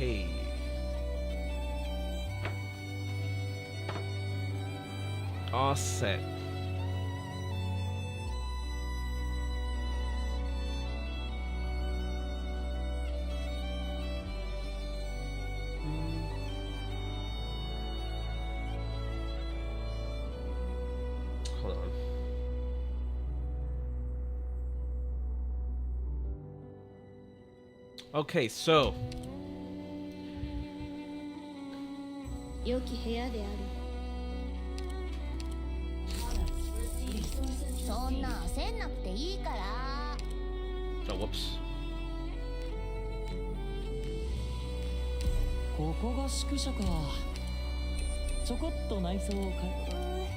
Okay. All set. Hold on. Okay, so 良き部屋である。そんな焦んなくていいから。oh whoops. ここが宿舎か。ちょこっと内装を変え。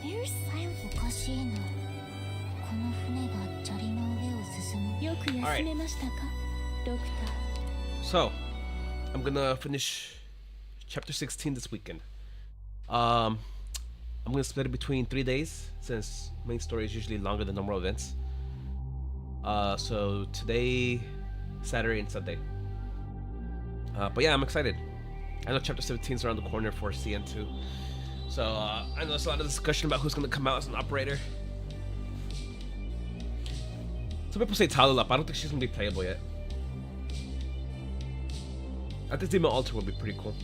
There's silence. おかしいな。この船が砂利の上を進む。よく休めましたか、ドクター。So, I'm gonna finish chapter 16 this weekend. I'm gonna split it between 3 days since main story is usually longer than normal events. So today, Saturday, and Sunday. But yeah, I'm excited. I know chapter 17 is around the corner for CN2. So I know there's a lot of discussion about who's gonna come out as an operator. Some people say Talula, but I don't think she's gonna be playable yet. I think Demon Altar would be pretty cool.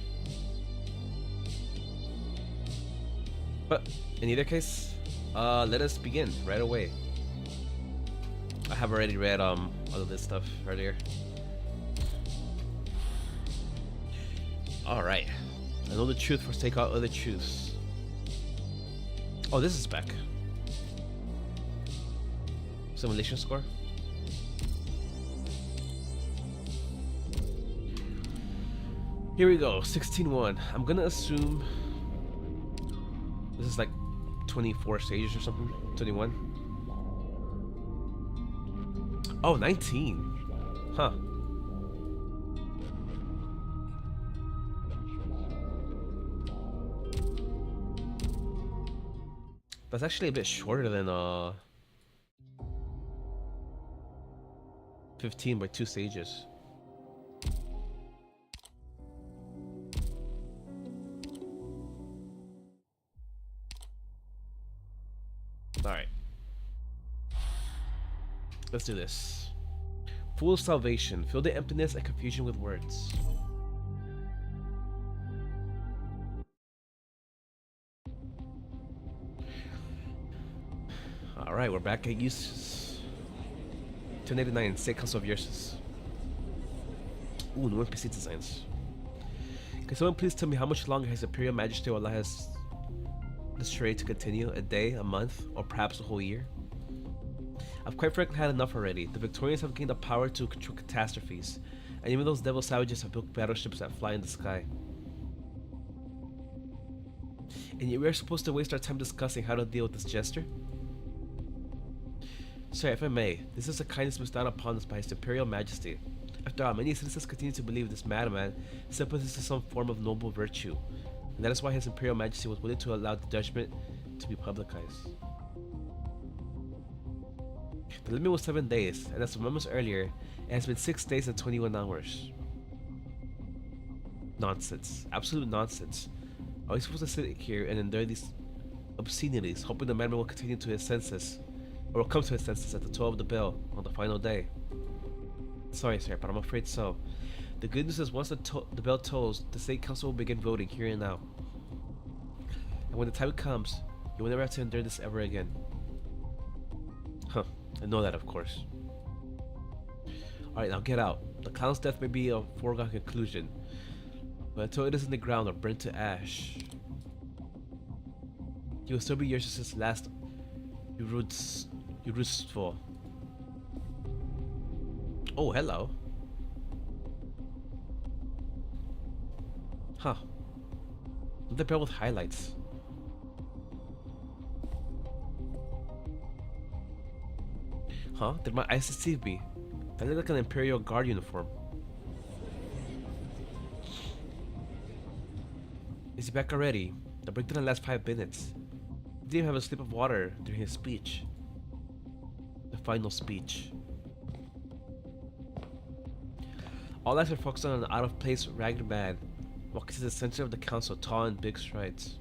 But in either case, let us begin right away. I have already read all of this stuff earlier. Alright. I know the truth, forsake all other truths. Oh, this is back. Simulation score? Here we go, 16-1. I'm gonna assume this is like 24 stages or something. 21. Oh, 19. Huh. That's actually a bit shorter than 15 by 2 stages. Alright. Let's do this. Full of salvation. Fill the emptiness and confusion with words. Alright, we're back at Ursus. 1089, State Council of Ursus. Ooh, new NPC designs. Can someone please tell me how much longer His Imperial Majesty will allow this charade to continue? A day, a month, or perhaps a whole year? I've quite frankly had enough already. The Victorians have gained the power to control catastrophes, and even those devil savages have built battleships that fly in the sky. And yet we are supposed to waste our time discussing how to deal with this jester? Sir, if I may, this is a kindness bestowed upon us by His Imperial Majesty. After all, many citizens continue to believe this madman sympathizes some form of noble virtue, and that is why His Imperial Majesty was willing to allow the judgment to be publicized. The limit was 7 days, and as of moments earlier, it has been 6 days and 21 hours. Nonsense. Absolute nonsense. Are we supposed to sit here and endure these obscenities, hoping the madman will continue to his senses, or will come to his senses at the toll of the bell on the final day? Sorry, sir, but I'm afraid so. The good news is once the bell tolls, the State Council will begin voting here and now. And when the time comes, you will never have to endure this ever again. Huh. I know that, of course. Alright, now get out. The clown's death may be a foregone conclusion, but until it is in the ground or burnt to ash, you will still be Ursus' last Urusful. Oh, hello. Huh. The bell with highlights. Huh? Did my eyes deceive me? That looked like an Imperial Guard uniform. Is he back already? The break didn't last 5 minutes. He didn't even have a sip of water during his speech. The final speech. All eyes are focused on an out-of-place, ragged man, walking to the center of the council, tall in big strides.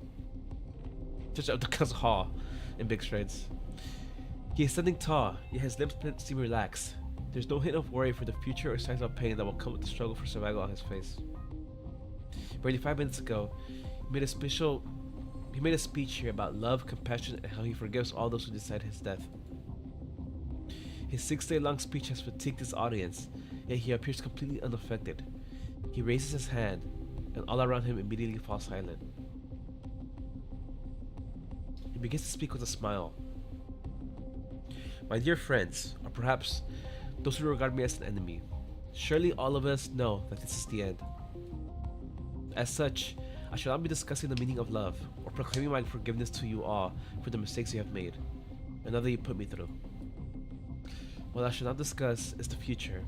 Center of the council hall, in big strides. He is standing tall, yet his limbs seem relaxed. There's no hint of worry for the future or signs of pain that will come with the struggle for survival on his face. Barely 5 minutes ago, he made a speech here about love, compassion, and how he forgives all those who decide his death. His 6-day-long speech has fatigued his audience, yet he appears completely unaffected. He raises his hand, and all around him immediately fall silent. He begins to speak with a smile. My dear friends, or perhaps those who regard me as an enemy, surely all of us know that this is the end. As such, I shall not be discussing the meaning of love, or proclaiming my forgiveness to you all for the mistakes you have made, and all that you put me through. What I shall not discuss is the future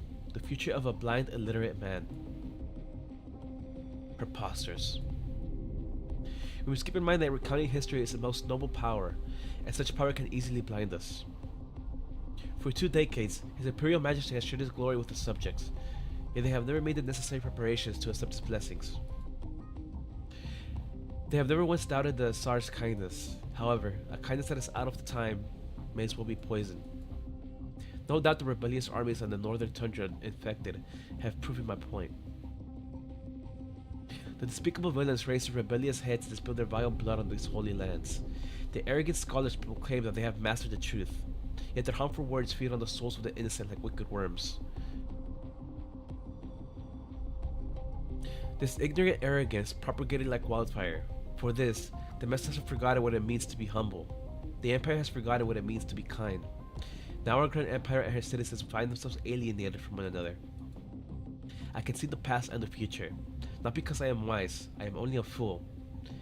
of a blind, illiterate man. Preposterous. We must keep in mind that recounting history is the most noble power, and such power can easily blind us. For 2 decades, His Imperial Majesty has shared his glory with his subjects, yet they have never made the necessary preparations to accept his blessings. They have never once doubted the Tsar's kindness. However, a kindness that is out of the time may as well be poison. No doubt the rebellious armies on the northern tundra infected have proven my point. The despicable villains raise their rebellious heads to spill their vile blood on these holy lands. The arrogant scholars proclaim that they have mastered the truth, yet their harmful words feed on the souls of the innocent like wicked worms. This ignorant arrogance propagated like wildfire. For this, the masters have forgotten what it means to be humble. The Empire has forgotten what it means to be kind. Now our Grand Empire and her citizens find themselves alienated from one another. I can see the past and the future. Not because I am wise, I am only a fool.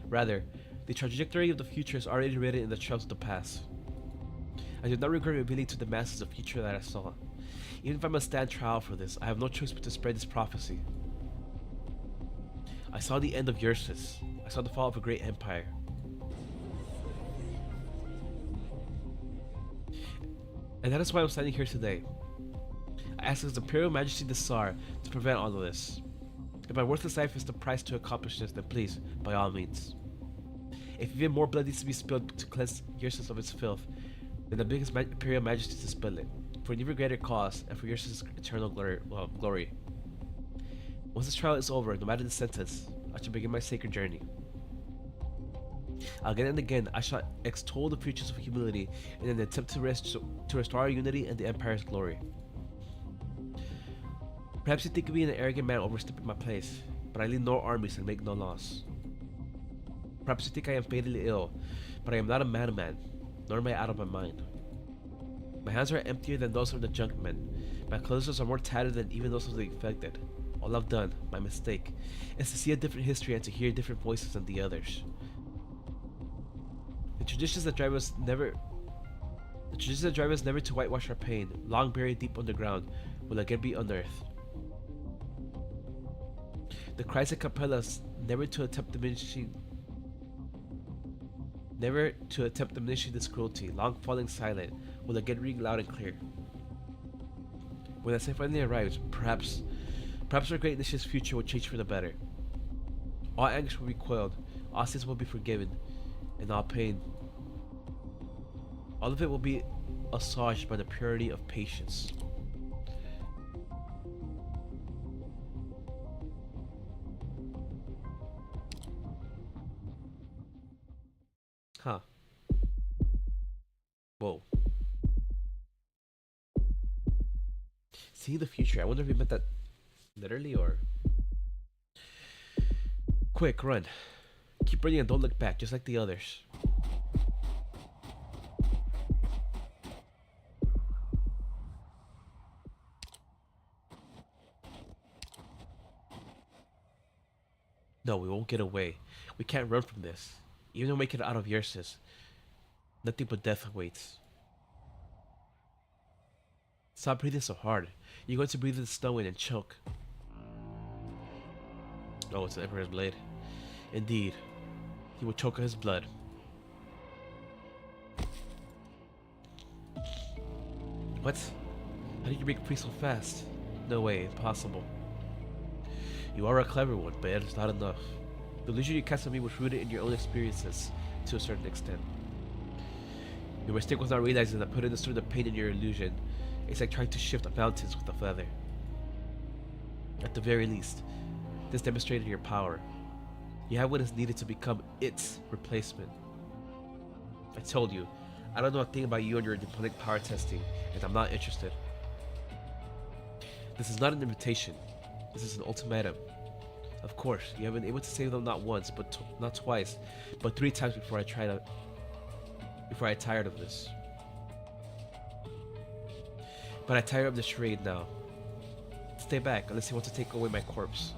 Rather, the trajectory of the future is already written in the trails of the past. I do not regret revealing to the masses the future that I saw. Even if I must stand trial for this, I have no choice but to spread this prophecy. I saw the end of Ursus. I saw the fall of a great empire. And that is why I'm standing here today. I ask His Imperial Majesty the Tsar to prevent all of this. If my worthless life is the price to accomplish this, then please, by all means. If even more blood needs to be spilled to cleanse Ursus of its filth, then the biggest Imperial Majesty to spill it, for an even greater cause and for Ursus' eternal glory. Once this trial is over, no matter the sentence, I shall begin my sacred journey. Again and again, I shall extol the virtues of humility in an attempt to restore our unity and the Empire's glory. Perhaps you think of me an arrogant man overstepping my place, but I lead no armies and make no laws. Perhaps you think I am fatally ill, but I am not a madman, nor am I out of my mind. My hands are emptier than those of the junkmen. My clothes are more tattered than even those of the infected. All I've done, my mistake, is to see a different history and to hear different voices than the others. The traditions that drive us never to whitewash our pain, long buried deep underground, will again be unearthed. The cries that compel us never to attempt diminishing this cruelty, long falling silent, will again ring loud and clear. When that day finally arrives, perhaps our great nation's future will change for the better. All anguish will be quelled, all sins will be forgiven, and all pain, all of it will be assuaged by the purity of patience. Huh. Whoa. See the future. I wonder if he meant that literally or... Quick, run. Keep running and don't look back, just like the others. No, we won't get away. We can't run from this. Even if we make it out of Ursus, nothing but death awaits. Stop breathing so hard. You're going to breathe in the snow in and choke. Oh, it's the Emperor's blade. Indeed, he will choke on his blood. What? How did you break free so fast? No way, impossible. You are a clever one, but it is not enough. The illusion you cast on me was rooted in your own experiences, to a certain extent. Your mistake was not realizing that putting through the pain in your illusion is like trying to shift mountains with a feather. At the very least, this demonstrated your power. You have what is needed to become its replacement. I told you, I don't know a thing about you and your demonic power testing, and I'm not interested. This is not an invitation. This is an ultimatum. Of course, you have been able to save them not once, but not twice, but 3 times before I tired of this. But I tire of the charade now. Stay back, unless you want to take away my corpse.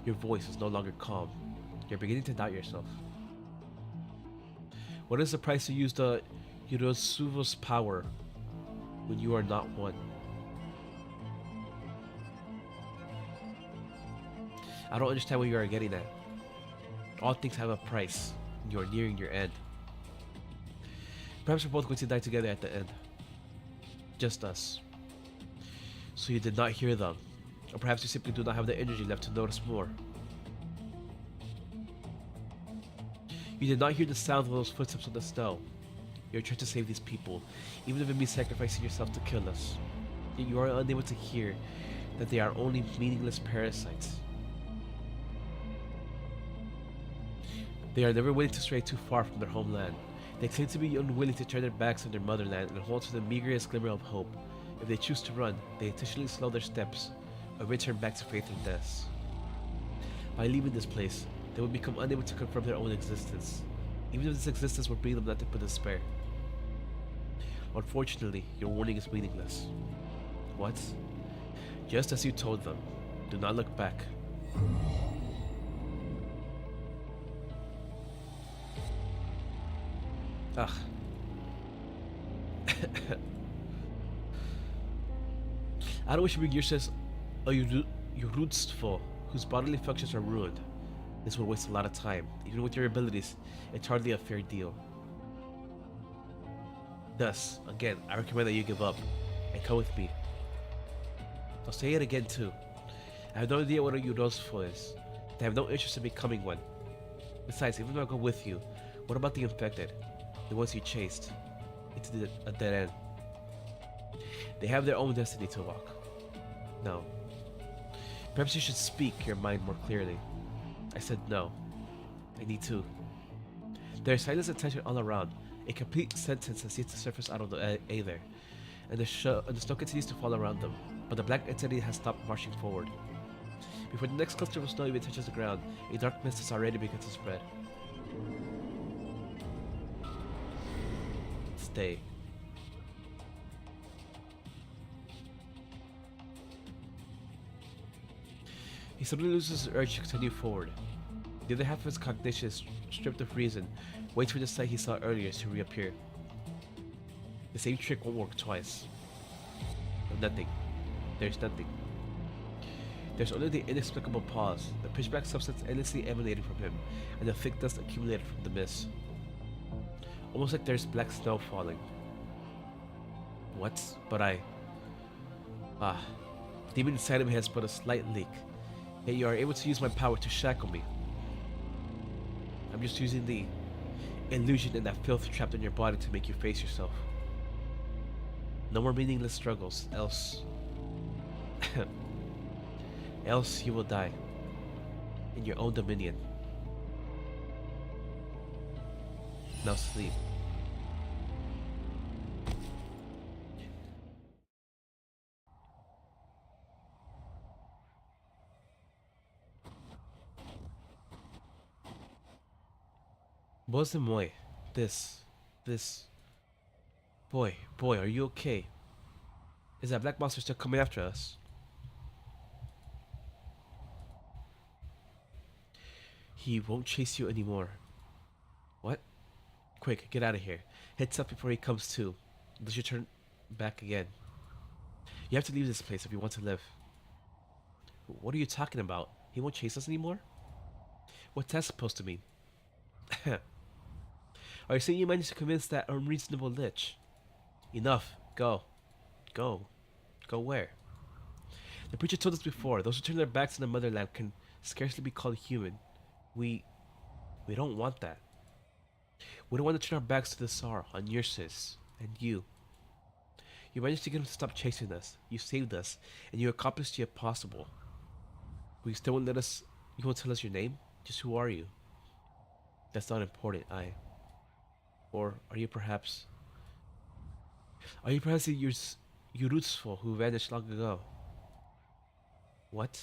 Your voice is no longer calm. You're beginning to doubt yourself. What is the price to use the Ursus' power when you are not one? I don't understand what you are getting at. All things have a price, and you are nearing your end. Perhaps we're both going to die together at the end. Just us. So you did not hear them. Or perhaps you simply do not have the energy left to notice more. You did not hear the sound of those footsteps on the snow. You are trying to save these people, even if it means sacrificing yourself to kill us. Yet you are unable to hear that they are only meaningless parasites. They are never willing to stray too far from their homeland. They claim to be unwilling to turn their backs on their motherland and hold to the meagerest glimmer of hope. If they choose to run, they intentionally slow their steps or return back to faith and death. By leaving this place, they will become unable to confirm their own existence, even if this existence will bring them nothing but despair. Unfortunately, your warning is meaningless. What? Just as you told them, do not look back. Ugh. I don't wish to be Ursus or Ursus, whose bodily functions are ruined. This would waste a lot of time. Even with your abilities, it's hardly a fair deal. Thus, again, I recommend that you give up and come with me. I'll say it again too. I have no idea what a Ursus is. I have no interest in becoming one. Besides, even if I go with you, what about the infected? The ones you chased into a dead end. They have their own destiny to walk. No. Perhaps you should speak your mind more clearly. I said no. I need to. There is silence and tension all around. A complete sentence has yet to surface out of the aether, and the snow continues to fall around them, but the black entity has stopped marching forward. Before the next cluster of snow even touches the ground, a dark mist has already begun to spread. Stay. He suddenly loses his urge to continue forward. The other half of his cognition is stripped of reason, waits for the sight he saw earlier to reappear. The same trick won't work twice. But nothing. There's nothing. There's only the inexplicable pause, the pitch-black substance endlessly emanating from him, and the thick dust accumulated from the mist. Almost like there's black snow falling. What? But I... the demon inside of me has but a slight leak. Yet you are able to use my power to shackle me. I'm just using the illusion and that filth trapped in your body to make you face yourself. No more meaningless struggles, else... else you will die. In your own dominion. Now sleep. Boy, this... Boy, are you okay? Is that black monster still coming after us? He won't chase you anymore. What? Quick, get out of here. Heads up before he comes to. Unless you turn back again. You have to leave this place if you want to live. What are you talking about? He won't chase us anymore? What's that supposed to mean? Are you saying you managed to convince that unreasonable lich? Enough. Go. Go. Go where? The preacher told us before, those who turn their backs on the motherland can scarcely be called human. We don't want that. We don't want to turn our backs to the Tsar, on Ursus, and you. You managed to get him to stop chasing us. You saved us, and you accomplished the impossible. But you still won't let us. You won't tell us your name? Just who are you? That's not important, Or are you perhaps? Are you perhaps the Ursus who vanished long ago? What?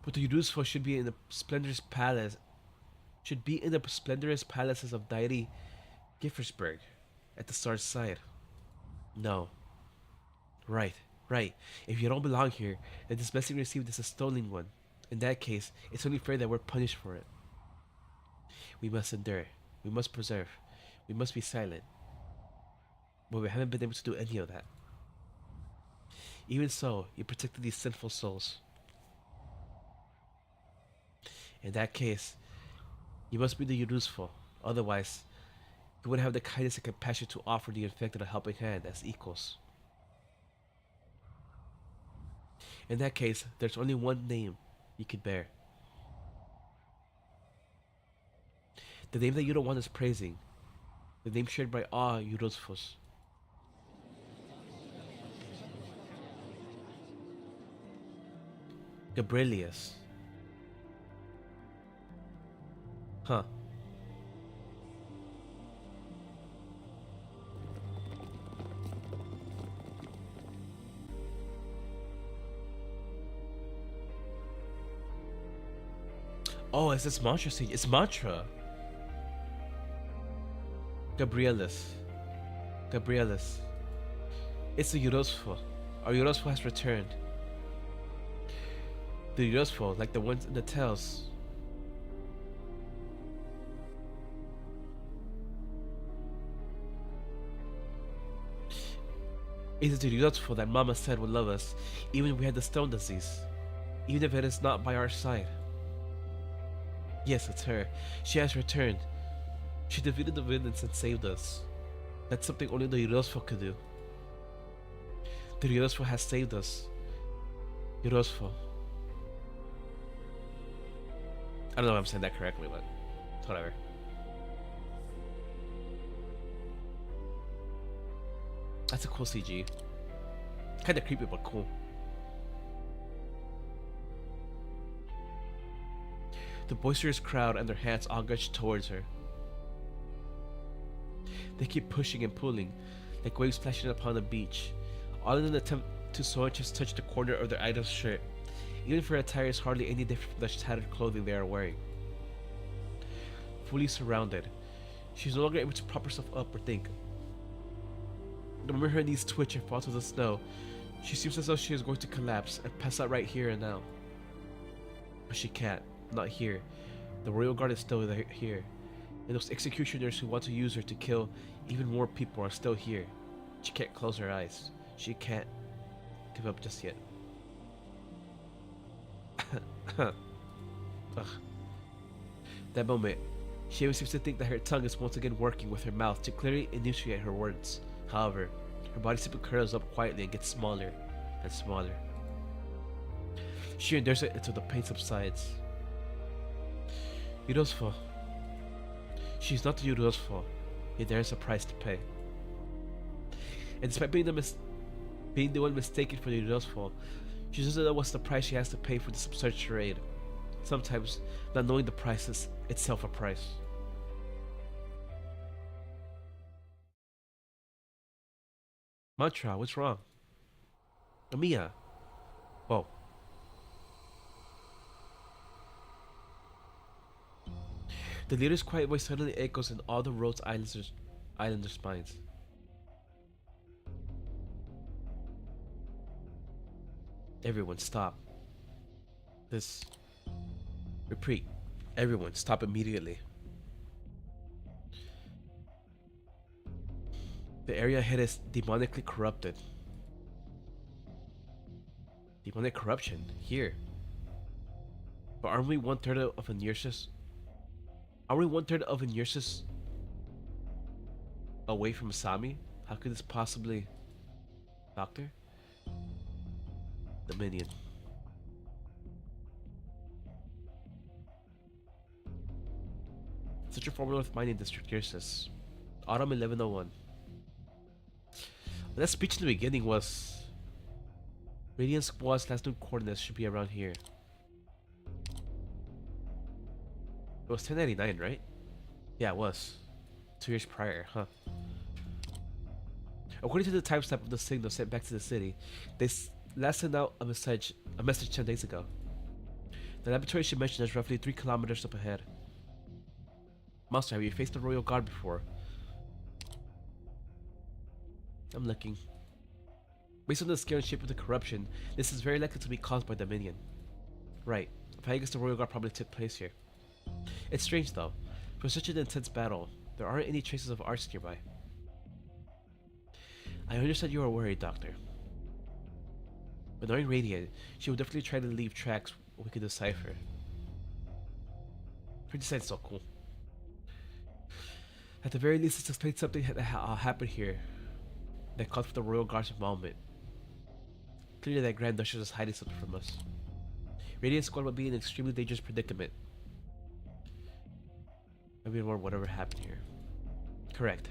But the Ursus should be in the splendorous palace. Should be in the splendorous palaces of deity Giffersburg, at the Tsar's side. No. Right. If you don't belong here, then this blessing received is a stolen one. In that case, it's only fair that we're punished for it. We must endure. We must preserve. We must be silent. But we haven't been able to do any of that. Even so, you protected these sinful souls. In that case, you must be the useful. Otherwise, you wouldn't have the kindness and compassion to offer the infected a helping hand as equals. In that case, there's only one name you could bear. The name that you don't want us praising. The name shared by all Urusfos. Gabrielius. Huh. Oh, it's this mantra scene. It's mantra. Gabrielus. It's the Urusfo. Our Urusfo has returned. The Urusfo, like the ones in the tales. It is the Urusfo that Mama said would love us, even if we had the stone disease. Even if it is not by our side. Yes, it's her. She has returned. She defeated the villains and saved us. That's something only the Urusfo could do. The Urusfo has saved us. Urusfo. I don't know if I'm saying that correctly, but whatever. That's a cool CG. Kinda creepy, but cool. The boisterous crowd and their hands all gushed towards her. They keep pushing and pulling, like waves splashing upon the beach, all in an attempt to so much as touch the corner of their idol's shirt, even if her attire is hardly any different from the tattered clothing they are wearing. Fully surrounded, she is no longer able to prop herself up or think. The moment her knees twitch and fall to the snow, she seems as though she is going to collapse and pass out right here and now. But she can't. Not here. The royal guard is still here. And those executioners who want to use her to kill even more people are still here. She can't close her eyes. She can't give up just yet. Ugh. That moment, she even seems to think that her tongue is once again working with her mouth to clearly enunciate her words. However, her body simply curls up quietly and gets smaller and smaller. She endures it until the pain subsides. Urusfo. She's not the Urusfo, yet there is a price to pay. And despite being the one mistaken for the Urusfo, she doesn't know what's the price she has to pay for this absurd charade. Sometimes, not knowing the price is itself a price. Mantra, what's wrong? Amiya. Whoa. The leader's quiet voice suddenly echoes in all the Rhodes Islanders' minds. Everyone stop. Repeat. Everyone stop immediately. The area ahead is demonically corrupted. Demonic corruption? Here. But aren't we 1/3 of an Ursus? Are we 1/3 of an Ursus away from Asami? How could this possibly... Doctor? Dominion. Such a formula with mining district, Ursus. Autumn 1101. That speech in the beginning was Radiant Squad's last known coordinates should be around here. It was 1099, right? Yeah, it was. 2 years prior, huh? According to the timestamp of the signal sent back to the city, they last sent out a message 10 days ago. The laboratory she mentioned is roughly 3 kilometers up ahead. Master, have you faced the Royal Guard before? I'm looking. Based on the scale and shape of the corruption, this is very likely to be caused by Dominion. Right. I guess the Royal Guard probably took place here. It's strange though. For such an intense battle, there aren't any traces of Ars nearby. I understand you are worried, Doctor. But knowing Radiant, she will definitely try to leave tracks we could decipher. Her design is so cool. At the very least, it's explained something that happened here that caused for the Royal Guard's involvement. Clearly that Grand Duchess is hiding something from us. Radiant Squad would be in an extremely dangerous predicament. Maybe more whatever happened here. Correct.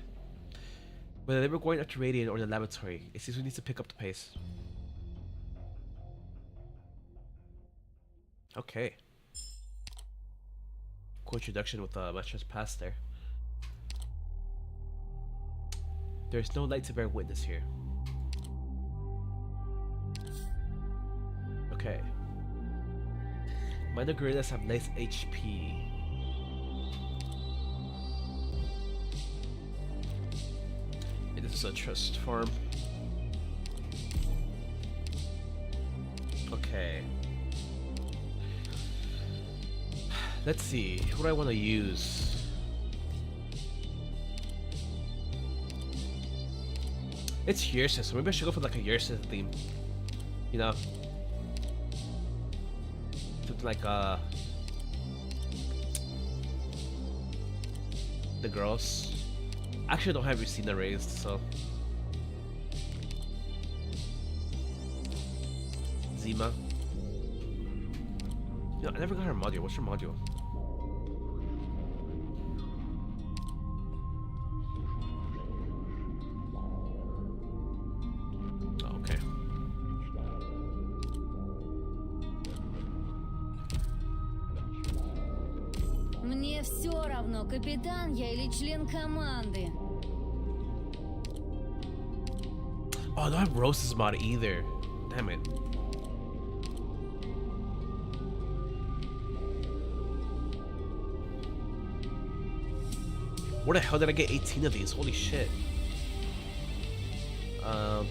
Whether they were going after Radiant or the laboratory, it seems we need to pick up the pace. Okay. Cool introduction with Master's Pass there. There's no light to bear witness here. Okay. Minor gorillas have nice HP. And this is a trust farm. Okay. Let's see. What do I want to use? It's Ursus, so maybe I should go for like a Ursus theme. You know? Something like the girls. Actually, I don't have Lucina raised, so Zima. You know, I never got her module. What's her module? Мне все равно, капитан я или член команды. Oh, I don't have Rose's mod either. Damn it. Where the hell did I get 18 of these? Holy shit. I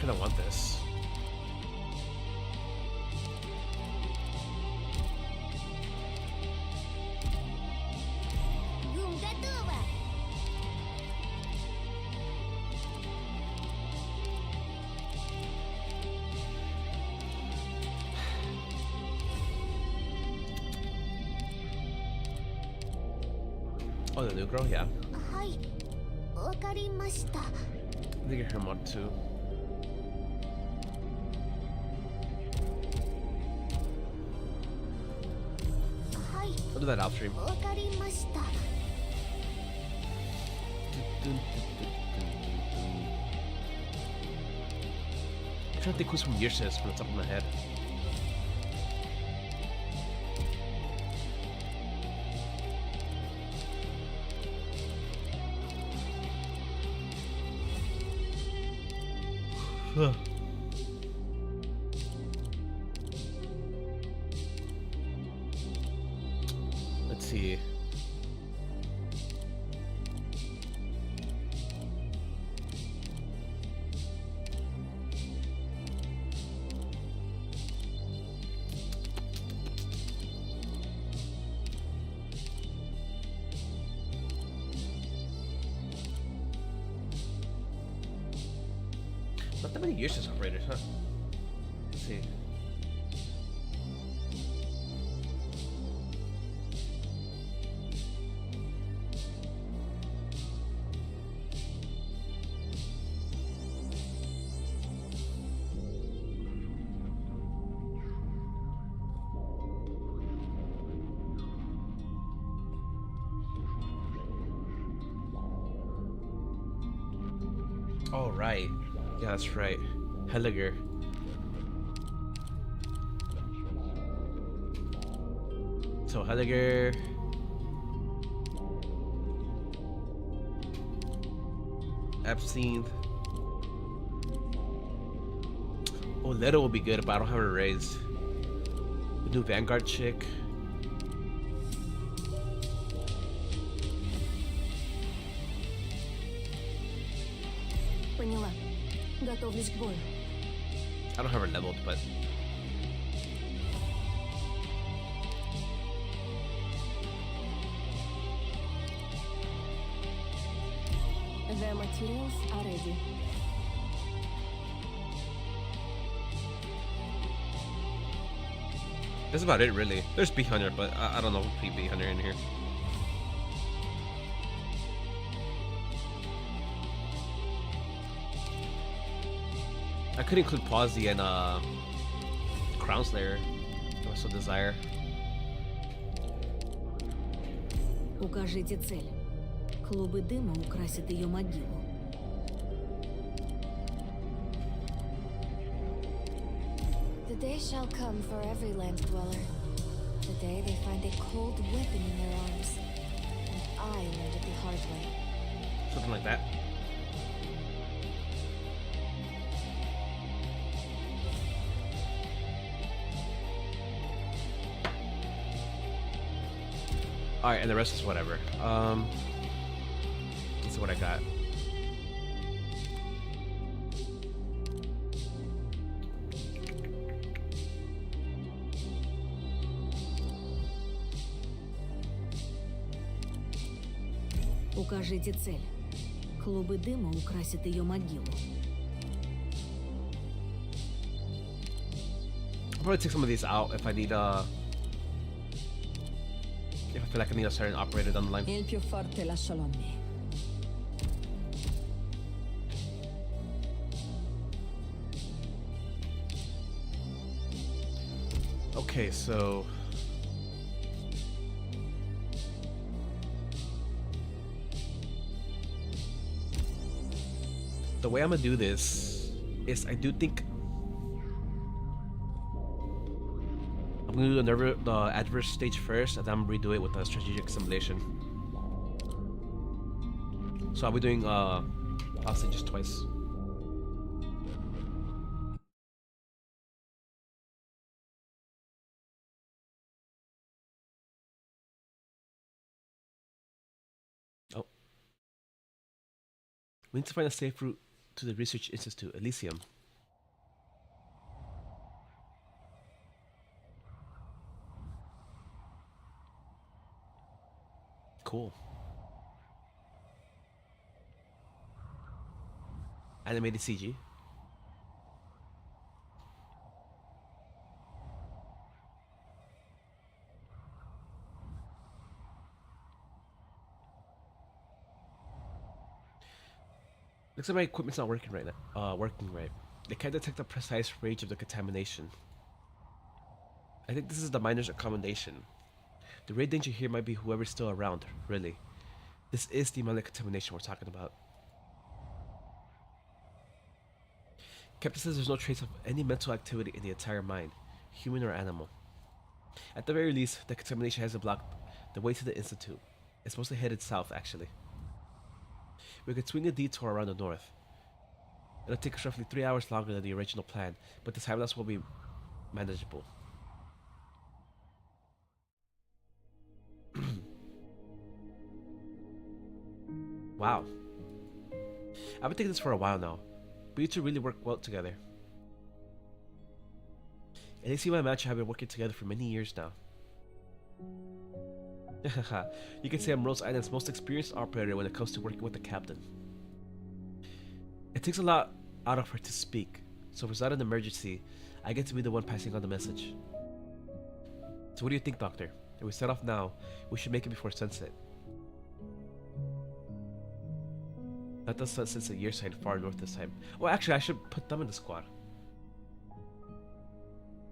kinda want this. Гум готово. Oh, the new girl? Yeah. はい、わかりました。 I think I hear mod too. I'll do that off stream. わかりました。 I'm trying to think who's from Ursus from the top of my head. Let's see. Not that many Ursus operators, huh? Let's see. Oh, right. Yeah, that's right. Helliger. So, Helliger. Absinthe. Oh, Leto will be good, but I don't have her raised. The new Vanguard chick. Поняла. Готовлюсь к бою. I don't have her leveled, but The materials are ready. that's about it, really. There's Bee Hunter, but I don't know if Bee Hunter in here. I could include Pawsey and Crown Slayer. I so desire. Укажите цель. Клубы дыма украсят ее могилу. The day shall come for every land dweller. The day they find a cold weapon in their arms. And I learned it the hard way. Something like that. Alright, and the rest is whatever. Let's see what I got. Укажите цель. Клубы дыма украсят ее могилу. I'll probably take some of these out if I need if I feel like I need a certain operator down the line. Il più forte lascia l'omni. Okay, so the way I'm gonna do this is I do think I'm gonna do the adverse stage first, and then I'm gonna redo it with the strategic simulation. So I'll be doing I'll say just twice. Oh. We need to find a safe route to the Research Institute, Elysium. Cool. Animated CG. Looks like my equipment's not working right now. Working right. They can't detect the precise range of the contamination. I think this is the miner's accommodation. The real danger here might be whoever's still around, really. This is the amount of contamination we're talking about. Captain says there's no trace of any mental activity in the entire mine, human or animal. At the very least, the contamination hasn't blocked the way to the Institute. It's mostly headed south, actually. We could swing a detour around the north. It'll take us roughly 3 hours longer than the original plan, but the time lapse will be manageable. Wow. I've been thinking this for a while now. We two really work well together. And AC and Match have been working together for many years now. You can say I'm Rose Island's most experienced operator when it comes to working with the captain. It takes a lot out of her to speak, So if it's not an emergency, I get to be the one passing on the message. So what do you think, Doctor? If we set off now, we should make it before sunset. Not the sun sets at your side far north this time. Well, actually, I should put them in the squad.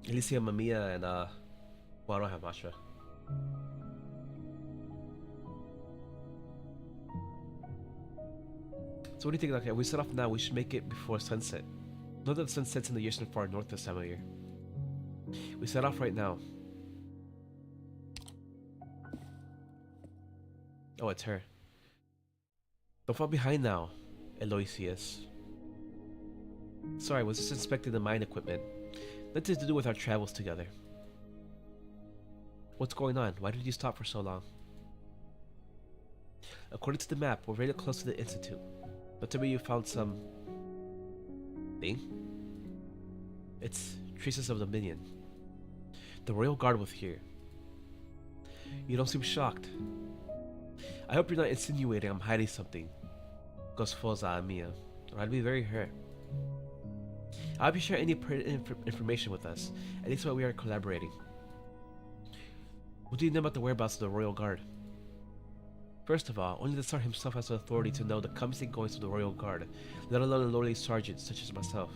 Alicia, Mamiya, and well, I don't have Masha. So what do you think, Doctor? If we set off now, we should make it before sunset. Note that the sun sets in the eastern far north this time of year. We set off right now. Oh, it's her. Don't fall behind now, Aloysius. Sorry, I was just inspecting the mine equipment. Nothing to do with our travels together. What's going on? Why did you stop for so long? According to the map, we're very close to the Institute. But tell me you found some... thing? It's traces of the minion. The Royal Guard was here. You don't seem shocked. I hope you're not insinuating I'm hiding something. Gosfosa Mia, or I'd be very hurt. I hope you share any information with us, at least while we are collaborating. What do you know about the whereabouts of the Royal Guard? First of all, only the Tsar himself has the authority to know the comings and goings of the Royal Guard, let alone a lowly sergeant such as myself.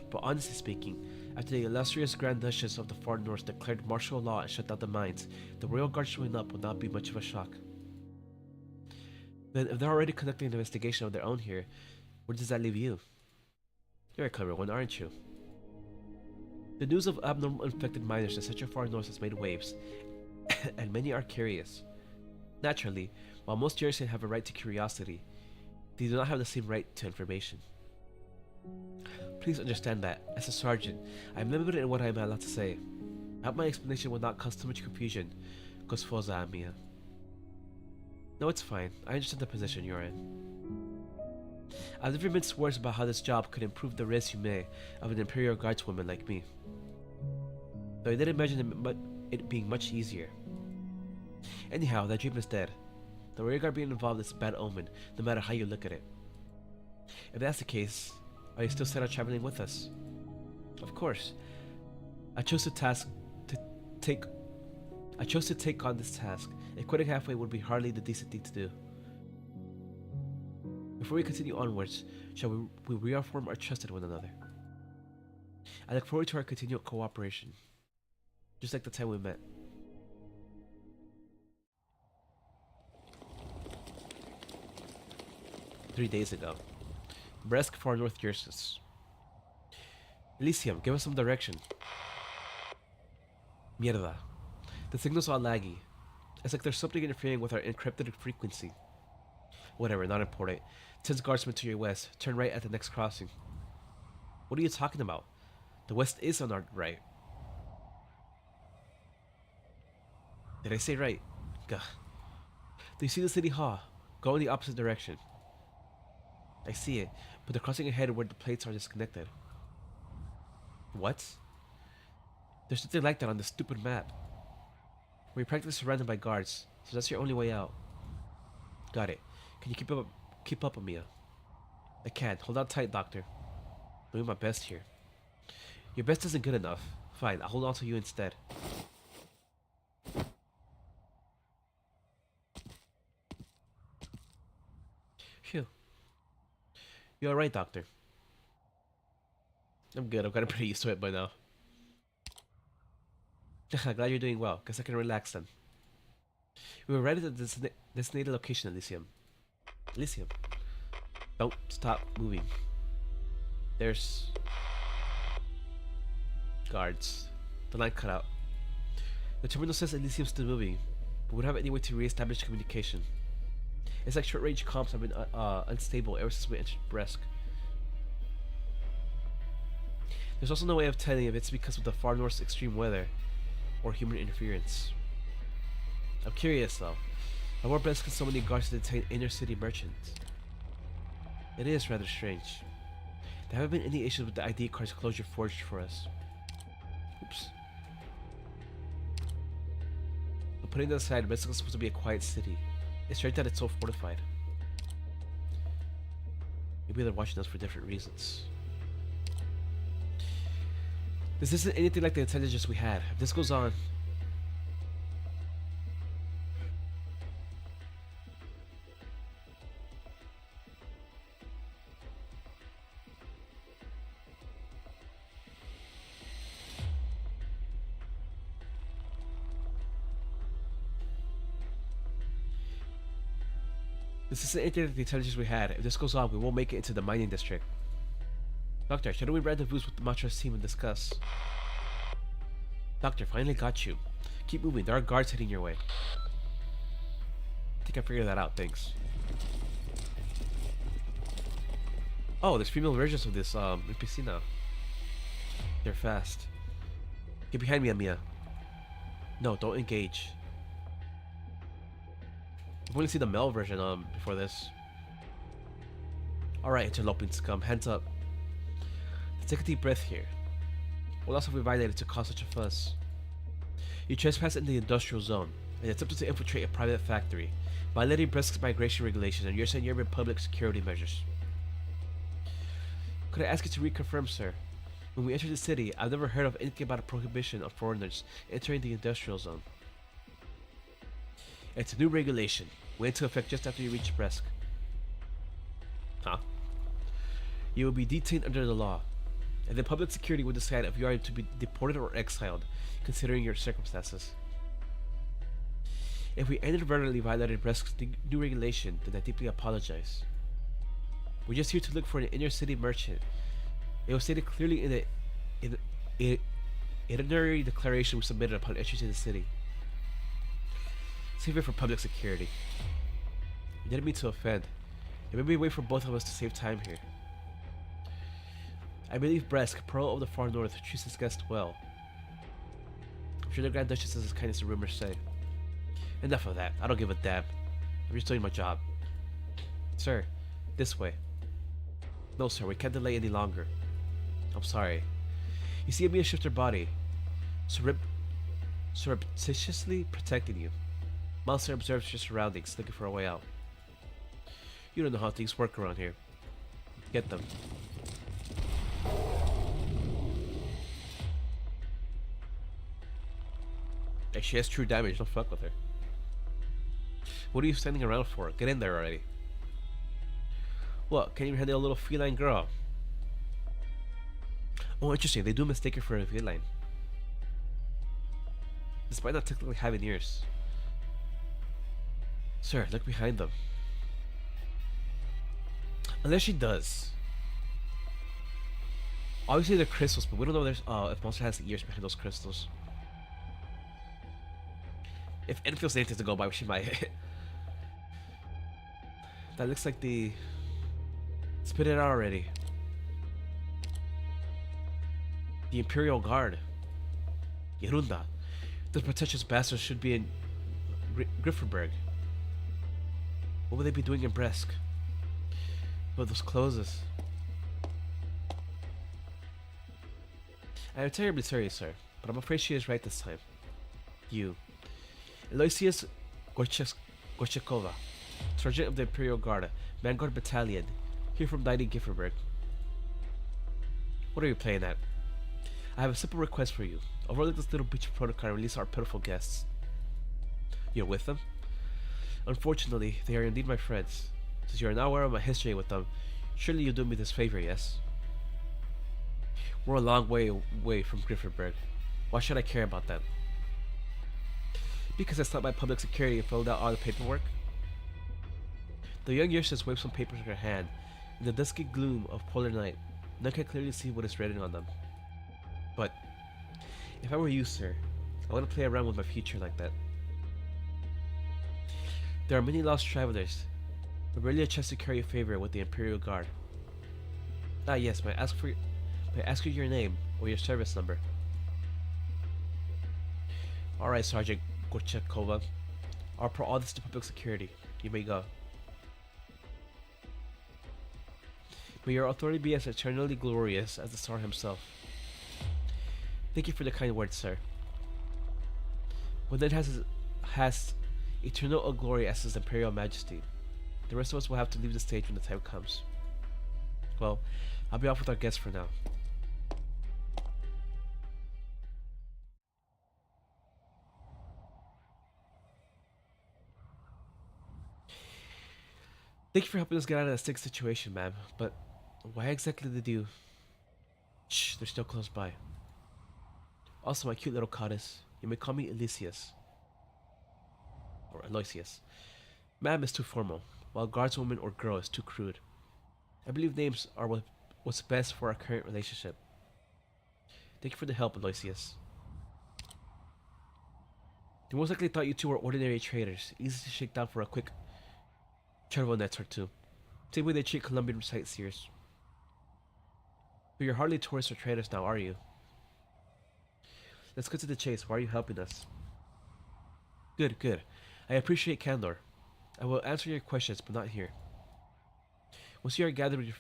But honestly speaking, after the illustrious Grand Duchess of the Far North declared martial law and shut down the mines, the Royal Guard showing up would not be much of a shock. Then, if they're already conducting an investigation of their own here, where does that leave you? You're a clever one, aren't you? The news of abnormal infected miners in such a far north has made waves, and many are curious. Naturally, while most Eurasians have a right to curiosity, they do not have the same right to information. Please understand that, as a sergeant, I am limited in what I am allowed to say. I hope my explanation will not cause too much confusion, Gosfosa Mia. No, it's fine. I understand the position you're in. I've never minced words about how this job could improve the resume of an Imperial Guardswoman like me. Though I did imagine it being much easier. Anyhow, that dream is dead. The Rear Guard being involved is a bad omen, no matter how you look at it. If that's the case, are you still set on traveling with us? Of course. I chose to take on this task, and quitting halfway would be hardly the decent thing to do. Before we continue onwards, shall we reaffirm our trust in one another? I look forward to our continued cooperation, just like the time we met. "3 days ago. Bresk, far north Ursus. Elysium, give us some direction. Mierda. The signal's all laggy. It's like there's something interfering with our encrypted frequency. Whatever, not important. 10 guardsmen to your west. Turn right at the next crossing." What are you talking about? The west is on our right. Did I say right? Gah. Do you see the city hall? Go in the opposite direction. I see it, but the crossing ahead where the plates are disconnected. What? There's nothing like that on this stupid map. We're practically surrounded by guards, so that's your only way out. Got it. Can you keep up with me? I can. Hold on tight, Doctor. I'm doing my best here. Your best isn't good enough. Fine, I'll hold on to you instead. Phew. You alright, Doctor? I'm good. I've gotten pretty used to it by now. Glad you're doing well. Guess I can relax then. We were right at the designated location, Elysium. Elysium. Don't stop moving. There's... guards. The line cut out. The terminal says Elysium's still moving, but we don't have any way to re-establish communication. It's like short-range comms have been unstable ever since we entered Bresk. There's also no way of telling if it's because of the far north's extreme weather or human interference. I'm curious though. Why were Bresk so many guards to detain inner-city merchants? It is rather strange. There haven't been any issues with the ID cards closure forged for us. Oops. But putting that aside, Bresk is supposed to be a quiet city. It's strange that it's so fortified. Maybe they're watching us for different reasons. This isn't anything like the intelligence we had. If this goes on... This isn't anything like the intelligence we had. If this goes on, we won't make it into the mining district. Doctor, shouldn't we rendezvous with the Matras team and discuss? Doctor, finally got you. Keep moving, there are guards heading your way. I think I figured that out, thanks. Oh, there's female versions of this NPC now. They're fast. Get behind me, Amia. No, don't engage. I've only seen the male version before this. Alright, interloping scum, hands up. Let's take a deep breath here. What else have we violated to cause such a fuss? You trespass in the industrial zone and attempted to infiltrate a private factory, violating Bresk's migration regulations, and you're saying you're in public security measures. Could I ask you to reconfirm, sir? When we entered the city, I've never heard of anything about a prohibition of foreigners entering the industrial zone. It's a new regulation. Went into effect just after you reached Bresk. Huh? You will be detained under the law, and then public security will decide if you are to be deported or exiled, considering your circumstances. If we inadvertently violated Bresk's new regulation, then I deeply apologize. We're just here to look for an inner city merchant. It was stated clearly in the itinerary declaration we submitted upon entry to the city. Save it for public security. You didn't mean to offend. It may be a way for both of us to save time here. I believe Bresk, Pearl of the Far North, treats his guests well. I'm sure the Grand Duchess is as kind as the rumors say. Enough of that. I don't give a damn. I'm just doing my job. Sir, this way. No, sir, we can't delay any longer. I'm sorry. You see Amia shift her body, surreptitiously protecting you. Monster observes your surroundings, looking for a way out. You don't know how things work around here. Get them. Hey, she has true damage, don't fuck with her. What are you standing around for? Get in there already. What, can't even handle a little feline girl? Oh, interesting, they do mistake her for a feline. Despite not technically having ears. Sir, look behind them. Unless she does. Obviously they're crystals, but we don't know if Monster has ears behind those crystals. If Enfield's anything to go by, she might. That looks like the... Spit it out already. The Imperial Guard. Yerunda. Those pretentious bastards should be in Grifferberg. What would they be doing in Bresk? But those clothes. I am terribly sorry, sir, but I'm afraid she is right this time. You. Aloysius Gorchakova, Sergeant of the Imperial Guard, Vanguard Battalion, here from Dining Gifferberg. What are you playing at? I have a simple request for you. Overlook this little breach of protocol and release our pitiful guests. You're with them? Unfortunately, they are indeed my friends. Since you are now aware of my history with them, surely you'll do me this favor, yes? We're a long way away from Grifferberg. Why should I care about that? Because I stopped by public security and filled out all the paperwork. The young Ursus waved some papers in her hand. In the dusky gloom of polar night, none can clearly see what is written on them. But, if I were you, sir, I wouldn't play around with my future like that. There are many lost travelers, but rarely a chance to carry a favor with the Imperial Guard. Ah yes, may I ask you your name or your service number? Alright, Sergeant Gorchakova. I'll report all this to public security. You may go. May your authority be as eternally glorious as the Tsar himself. Thank you for the kind words, sir. When it has eternal glory as his Imperial Majesty, the rest of us will have to leave the stage when the time comes. Well, I'll be off with our guests for now. Thank you for helping us get out of that stick situation, ma'am. But why exactly did you... Shh, they're still close by. Also, my cute little goddess. You may call me Elysius. Or Aloysius. Ma'am is too formal, while guardswoman or girl is too crude. I believe names are what's best for our current relationship. Thank you for the help, Aloysius. They most likely thought you two were ordinary traders, easy to shake down for a quick travel net or two. Same way they treat Colombian sightseers. But you're hardly tourists or traders now, are you? Let's cut to the chase. Why are you helping us? Good, good. I appreciate candor. I will answer your questions, but not here. Once you are gathered,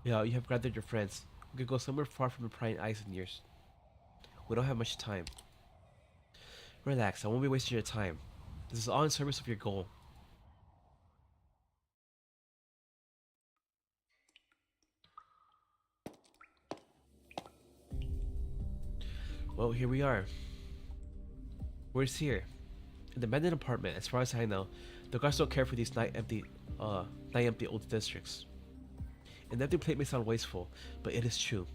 you have gathered your friends. We could go somewhere far from the prying eyes and ears. We don't have much time. Relax. I won't be wasting your time. This is all in service of your goal. Well, here we are. Where's here? In the abandoned apartment, as far as I know, the guards don't care for these night empty old districts. An empty plate may sound wasteful, but it is true.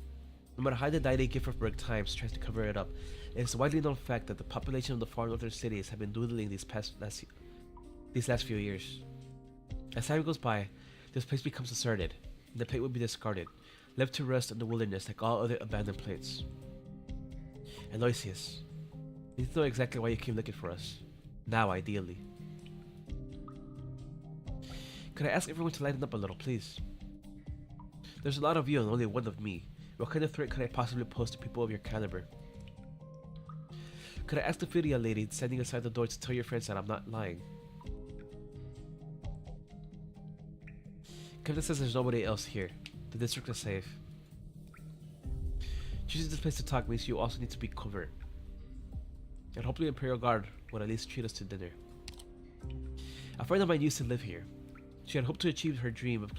No matter how the day gift of Berg Times tries to cover it up, it is a widely known fact that the population of the far northern cities have been dwindling these last few years. As time goes by, this place becomes deserted, and the plate will be discarded, left to rust in the wilderness like all other abandoned plates. Aloysius, you need to know exactly why you came looking for us. Now, ideally. Could I ask everyone to lighten up a little, please? There's a lot of you and only one of me. What kind of threat could I possibly pose to people of your caliber? Could I ask the Fidia lady standing outside the door to tell your friends that I'm not lying? Captain says there's nobody else here. The district is safe. Choosing this place to talk means you also need to be covert. And hopefully Imperial Guard would at least treat us to dinner. A friend of mine used to live here. She had hoped to achieve her dream of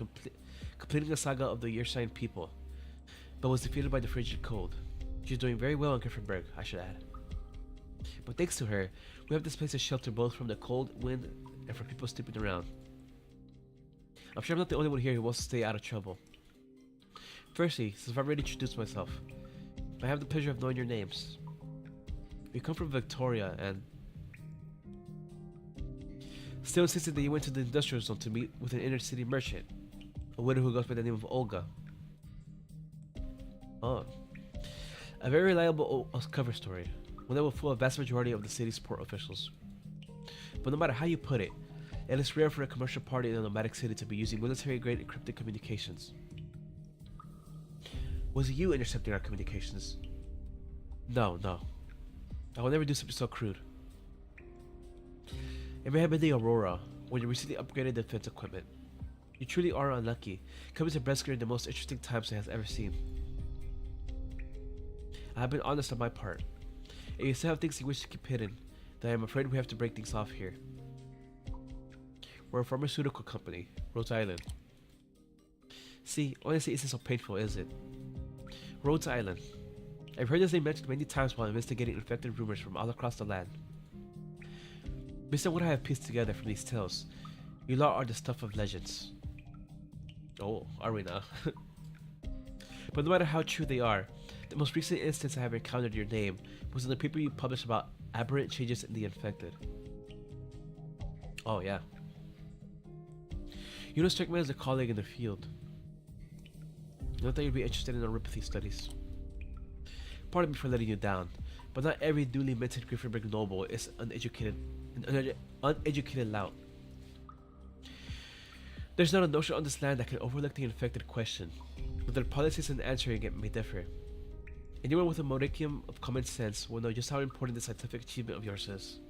completing the saga of the Yersign people, but was defeated by the frigid cold. She's doing very well in Griffinburg, I should add. But thanks to her, we have this place as shelter both from the cold, wind, and from people sleeping around. I'm sure I'm not the only one here who wants to stay out of trouble. Firstly, since I've already introduced myself, I have the pleasure of knowing your names. We come from Victoria and... Still insisted that you went to the industrial zone to meet with an inner city merchant, a widow who goes by the name of Olga. Oh. A very reliable cover story, one that will fool a vast majority of the city's port officials. But no matter how you put it, it is rare for a commercial party in a nomadic city to be using military-grade encrypted communications. Was it you intercepting our communications? No. I will never do something so crude. It may have been the Aurora, when you recently upgraded defense equipment. You truly are unlucky, coming to Bresker in the most interesting times it has ever seen. I have been honest on my part, and you still have things you wish to keep hidden, then I am afraid we have to break things off here. We're a pharmaceutical company, Rhode Island. See, honestly, isn't so painful, is it? Rhode Island. I've heard this name mentioned many times while investigating infected rumors from all across the land. Based on what I have pieced together from these tales, you lot are the stuff of legends. Oh, are we now? But no matter how true they are, the most recent instance I have encountered your name was in the paper you published about aberrant changes in the infected. Oh yeah. You don't strike me as a colleague in the field. Not that you'd be interested in neuropathy studies. Pardon me for letting you down, but not every newly minted Griffinburg noble is an uneducated lout. There's not a notion on this land that can overlook the infected question, but their policies in answering it may differ. Anyone with a modicum of common sense will know just how important the scientific achievement of yours is.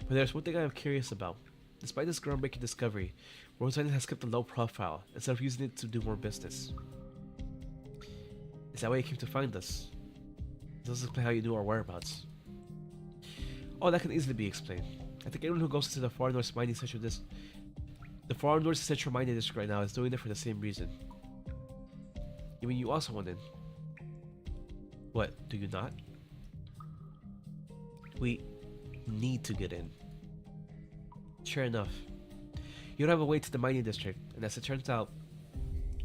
But there's one thing I am curious about. Despite this groundbreaking discovery, Rhode Island has kept a low profile instead of using it to do more business. Is that why you came to find us? Does this explain how you knew our whereabouts? Oh, that can easily be explained. I think anyone who goes into the far north mining section district right now is doing it for the same reason. You mean you also want in? What, do you not? We need to get in. Sure enough. You don't have a way to the mining district, and as it turns out,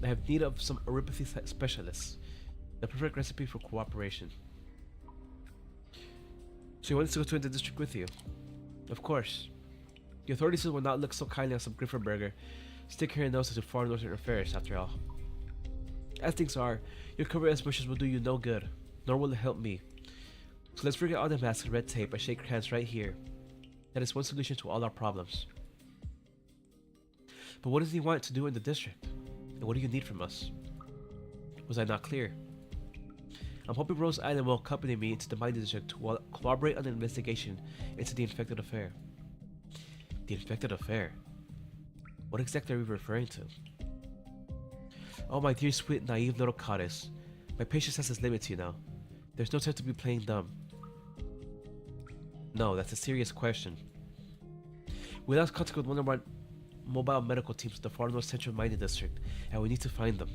I have need of some oropathy specialists. The perfect recipe for cooperation. So you want us to go to the district with you? Of course. The authorities will not look so kindly on some Grifferberger sticking her nose into foreign northern affairs, after all. As things are, your covert ambitions will do you no good, nor will it help me. So let's forget all the masks and red tape and shake hands right here. That is one solution to all our problems. But what does he want to do in the district? And what do you need from us? Was I not clear? I'm hoping Rose Island will accompany me into the mining district to collaborate on an investigation into the infected affair. The infected affair? What exactly are we referring to? Oh, my dear, sweet, naive little goddess. My patience has its limits, you know. There's no time to be playing dumb. No, that's a serious question. We lost contact with one of our mobile medical teams in the far north central mining district, and we need to find them.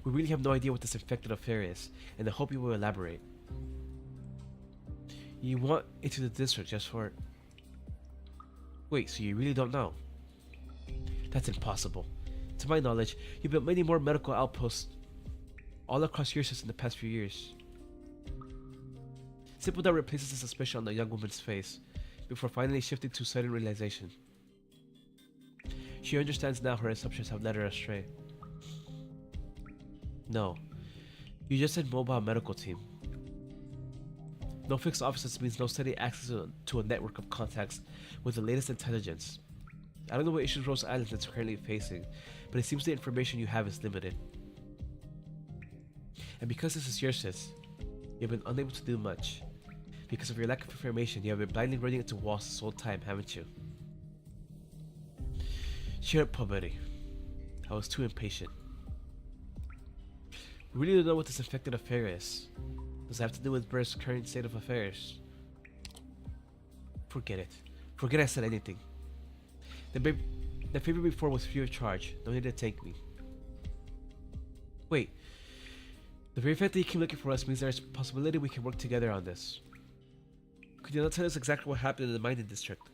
We really have no idea what this infected affair is, and I hope you will elaborate. You want into the district just for... Wait, so you really don't know? That's impossible. To my knowledge, you built many more medical outposts all across Ursus in the past few years. Simple doubt replaces the suspicion on the young woman's face, before finally shifting to sudden realization. She understands now her assumptions have led her astray. No, you just said mobile medical team. No fixed offices means no steady access to a network of contacts with the latest intelligence. I don't know what issues Rose Island is currently facing, but it seems the information you have is limited. And because this is Ursus, you've been unable to do much. Because of your lack of information, you have been blindly running into walls this whole time, haven't you? Cheer up, Pomeri. I was too impatient. We really don't know what this infected affair is. Does it have to do with Burr's current state of affairs? Forget it. Forget I said anything. The favor before was free of charge. No need to thank me. Wait. The very fact that you came looking for us means there's a possibility we can work together on this. Could you not tell us exactly what happened in the mining district?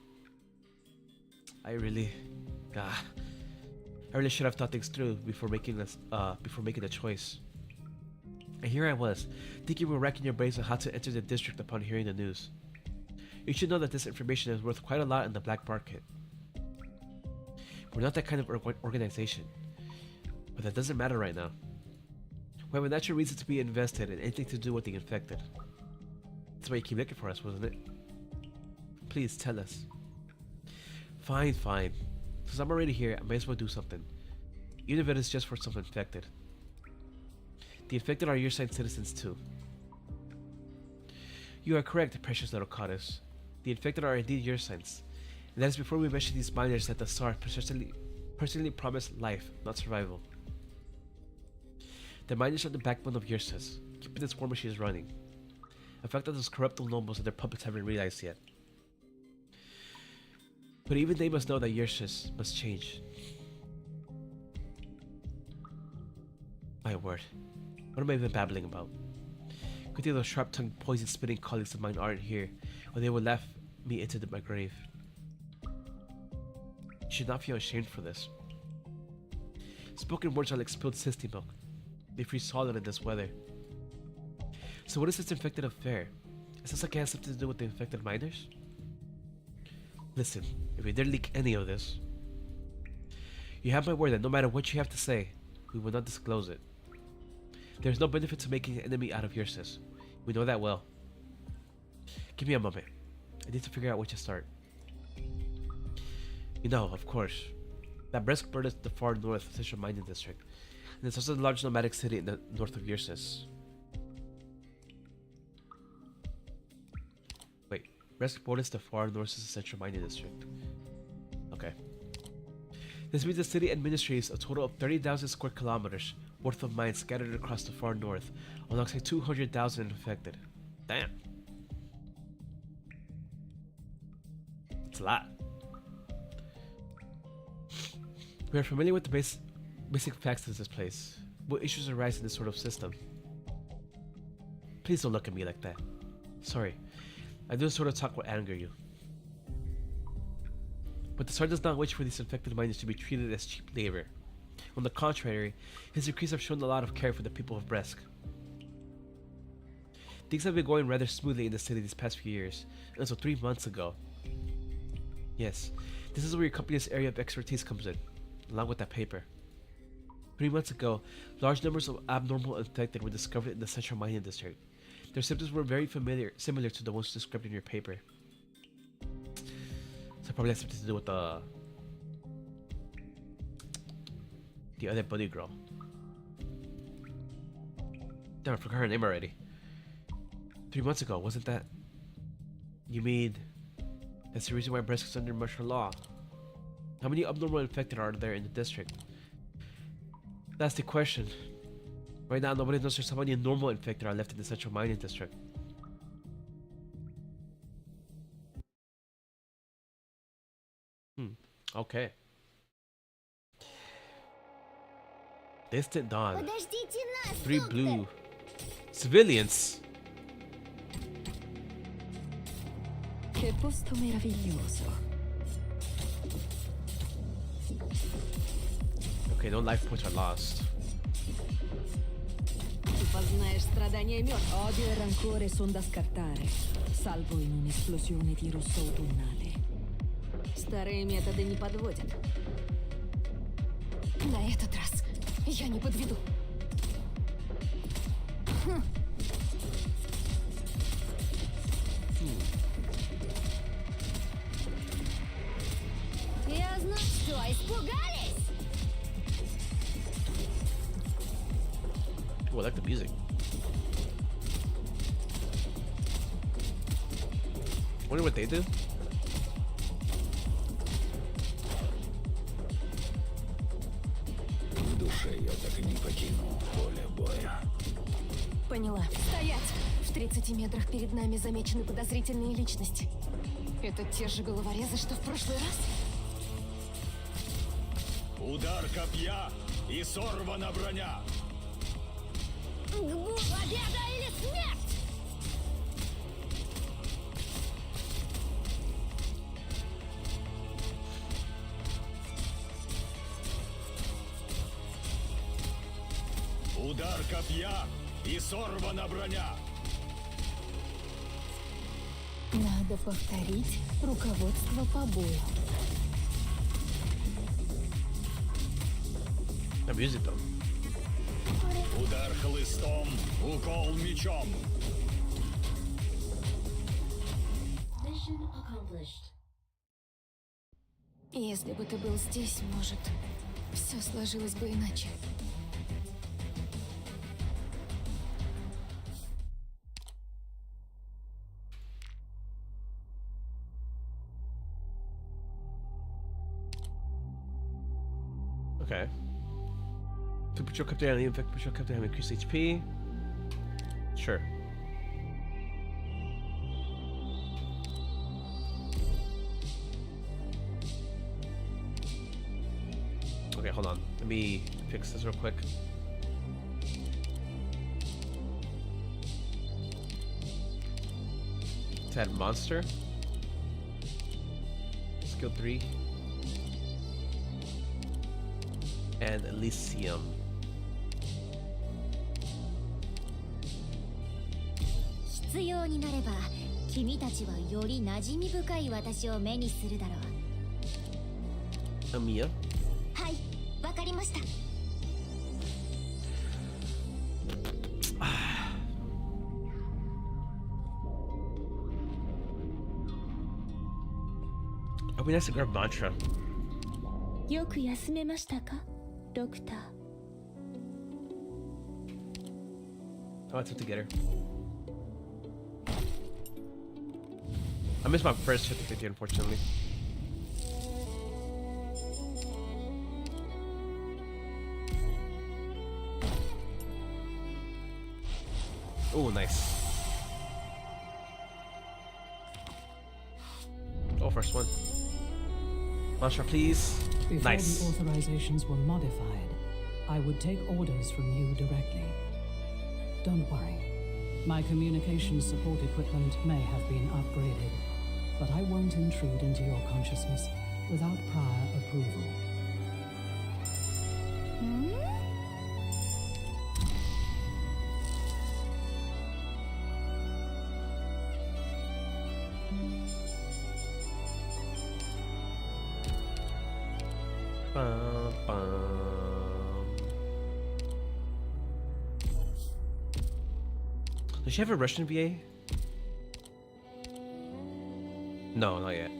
I really should have thought things through before making the choice. And here I was, thinking you were racking your brains on how to enter the district upon hearing the news. You should know that this information is worth quite a lot in the black market. We're not that kind of organization, but that doesn't matter right now. We have a natural reason to be invested in anything to do with the infected. That's why you keep looking for us, wasn't it? Please tell us. Fine. Since I'm already here, I might as well do something. Even if it is just for some infected. The infected are your side citizens too. You are correct, precious little goddess. The infected are indeed your signs. And that is before we mention these miners that the Tsar personally promised life, not survival. The miners are the backbone of Ursus, keeping its war machines running. A fact that those corrupt nobles and their puppets haven't realized yet. But even they must know that Ursus must change. My word. What am I even babbling about? Good thing those sharp-tongued, poison-spitting colleagues of mine aren't here, or they would laugh me into my grave. You should not feel ashamed for this. Spoken words are like spilled sissy milk. They freeze solid in this weather. So what is this infected affair? Is this like it has something to do with the infected miners? Listen, if we dare leak any of this, you have my word that no matter what you have to say, we will not disclose it. There is no benefit to making an enemy out of Ursus. We know that well. Give me a moment. I need to figure out where to start. You know, of course, that Breskburg is the far north central mining district, and it's also a large nomadic city in the north of Ursus. Wait, Breskburg is the far north central mining district. Okay. This means the city administrates a total of 30,000 square kilometers worth of mines scattered across the far north, alongside 200,000 infected. Damn. It's a lot. We are familiar with the basic facts of this place. What issues arise in this sort of system? Please don't look at me like that. Sorry, I do this sort of talk will anger you. But the Tsar does not wish for these infected miners to be treated as cheap labor. On the contrary, his decrees have shown a lot of care for the people of Brest. Things have been going rather smoothly in the city these past few years, until 3 months ago. Yes, this is where your company's area of expertise comes in, along with that paper. 3 months ago, large numbers of abnormal infected were discovered in the central mining district. Their symptoms were very similar to the ones described in your paper. So probably has something to do with the other bunny girl. Damn, I forgot her name already. 3 months ago, wasn't that? You mean that's the reason why Brest is under martial law? How many abnormal infected are there in the district? That's the question. Right now, nobody knows just how many normal infected are left in the central mining district. Okay. Distant dawn. 3 blue. Civilians. Che posto meraviglioso. Okay, no life points are lost. Tu познаешь страдания мертвых. Odio e rancore sono da scartare, salvo in un'esplosione di rosso autunnale. Старые методы не подводят. На этот раз я не подведу. Я знаю, что испугались. Oh, I like the music. Wonder what they do. В душе я так и не покинул поле боя. Поняла. Стоять! В 30 метрах перед нами замечены подозрительные личности. Это те же головорезы, что в прошлый раз? Удар копья и сорвана броня. Победа или смерть! Удар копья и сорвана броня. Надо повторить руководство по бою. The music though. Удар хлыстом, укол мечом. Если бы ты был здесь, может, все сложилось бы иначе. Okay. To patrol captain and infect patrol captain have increased HP. Sure. Okay, hold on. Let me fix this real quick. Let's add monster. Skill 3. And Elysium. 必要になれば君たちはより馴染み深い私を目にするだろう。 Amiya. はい、わかりました。 Oh, we have to grab mantra. よく休めましたか、ドクター。 Oh, I took to get her. I missed my first 50-50, unfortunately. Oh, nice. Oh, first one. Mantra, please. Before Nice. the authorizations were modified, I would take orders from you directly. Don't worry. My communications support equipment may have been upgraded, but I won't intrude into your consciousness. without prior approval. Bum, bum. Does she have a Russian VA? No, not yet.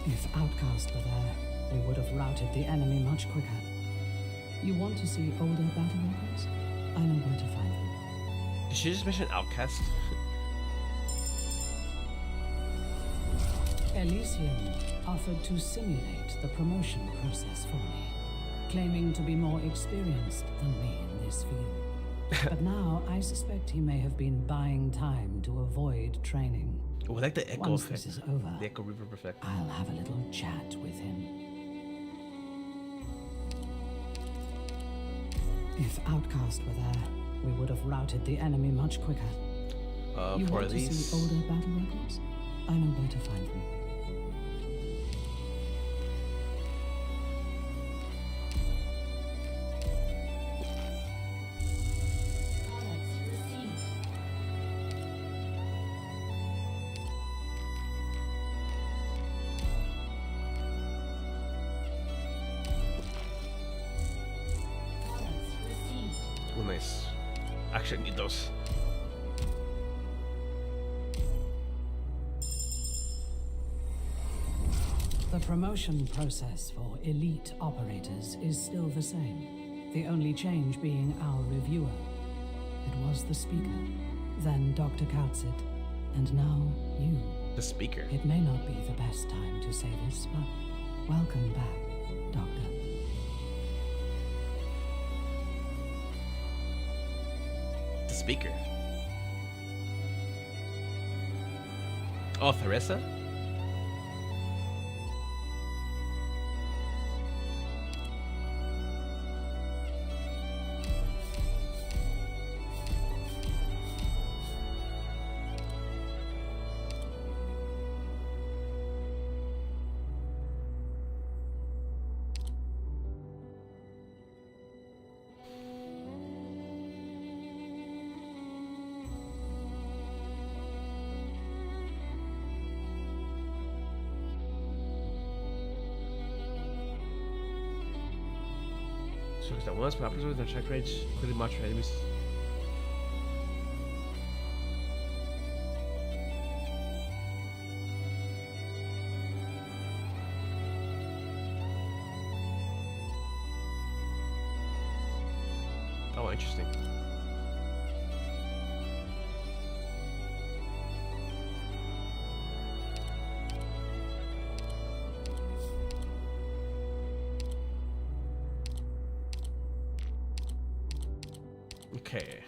If outcasts were there, we would have routed the enemy much quicker. You want to see older battle records? I know where to find them. Did she just mention Outcast? Elysium offered to simulate the promotion process for me, claiming to be more experienced than me in this field. But now I suspect he may have been buying time to avoid training. Oh, I like the echo Once effect. this is over, The echo reverb effect. I'll have a little chat with him. If Outcast were there, we would have routed the enemy much quicker. You For want to these. see older battle records? I know where to find them. Oh, nice. Actually, I need those. The promotion process for elite operators is still the same. The only change being our reviewer. It was the speaker, then Dr. Kautzit, and now you. The speaker. It may not be the best time to say this, but welcome back, Doctor. The speaker. Oh, Theresa? So is that once, but afterwards, the check range quickly march for enemies. Oh, interesting. Okay.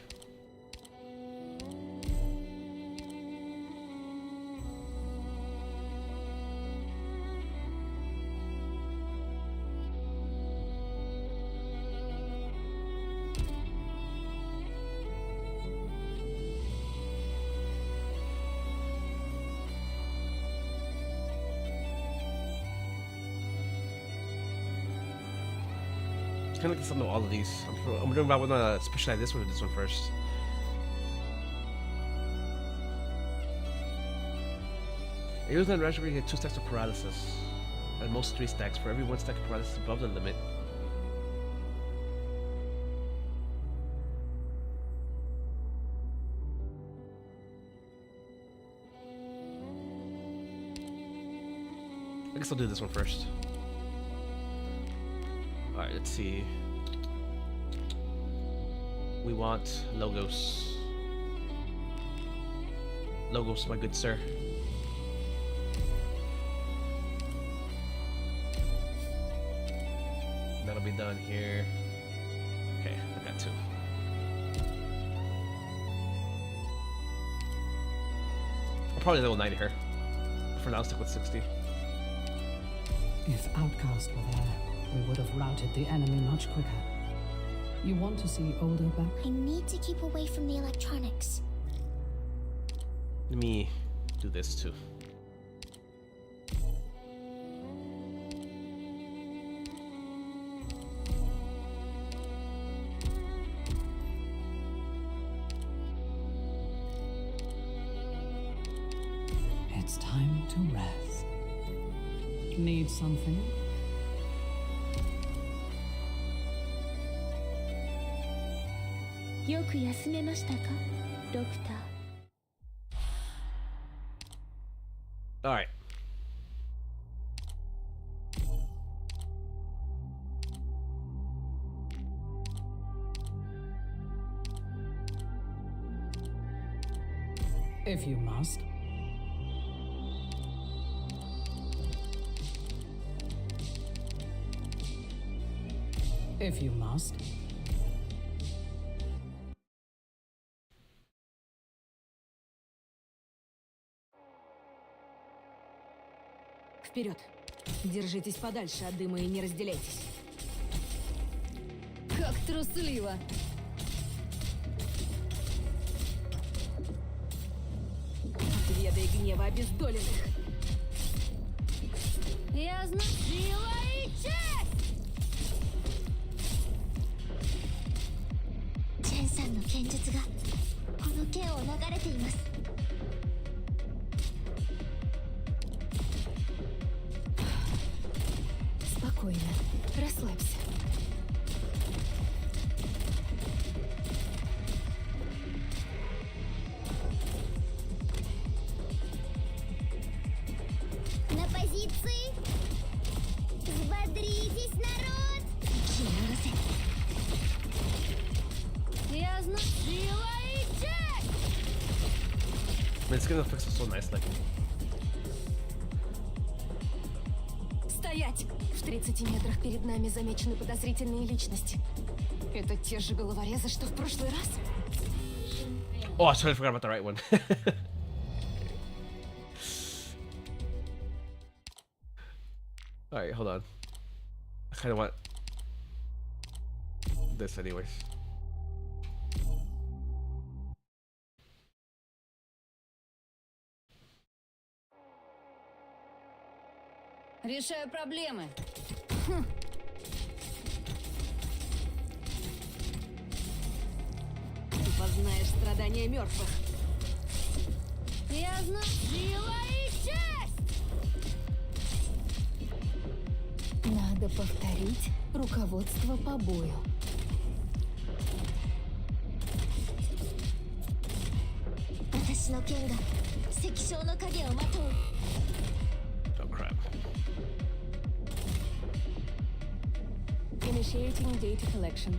It's kind of like the sum of all of these. I'm wondering about whether I specialize this one or this one first. Heroes and Raspberry get 2 stacks of paralysis, and most 3 stacks for every 1 stack of paralysis above the limit. I guess I'll do this one first. Alright, let's see. We want Logos. Logos, my good sir. That'll be done here. Okay, I got 2. I'll probably level 90 her. For now, I'll stick with 60. If Outcast were there, we would have routed the enemy much quicker. You want to see Older back? I need to keep away from the electronics. Let me do this too. It's time to rest. Need something? All right. If you must. If you must. Вперед! Держитесь подальше от дыма и не разделяйтесь. Как трусливо! Отведай гнева обездоленных! Я знаю сила и честь! チェンさんの剣術がこの剣を流れています。 Спокойно, расслабься. На позиции! Взбодритесь, народ! Я знаю сила и честь! Man, skin effects are so nice, like. Стоять! В 30 метрах перед нами замечены подозрительные личности. Это те же головорезы, что в прошлый раз? Oh, I totally forgot about the right one. Alright, hold on. I kind of want this anyways. Решаю проблемы. Ты познаешь страдания мертвых. Я знаю сила и честь! Надо повторить руководство по бою. Oh crap. Initiating data collection.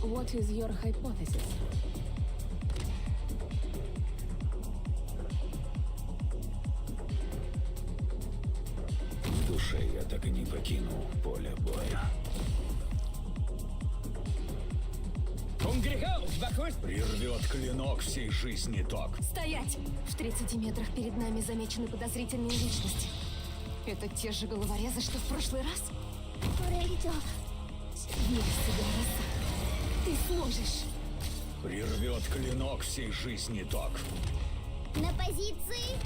What is your hypothesis? В душе я так и не покинул поле боя. Прервет клинок всей жизни ток. Стоять! В 30 метрах перед нами замечены подозрительные личности. Это те же головорезы, что в прошлый раз? Верь в себя, Роса. Ты сможешь! Прервет клинок всей жизни ток. На позиции!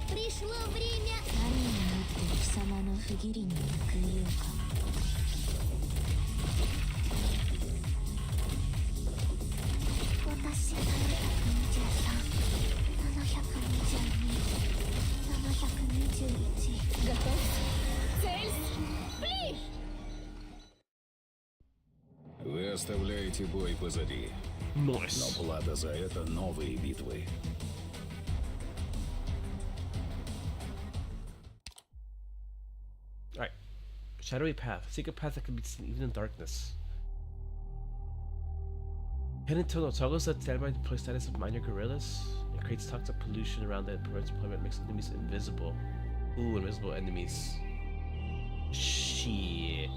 Пришло время! Готов? Цель! Блин! Вы оставляете бой позади. Nice. Но плата за это новые битвы. Alright. Shadowy path. Secret path that can be seen even in darkness. Hidden tunnel toggles the standby deploy status of minor gorillas and creates toxic pollution around it. Prevents deployment, makes enemies invisible. Ooh, invisible enemies. Shit.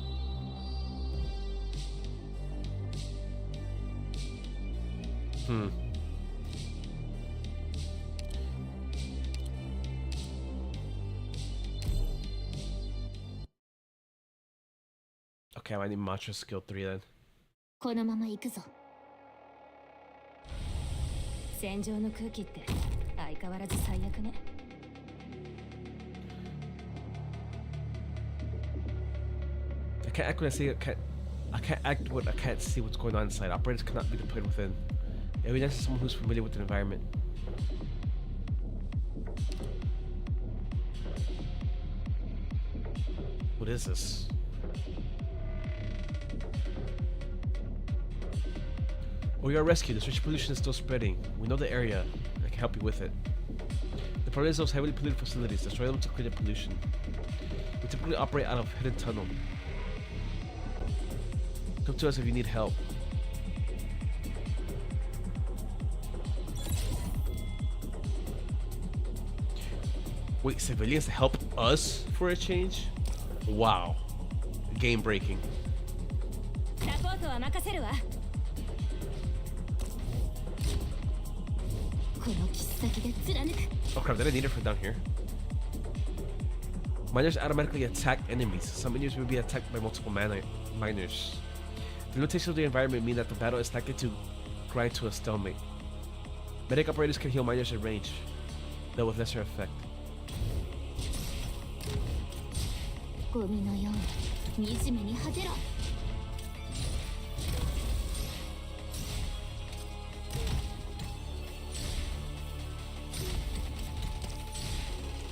Okay, I need mantra skill 3 then. このまま行くぞ。戦場の空気って相変わらず最悪ね。I can't act when I see I can't act what I can't see what's going on inside. Operators cannot be deployed within. It would be nice to someone who's familiar with the environment. What is this? We are rescued. The rich pollution is still spreading. We know the area. I can help you with it. The problem is those heavily polluted facilities. Destroy them to clear the pollution. We typically operate out of hidden tunnel. Come to us if you need help. Wait, civilians help us for a change? Wow. Game breaking. サポートは任せるわ。この切っ先で貫く。 Oh crap, did I need it from down here? Miners automatically attack enemies. Some enemies will be attacked by multiple miners. The limitations of the environment mean that the battle is likely to grind to a stalemate. Medic operators can heal miners at range, though with lesser effect. ゴミのように惨めに果てろ。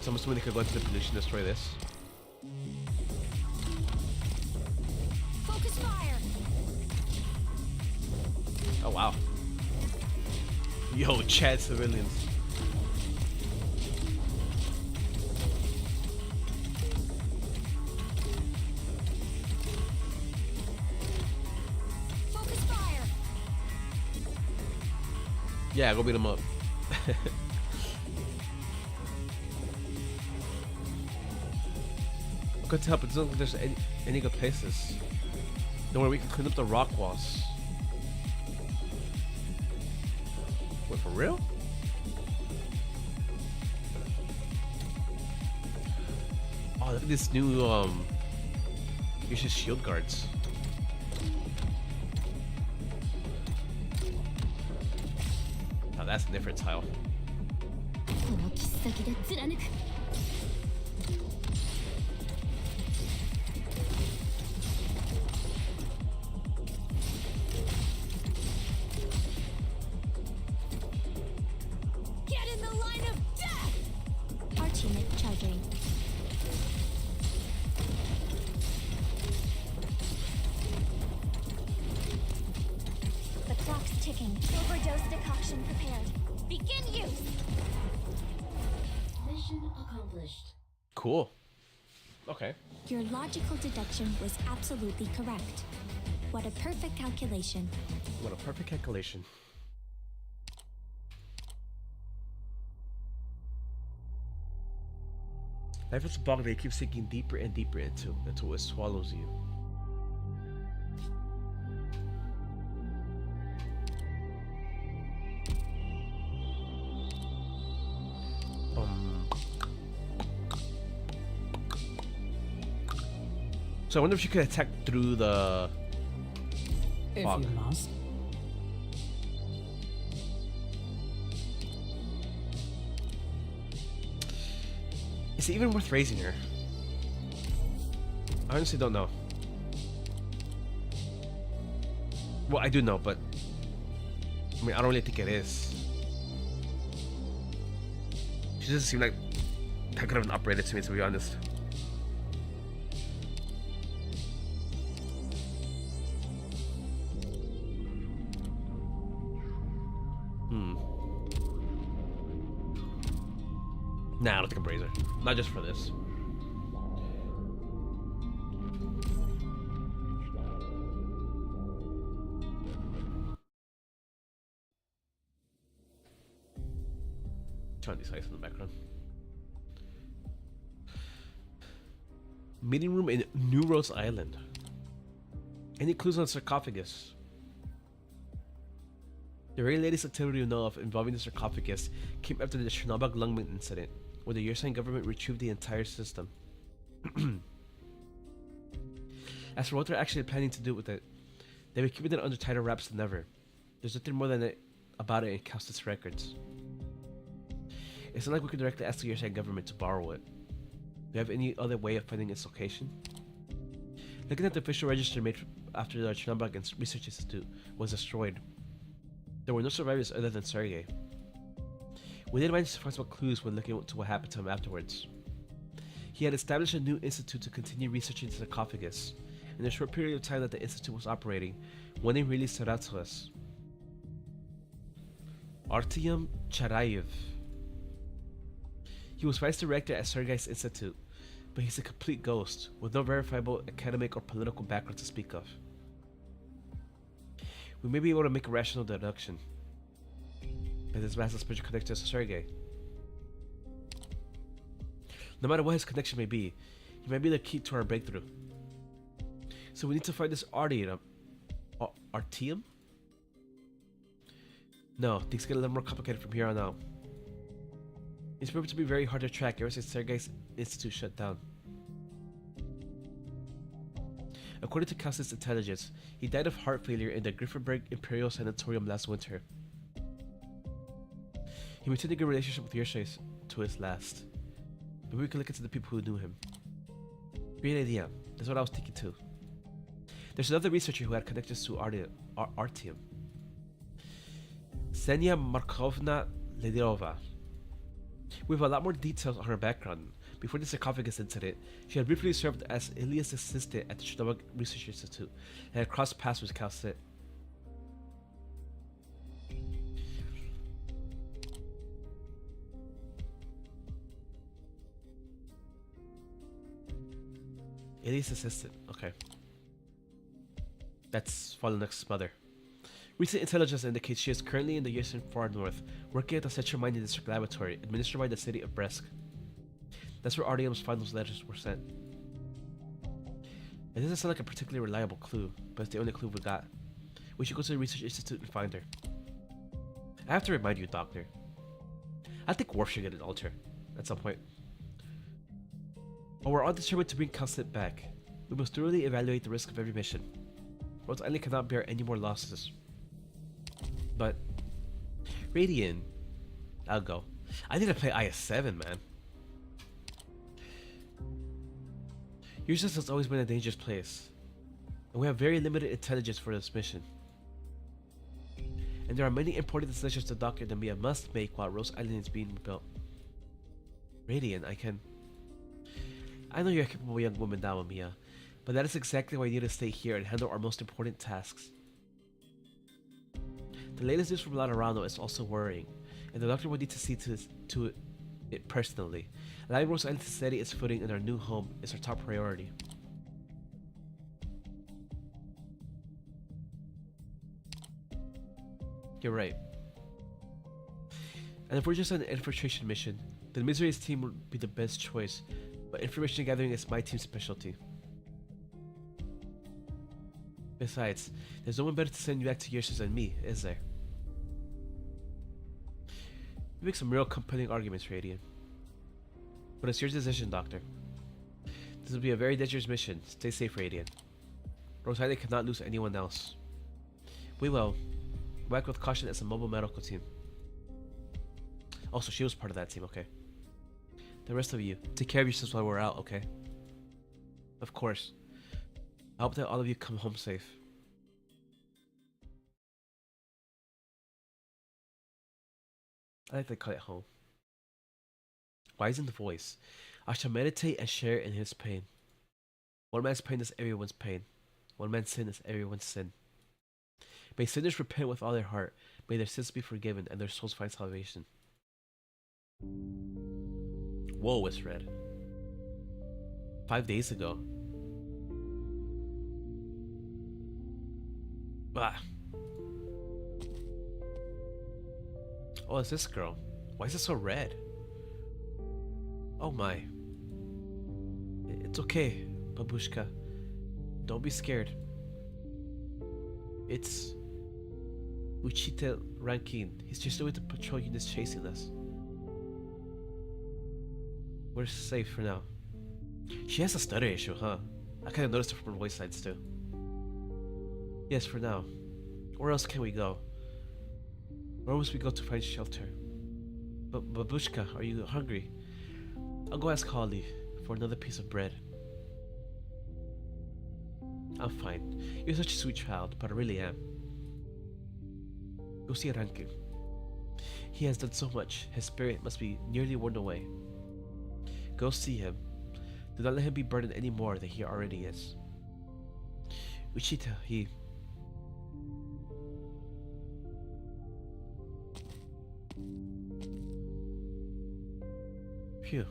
So I'm assuming they could go into the pollution, destroy this. Focus fire. Oh wow. Yo, Chad civilians. Focus fire. Yeah, go beat them up. Good to help, it doesn't look like there's any good places. Don't worry, we can clean up the rock walls. Wait, for real? Oh, look at this new, Ursus shield guards. Now that's a different tile. この切っ先で貫く。 Get in the line of death. Arch unit charging. The clock's ticking. Overdose decoction prepared. Begin use! Mission accomplished. Cool. Okay. Your logical deduction was absolutely correct. What a perfect calculation. What a perfect calculation. Life is a bog that you keep sinking deeper and deeper into until it swallows you. So I wonder if you could attack through the If fog. you must. Is it even worth raising her? I honestly don't know. Well, I do know, but I mean, I don't really think it is. She doesn't seem like that good of an operator to me, to be honest. Nah, I don't think I'm Brazier. Not just for this. Turn these lights in the background. Meeting room in New Rose Island. Any clues on the sarcophagus? The very latest activity we know of involving the sarcophagus came after the Chernobyl Lungmen incident, where the Yersian government retrieved the entire system. As for what they're actually planning to do with it, they've been keeping it under tighter wraps than ever. There's nothing more than about it in Calstus records. It's not like we can directly ask the Yersian government to borrow it. Do you have any other way of finding its location? Looking at the official register made after the Chernobyl Research Institute was destroyed, there were no survivors other than Sergei. We did manage to find some clues when looking into what happened to him afterwards. He had established a new institute to continue researching the sarcophagus. In the short period of time that the institute was operating, one name really stood out to us. Artyom Charayev. He was vice director at Sergei's institute, but he's a complete ghost, with no verifiable academic or political background to speak of. We may be able to make a rational deduction that this man has a spiritual connection to Sergei. No matter what his connection may be, he might be the key to our breakthrough. So we need to find this Artyom? No, things get a little more complicated from here on out. He's proven to be very hard to track ever since Sergei's institute shut down. According to Calstus intelligence, he died of heart failure in the Griffinberg Imperial Sanatorium last winter. He maintained a good relationship with Yersian to his last. Maybe we can look into the people who knew him. Great idea. That's what I was thinking too. There's another researcher who had connections to Artyom. Ksenia Markovna Ledirova. We have a lot more details on her background. Before the sarcophagus incident, she had briefly served as Ilias' assistant at the Chernobyl Research Institute and had crossed paths with Calstus. Ilias' assistant, okay. That's Fallenek's mother. Recent intelligence indicates she is currently in the Yersian far north, working at the Central Mining District Laboratory, administered by the city of Brest. That's where Artyom's final letters were sent. It doesn't sound like a particularly reliable clue, but it's the only clue we got. We should go to the Research Institute and find her. I have to remind you, Doctor. I think Worf should get an altar at some point. While we're all determined to bring Calstus back, we must thoroughly evaluate the risk of every mission. Rose Island cannot bear any more losses. But Radiant, I'll go. I need to play IS-7, man. Ursus has always been a dangerous place, and we have very limited intelligence for this mission. And there are many important decisions the Doctor and Mia must make while Rose Island is being rebuilt. Radiant, I know you're a capable young woman now, Mia, but that is exactly why you need to stay here and handle our most important tasks. The latest news from Laterano is also worrying, and the Doctor will need to see to it personally. Allowing Rose Island to steady its footing in our new home is our top priority. You're right. And if we're just on an infiltration mission, then Misery's team would be the best choice, but information gathering is my team's specialty. Besides, there's no one better to send you back to Ursus than me, is there? You make some real compelling arguments, Radiant. But it's your decision, Doctor. This will be a very dangerous mission. Stay safe, Radiant. Rose Island cannot lose anyone else. We will. Work with caution as a mobile medical team. Also, she was part of that team, okay? The rest of you, take care of yourselves while we're out, okay? Of course. I hope that all of you come home safe. I like to call it home. Wise in the voice. I shall meditate and share in his pain. One man's pain is everyone's pain. One man's sin is everyone's sin. May sinners repent with all their heart. May their sins be forgiven and their souls find salvation. Whoa, it's read. 5 days ago. Ah. Oh, it's this girl. Why is it so red? Oh my. It's okay, Babushka. Don't be scared. It's Uchita Rankin. He's just with the patrol units chasing us. We're safe for now. She has a stutter issue, huh? I kinda noticed it from her voice lines too. Yes, for now. Where else can we go? Where must we go to find shelter? But Babushka, are you hungry? I'll go ask Holly for another piece of bread. I'm fine. You're such a sweet child, but I really am. Go see Rankin. He has done so much, his spirit must be nearly worn away. Go see him. Do not let him be burdened any more than he already is. Uchita, he... Phew.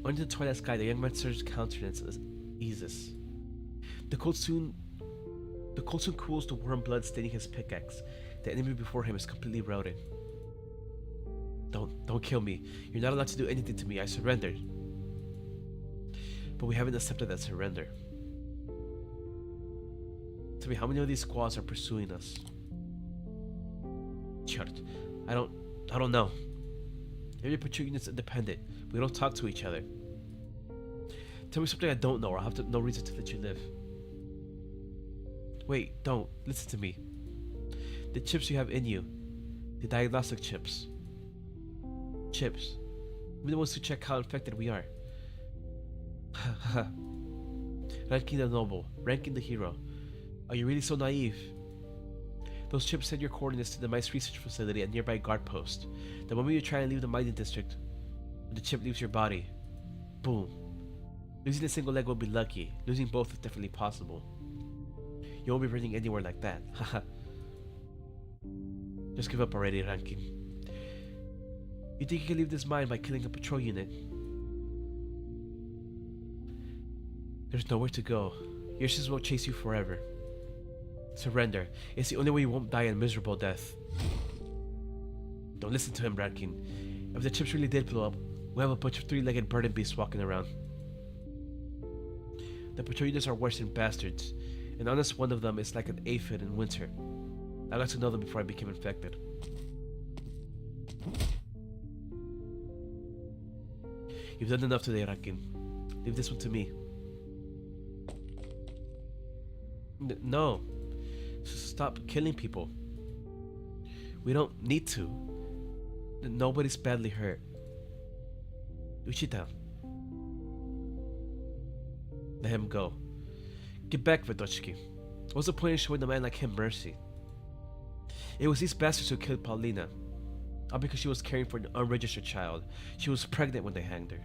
Under the twilight sky, the young man's surged countenance eases. The cold soon cools, the warm blood staining his pickaxe. The enemy before him is completely routed. Don't kill me. You're not allowed to do anything to me. I surrendered. But we haven't accepted that surrender. Tell me, how many of these squads are pursuing us? Chart. I don't know. Every patrol unit's independent. We don't talk to each other. Tell me something I don't know, or I'll have no reason to let you live. Wait, don't. Listen to me. The chips you have in you. The diagnostic chips. Chips. We're the ones who check how infected we are. Ranking the noble. Ranking the hero. Are you really so naive? Those chips send your coordinates to the mice research facility at nearby guard post. The moment you try and leave the mining district, the chip leaves your body. Boom. Losing a single leg will be lucky. Losing both is definitely possible. You won't be running anywhere like that. Haha. Just give up already, Rankin. You think you can leave this mine by killing a patrol unit? There's nowhere to go. Ursus will chase you forever. Surrender. It's the only way you won't die a miserable death. Don't listen to him, Rankin. If the chips really did blow up, we'll have a bunch of three-legged burden beasts walking around. The patrol units are worse than bastards, and honest one of them is like an aphid in winter. I got to know them before I became infected. You've done enough today, Rankin. Leave this one to me. No. Stop killing people. We don't need to. Nobody's badly hurt. Uchita. Let him go. Get back, Vidochki. What's the point in showing a man like him mercy? It was these bastards who killed Paulina. All because she was caring for an unregistered child. She was pregnant when they hanged her.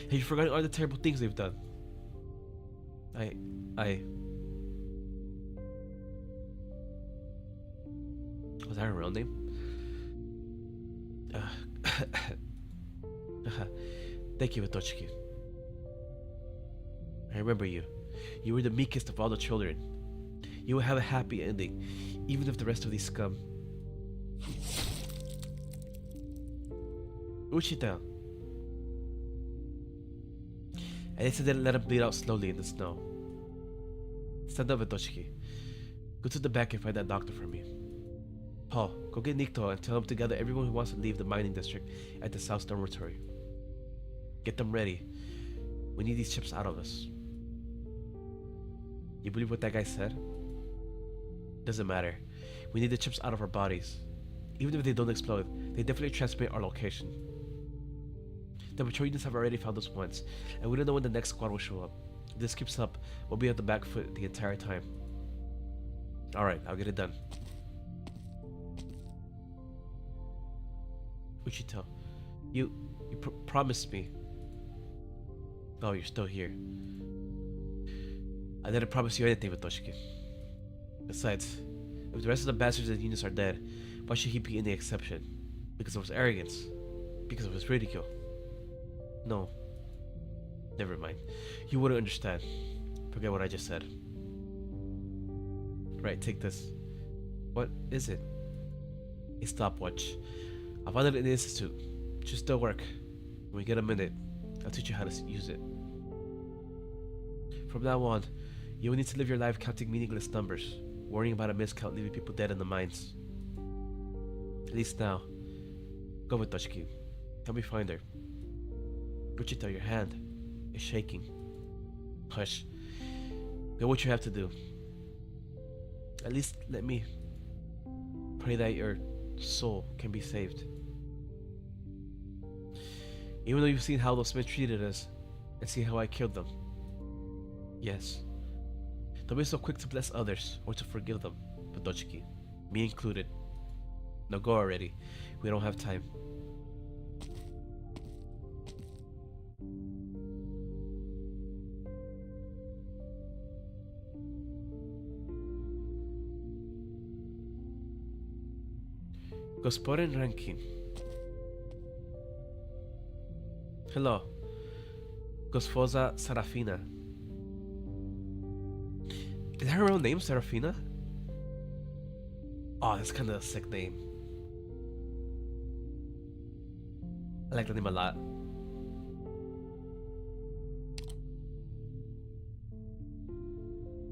Have you forgotten all the terrible things they've done? Was that her real name? Thank you, Vitochki. I remember you. You were the meekest of all the children. You will have a happy ending, even if the rest of these scum. Uchita. I decided to let him bleed out slowly in the snow. Stand up, Vitochki. Go to the back and find that doctor for me. Paul, go get Nikto and tell him to gather everyone who wants to leave the mining district at the South Dormitory. Get them ready. We need these chips out of us. You believe what that guy said? Doesn't matter. We need the chips out of our bodies. Even if they don't explode, they definitely transmit our location. The patrol units have already found us once, and we don't know when the next squad will show up. If this keeps up, we'll be at the back foot the entire time. Alright, I'll get it done. Uchito, you promised me. Oh, you're still here. I didn't promise you anything, Vitoshki. Besides, if the rest of the bastards and units are dead, why should he be any exception? Because of his arrogance? Because of his ridicule? No. Never mind. You wouldn't understand. Forget what I just said. Right, take this. What is it? A stopwatch. I found it in the institute. It should still work. When we get a minute, I'll teach you how to use it. From now on, you will need to live your life counting meaningless numbers, worrying about a miscount leaving people dead in the mines. At least now. Go with Dutchki. Help me find her. Wichita, your hand is shaking. Hush. Know what you have to do. At least let me pray that your soul can be saved. Even though you've seen how those men treated us, and see how I killed them. Yes. Don't be so quick to bless others or to forgive them, Padochki, me included. Now go already. We don't have time. Gospodin Rankin. Hello. Gospoza Serafina. Is that her real name, Serafina? Oh, that's kind of a sick name. I like the name a lot.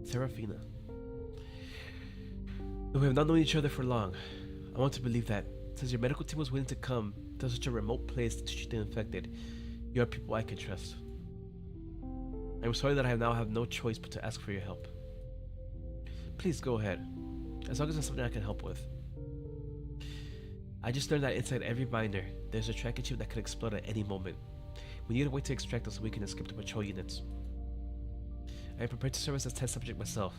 Serafina. We have not known each other for long. I want to believe that, since your medical team was willing to come to such a remote place to treat the infected, you are people I can trust. I'm sorry that I now have no choice but to ask for your help. Please go ahead, as long as it's something I can help with. I just learned that inside every binder, there's a tracking chip that could explode at any moment. We need a way to extract us so we can escape the patrol units. I am prepared to serve as a test subject myself.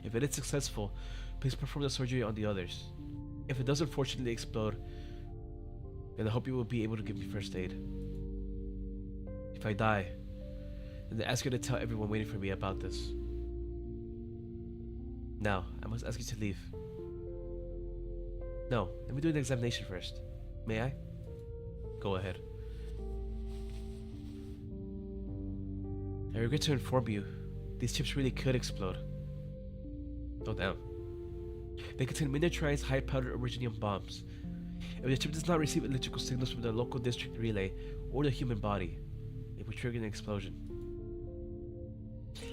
If it is successful, please perform the surgery on the others. If it does unfortunately explode, then I hope you will be able to give me first aid. If I die, then I ask you to tell everyone waiting for me about this. Now, I must ask you to leave. No, let me do an examination first. May I? Go ahead. I regret to inform you, these chips really could explode. Oh damn. They contain miniaturized high-powered uranium bombs. If the chip does not receive electrical signals from the local district relay or the human body, it will trigger an explosion.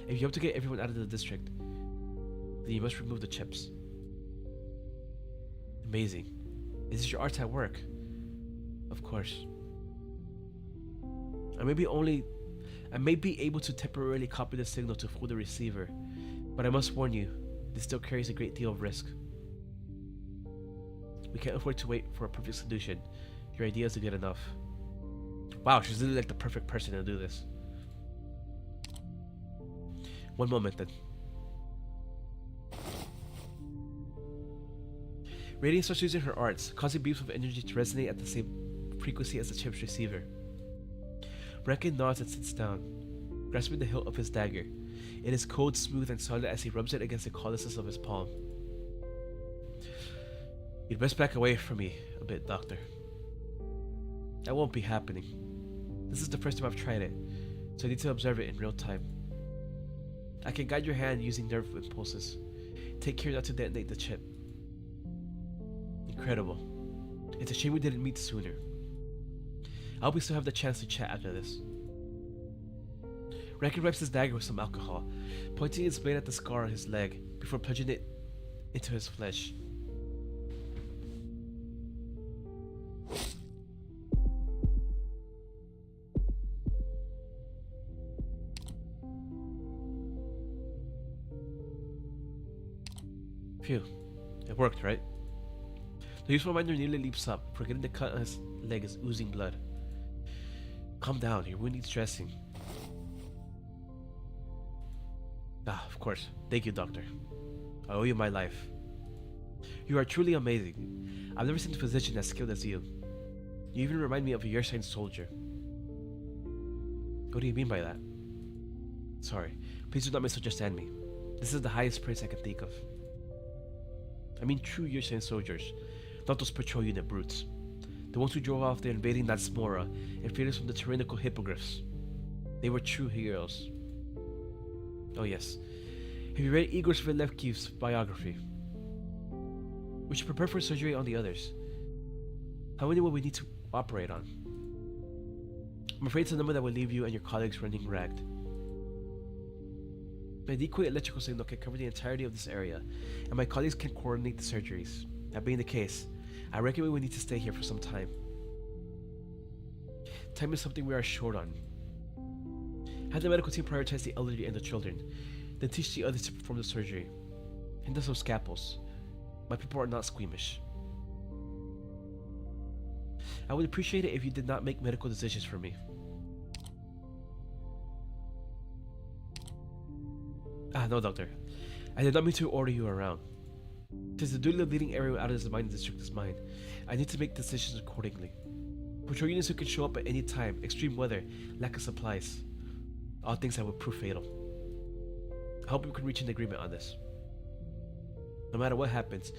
If you hope to get everyone out of the district, then you must remove the chips. Amazing. Is this your art at work? Of course. I may be able to temporarily copy the signal to fool the receiver, but I must warn you, this still carries a great deal of risk. We can't afford to wait for a perfect solution. Your idea is good enough. Wow, she's literally like the perfect person to do this. One moment then. Radiant starts using her arts, causing beams of energy to resonate at the same frequency as the chip's receiver. Rankin nods and sits down, grasping the hilt of his dagger. It is cold, smooth, and solid as he rubs it against the calluses of his palm. You'd best back away from me a bit, Doctor. That won't be happening. This is the first time I've tried it, so I need to observe it in real time. I can guide your hand using nerve impulses. Take care not to detonate the chip. Incredible. It's a shame we didn't meet sooner. I hope we still have the chance to chat after this. Rankin wipes his dagger with some alcohol, pointing its blade at the scar on his leg before plunging it into his flesh. Phew. It worked, right? The useful minder nearly leaps up, forgetting the cut on his leg is oozing blood. Calm down, your wound needs dressing. Ah, of course. Thank you, Doctor. I owe you my life. You are truly amazing. I've never seen a physician as skilled as you. You even remind me of a Yersian soldier. What do you mean by that? Sorry, please do not misunderstand me. This is the highest praise I can think of. I mean true Yersian soldiers, not those patrol unit brutes. The ones who drove off the invading Natsmora and freed us from the tyrannical hippogriffs. They were true heroes. Oh yes. Have you read Igor Svilevkiv's biography? We should prepare for surgery on the others. How many will we need to operate on? I'm afraid it's a number that will leave you and your colleagues running ragged. My decoy electrical signal can cover the entirety of this area, and my colleagues can coordinate the surgeries. That being the case, I reckon we will need to stay here for some time. Time is something we are short on. Have the medical team prioritize the elderly and the children, then teach the others to perform the surgery. And thus some scalpels. My people are not squeamish. I would appreciate it if you did not make medical decisions for me. No, Doctor. I did not mean to order you around. Since the duty of leading everyone out of this mining district is mine, I need to make decisions accordingly. Patrol units who can show up at any time, extreme weather, lack of supplies, all things that would prove fatal. I hope we can reach an agreement on this. No matter what happens,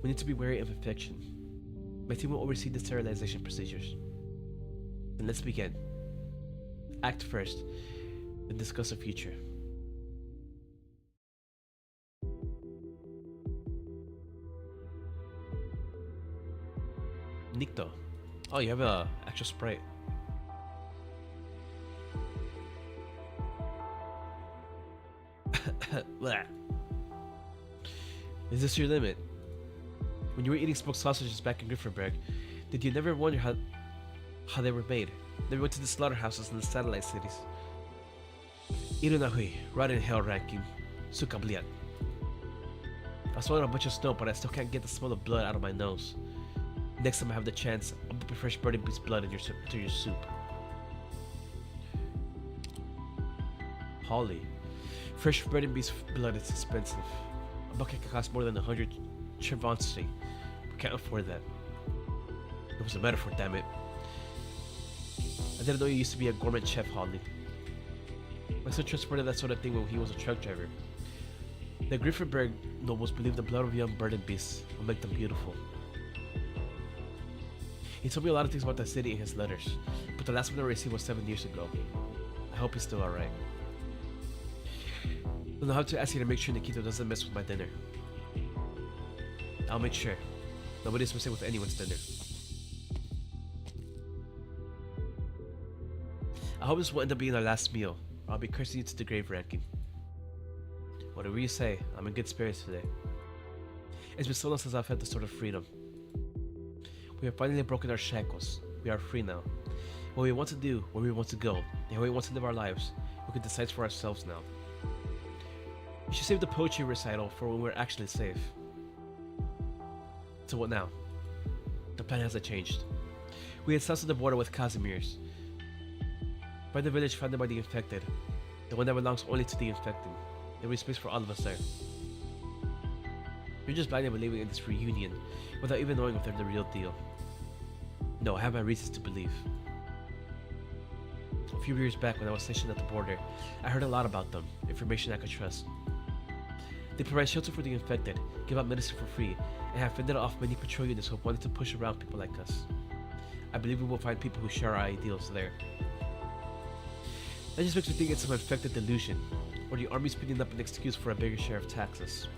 we need to be wary of infection. My team will oversee the sterilization procedures. Then let's begin. Act first, then discuss the future. Nikto. Oh, you have a actual sprite. Blah. Is this your limit? When you were eating smoked sausages back in Grifferberg, did you never wonder how they were made? Never went to the slaughterhouses in the satellite cities? Irunahui, rot in hell, Rankin. Sukabliat. I swallowed a bunch of snow, but I still can't get the smell of blood out of my nose. Next time I have the chance, I'll put fresh burning beast blood into your soup. Holly. Fresh burning beast blood is expensive. A bucket can cost more than 100 Chivonsi. We can't afford that. It was a metaphor, damn it. I didn't know you used to be a gourmet chef, Holly. My son transported that sort of thing when he was a truck driver. The Griffinberg nobles believed the blood of young burning beasts will make them beautiful. He told me a lot of things about the city in his letters, but the last one I received was 7 years ago. I hope he's still alright. I'll have to ask you to make sure Nikito doesn't mess with my dinner. I'll make sure. Nobody's messing with anyone's dinner. I hope this will end up being our last meal, or I'll be cursing you to the grave, Rankin. Whatever you say, I'm in good spirits today. It's been so long since I've had this sort of freedom. We have finally broken our shackles. We are free now. What we want to do, where we want to go, and how we want to live our lives, we can decide for ourselves now. We should save the poetry recital for when we're actually safe. So what now? The plan hasn't changed. We had south of the border with Casimir's. By the village founded by the infected, the one that belongs only to the infected. There was space for all of us there. You're just blindly believing in this reunion, without even knowing if they're the real deal. No, I have my reasons to believe. A few years back when I was stationed at the border, I heard a lot about them, information I could trust. They provide shelter for the infected, give out medicine for free, and have fended off many patrol units who wanted to push around people like us. I believe we will find people who share our ideals there. That just makes me think it's some infected delusion, or the army speeding up an excuse for a bigger share of taxes.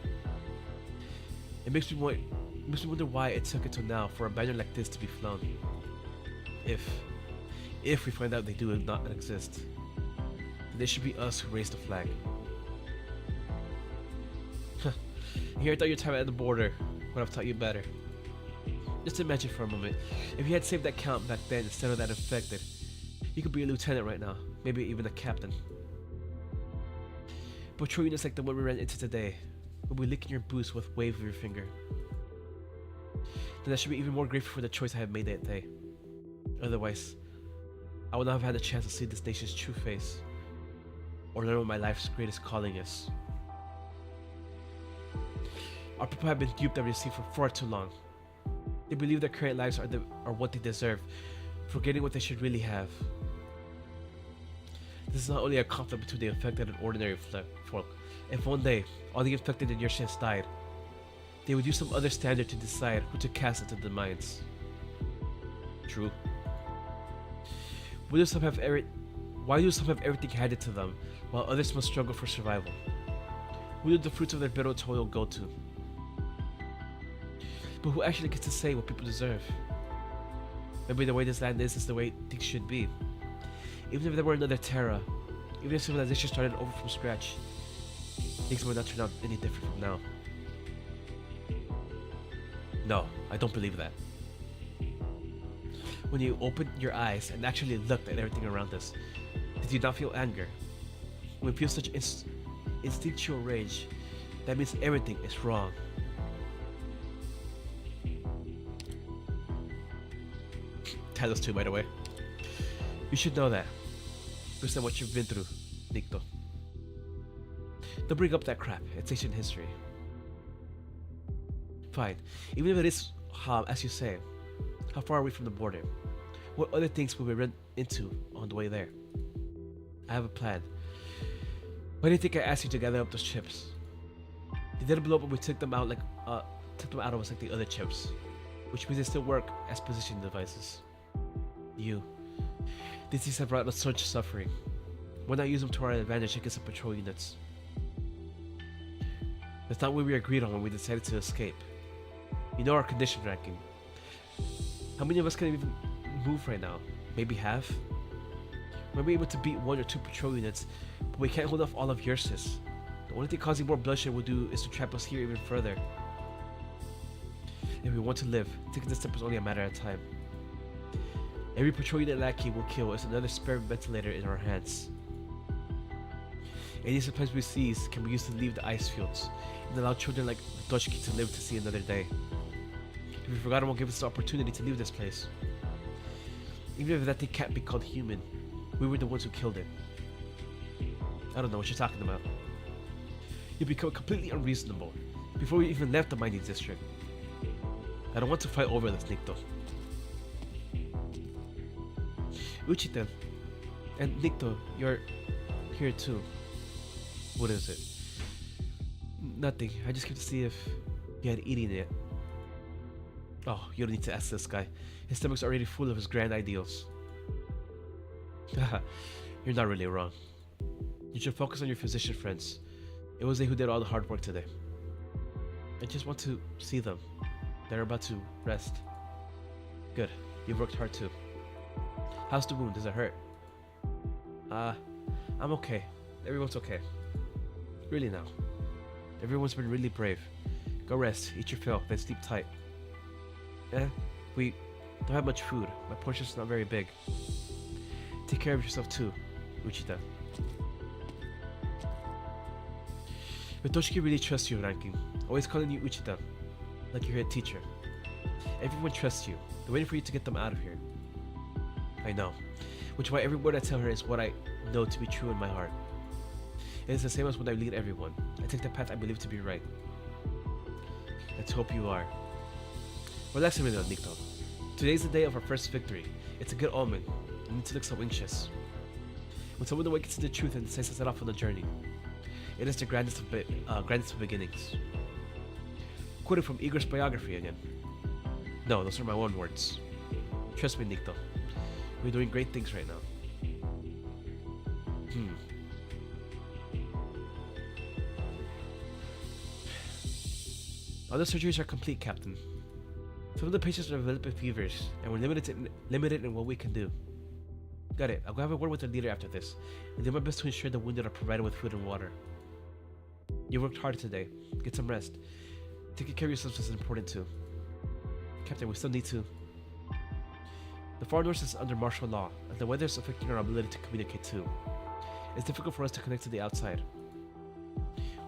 It makes me wonder why it took until now for a banner like this to be flown. If we find out they do not exist, then it should be us who raise the flag. Here I thought your time at the border would have taught you better. Just imagine for a moment, if you had saved that count back then instead of that infected, you could be a lieutenant right now, maybe even a captain. Patrol units like the one we ran into today will be licking your boots with a wave of your finger. Then I should be even more grateful for the choice I have made that day. Otherwise, I would not have had the chance to see this nation's true face, or learn what my life's greatest calling is. Our people have been duped and deceived for far too long. They believe their current lives are what they deserve, forgetting what they should really have. This is not only a conflict between the infected and ordinary folk. If one day, all the infected in your ships died, they would use some other standard to decide who to cast into the mines. True. Why do some have everything handed to them, while others must struggle for survival? Who do the fruits of their bitter toil go to? But who actually gets to say what people deserve? Maybe the way this land is the way things should be. Even if there were another Terra, even if civilization started over from scratch, things might not turn out any different from now. No, I don't believe that. When you opened your eyes and actually looked at everything around us, did you not feel anger? When you feel such instinctual rage, that means everything is wrong. Tell us too, by the way. You should know that, based on what you've been through, Nikto. Don't bring up that crap. It's ancient history. Fine. Even if it is, as you say, how far are we from the border? What other things will we run into on the way there? I have a plan. Why do you think I asked you to gather up those chips? They didn't blow up when we took them out of us like the other chips, which means they still work as positioning devices. These things have brought us such suffering. Why not use them to our advantage against the patrol units? That's not what we agreed on when we decided to escape. You know our condition ranking. How many of us can even move right now? Maybe half? We might be able to beat 1 or 2 patrol units, but we can't hold off all of Ursus. The only thing causing more bloodshed will do is to trap us here even further. If we want to live, taking this step is only a matter of time. Every patrol unit Lackey will kill is another spare ventilator in our hands. Any supplies we seize can be used to leave the ice fields and allow children like Doshki to live to see another day. If we forgot, it won't give us the opportunity to leave this place. Even if that thing can't be called human, we were the ones who killed it. I don't know what you're talking about. You become completely unreasonable before we even left the mining district. I don't want to fight over this, Nikto. Uchita and Nikto, you're here too. What is it? Nothing. I just came to see if you had eaten it. Oh, you don't need to ask this guy. His stomach's already full of his grand ideals. Haha, you're not really wrong. You should focus on your physician friends. It was they who did all the hard work today. I just want to see them. They're about to rest. Good. You've worked hard too. How's the wound? Does it hurt? I'm okay. Everyone's okay. Really now. Everyone's been really brave. Go rest, eat your fill, then sleep tight. We don't have much food. My portion's not very big. Take care of yourself too, Uchita. But Toshiki really trusts you, Ranking. Always calling you Uchita, like your head teacher. Everyone trusts you. They're waiting for you to get them out of here. I know. Which is why every word I tell her is what I know to be true in my heart. It is the same as when I lead everyone. I take the path I believe to be right. Let's hope you are. Relax a minute, Nikto. Today's the day of our first victory. It's a good omen. You need to look so anxious. When someone awakens to the truth and decides to set off on the journey, it is the grandest of beginnings. Quoted from Igor's biography again. No, those are my own words. Trust me, Nikto. We're doing great things right now. All the surgeries are complete, Captain. Some of the patients are developing fevers, and we're limited in what we can do. Got it. I'll go have a word with the leader after this, and do my best to ensure the wounded are provided with food and water. You worked hard today. Get some rest. Taking care of yourselves is important too. Captain, we still need to... The Far North is under martial law, and the weather is affecting our ability to communicate too. It's difficult for us to connect to the outside.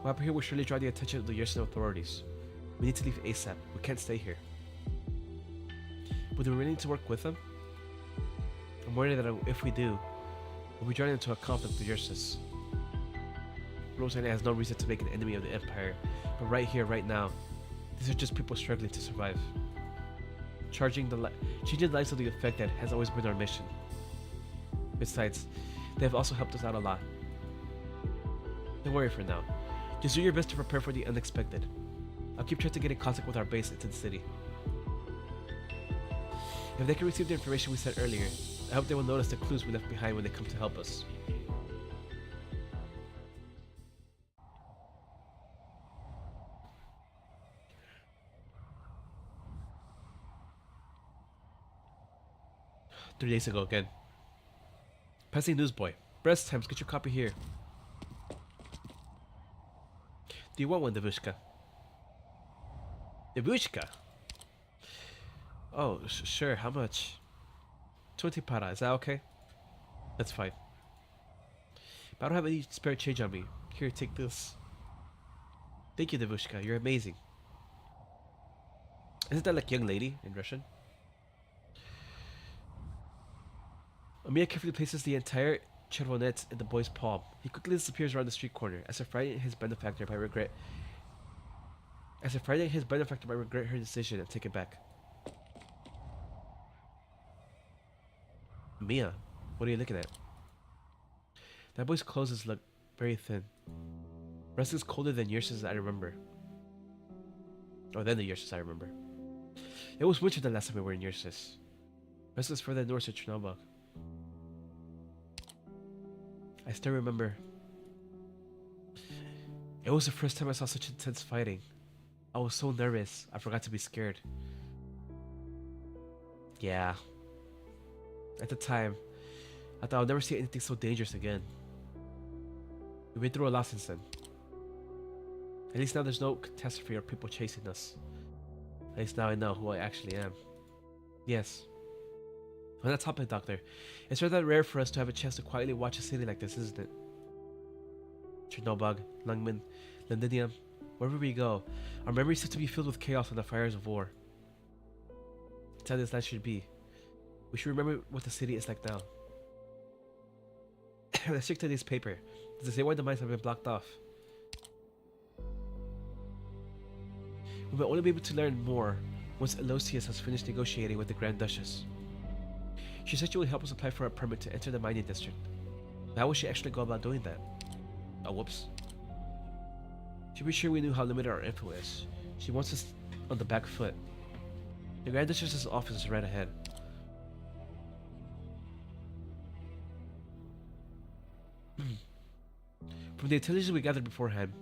What happened here will surely draw the attention of the Yersin authorities. We need to leave ASAP. We can't stay here. But do we really need to work with them? I'm worried that if we do, we'll be drawn into a conflict with Ursus. Rosanna has no reason to make an enemy of the Empire, but right here, right now, these are just people struggling to survive. Changing the lives of the affected has always been our mission. Besides, they have also helped us out a lot. Don't worry for now. Just do your best to prepare for the unexpected. I'll keep trying to get in contact with our base into the city. If they can receive the information we sent earlier, I hope they will notice the clues we left behind when they come to help us. 3 days ago again. Passing newsboy. Breast times, get your copy here. Do you want one, Devushka? Devushka? Oh, sure, how much? 20 para, is that okay? That's fine. But I don't have any spare change on me. Here, take this. Thank you, Devushka, you're amazing. Isn't that like young lady in Russian? Amiya carefully places the entire chervonet in the boy's palm. He quickly disappears around the street corner, as if frightening his benefactor might regret her decision and take it back. Mia, what are you looking at? That boy's clothes look very thin. Rest is colder than Ursus I remember. Or than the Ursus I remember. It was winter the last time we were in Ursus. Rest is further north to Chernobyl. I still remember. It was the first time I saw such intense fighting. I was so nervous, I forgot to be scared. Yeah. At the time, I thought I'll never see anything so dangerous again. We've been through a lot since then. At least now there's no catastrophe or people chasing us. At least now I know who I actually am. Yes. On that topic, Doctor, it's rather rare for us to have a chance to quietly watch a city like this, isn't it? Chernobyl, Lungmen, Londinium, wherever we go, our memories seem to be filled with chaos and the fires of war. It's how this land should be. We should remember what the city is like now. Let's check today's paper. Does it say why the mines have been blocked off? We will only be able to learn more once Aloysius has finished negotiating with the Grand Duchess. She said she will help us apply for a permit to enter the mining district. How will she actually go about doing that? Oh, whoops. To be sure we knew how limited our info is, she wants us on the back foot. The Grand Duchess's office is right ahead. From the intelligence we gathered beforehand,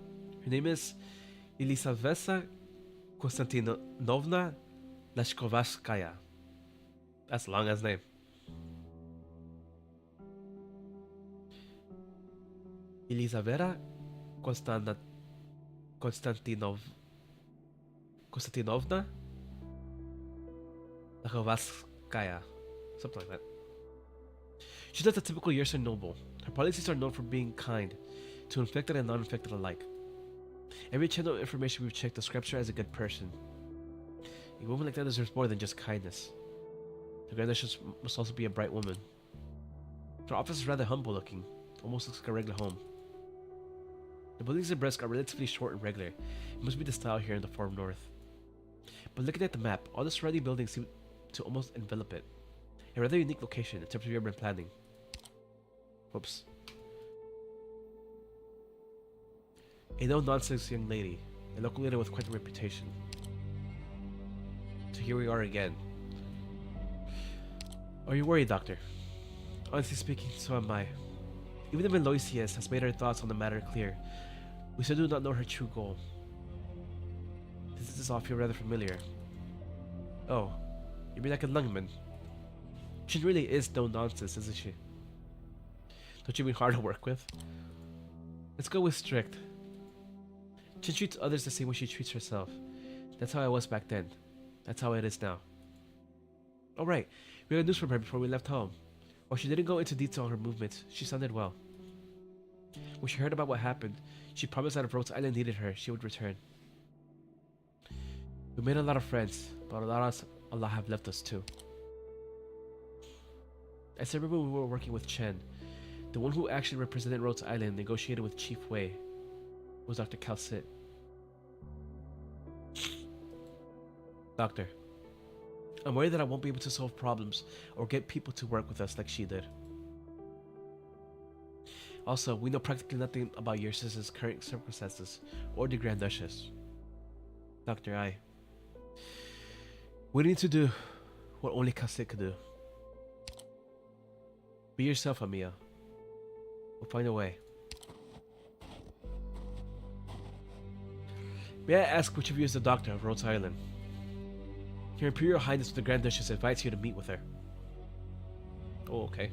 her name is Elisaveta Konstantinovna Lashkovaskaya. That's a long ass name. Elisaveta Konstantinovna Lashkovaskaya. Something like that. She's not the typical Yersin noble. Her policies are known for being kind to infected and non-infected alike. Every channel of information we've checked describes her as a good person. A woman like that deserves more than just kindness. The Grand Duchess must also be a bright woman. Her office is rather humble looking, almost looks like a regular home. The buildings in Brest are relatively short and regular. It must be the style here in the far north. But looking at the map, all the surrounding buildings seem to almost envelop it. A rather unique location in terms of urban planning. Whoops. A no-nonsense young lady, a local leader with quite a reputation. So here we are again. Are you worried, Doctor? Honestly speaking, so am I. Even if Aloysius has made her thoughts on the matter clear, we still do not know her true goal. Does this all feel rather familiar? Oh, you mean like a Lungman? She really is no nonsense, isn't she? Don't you mean hard to work with? Let's go with strict. She treats others the same way she treats herself. That's how I was back then. That's how it is now. Alright, we got news from her before we left home. While she didn't go into detail on her movements, she sounded well. When she heard about what happened, she promised that if Rhodes Island needed her, she would return. We made a lot of friends, but a lot have left us too. I still remember when we were working with Chen. The one who actually represented Rhodes Island negotiated with Chief Wei was Dr. Calcit. Doctor, I'm worried that I won't be able to solve problems or get people to work with us like she did. Also, we know practically nothing about Ursus's current circumstances or the Grand Duchess. Dr. We need to do what only Calcit could do. Be yourself, Amiya. We'll find a way. May I ask which of you is the doctor of Rhodes Island? Your Imperial Highness the Grand Duchess invites you to meet with her. Oh, okay.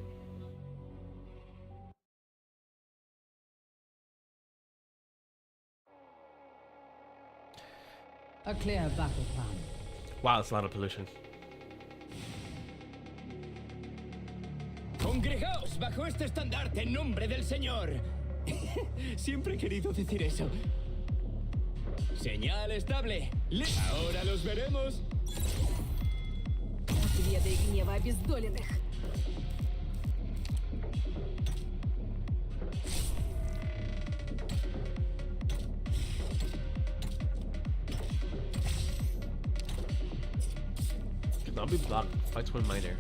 A clear battle plan. Wow, that's a lot of pollution. Congregaos bajo este estandarte en nombre del Señor. Siempre he querido decir eso. Señal estable. Ahora los veremos. Отведай гнева обездоленных. Cannot be blocked. Fights one minor.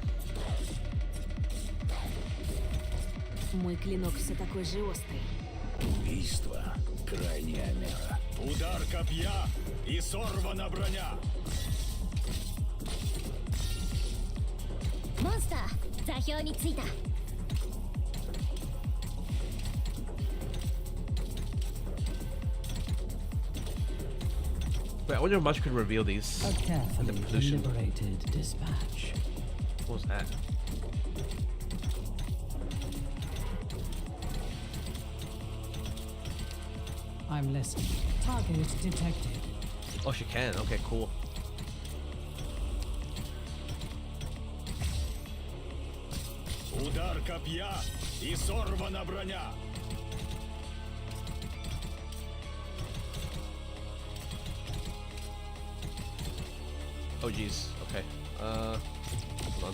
Мой клинок все такой же острый. Убийство — крайняя мера. Удар копья и сорвана броня. モンスター座標についた。 Wait, I wonder how much could reveal these. A carefully pollution. deliberated dispatch. What was that? I'm listening. Target detected. Oh, she can. Okay, cool. Удар копья и сорвана броня. Oh, jeez. Okay. Hold on.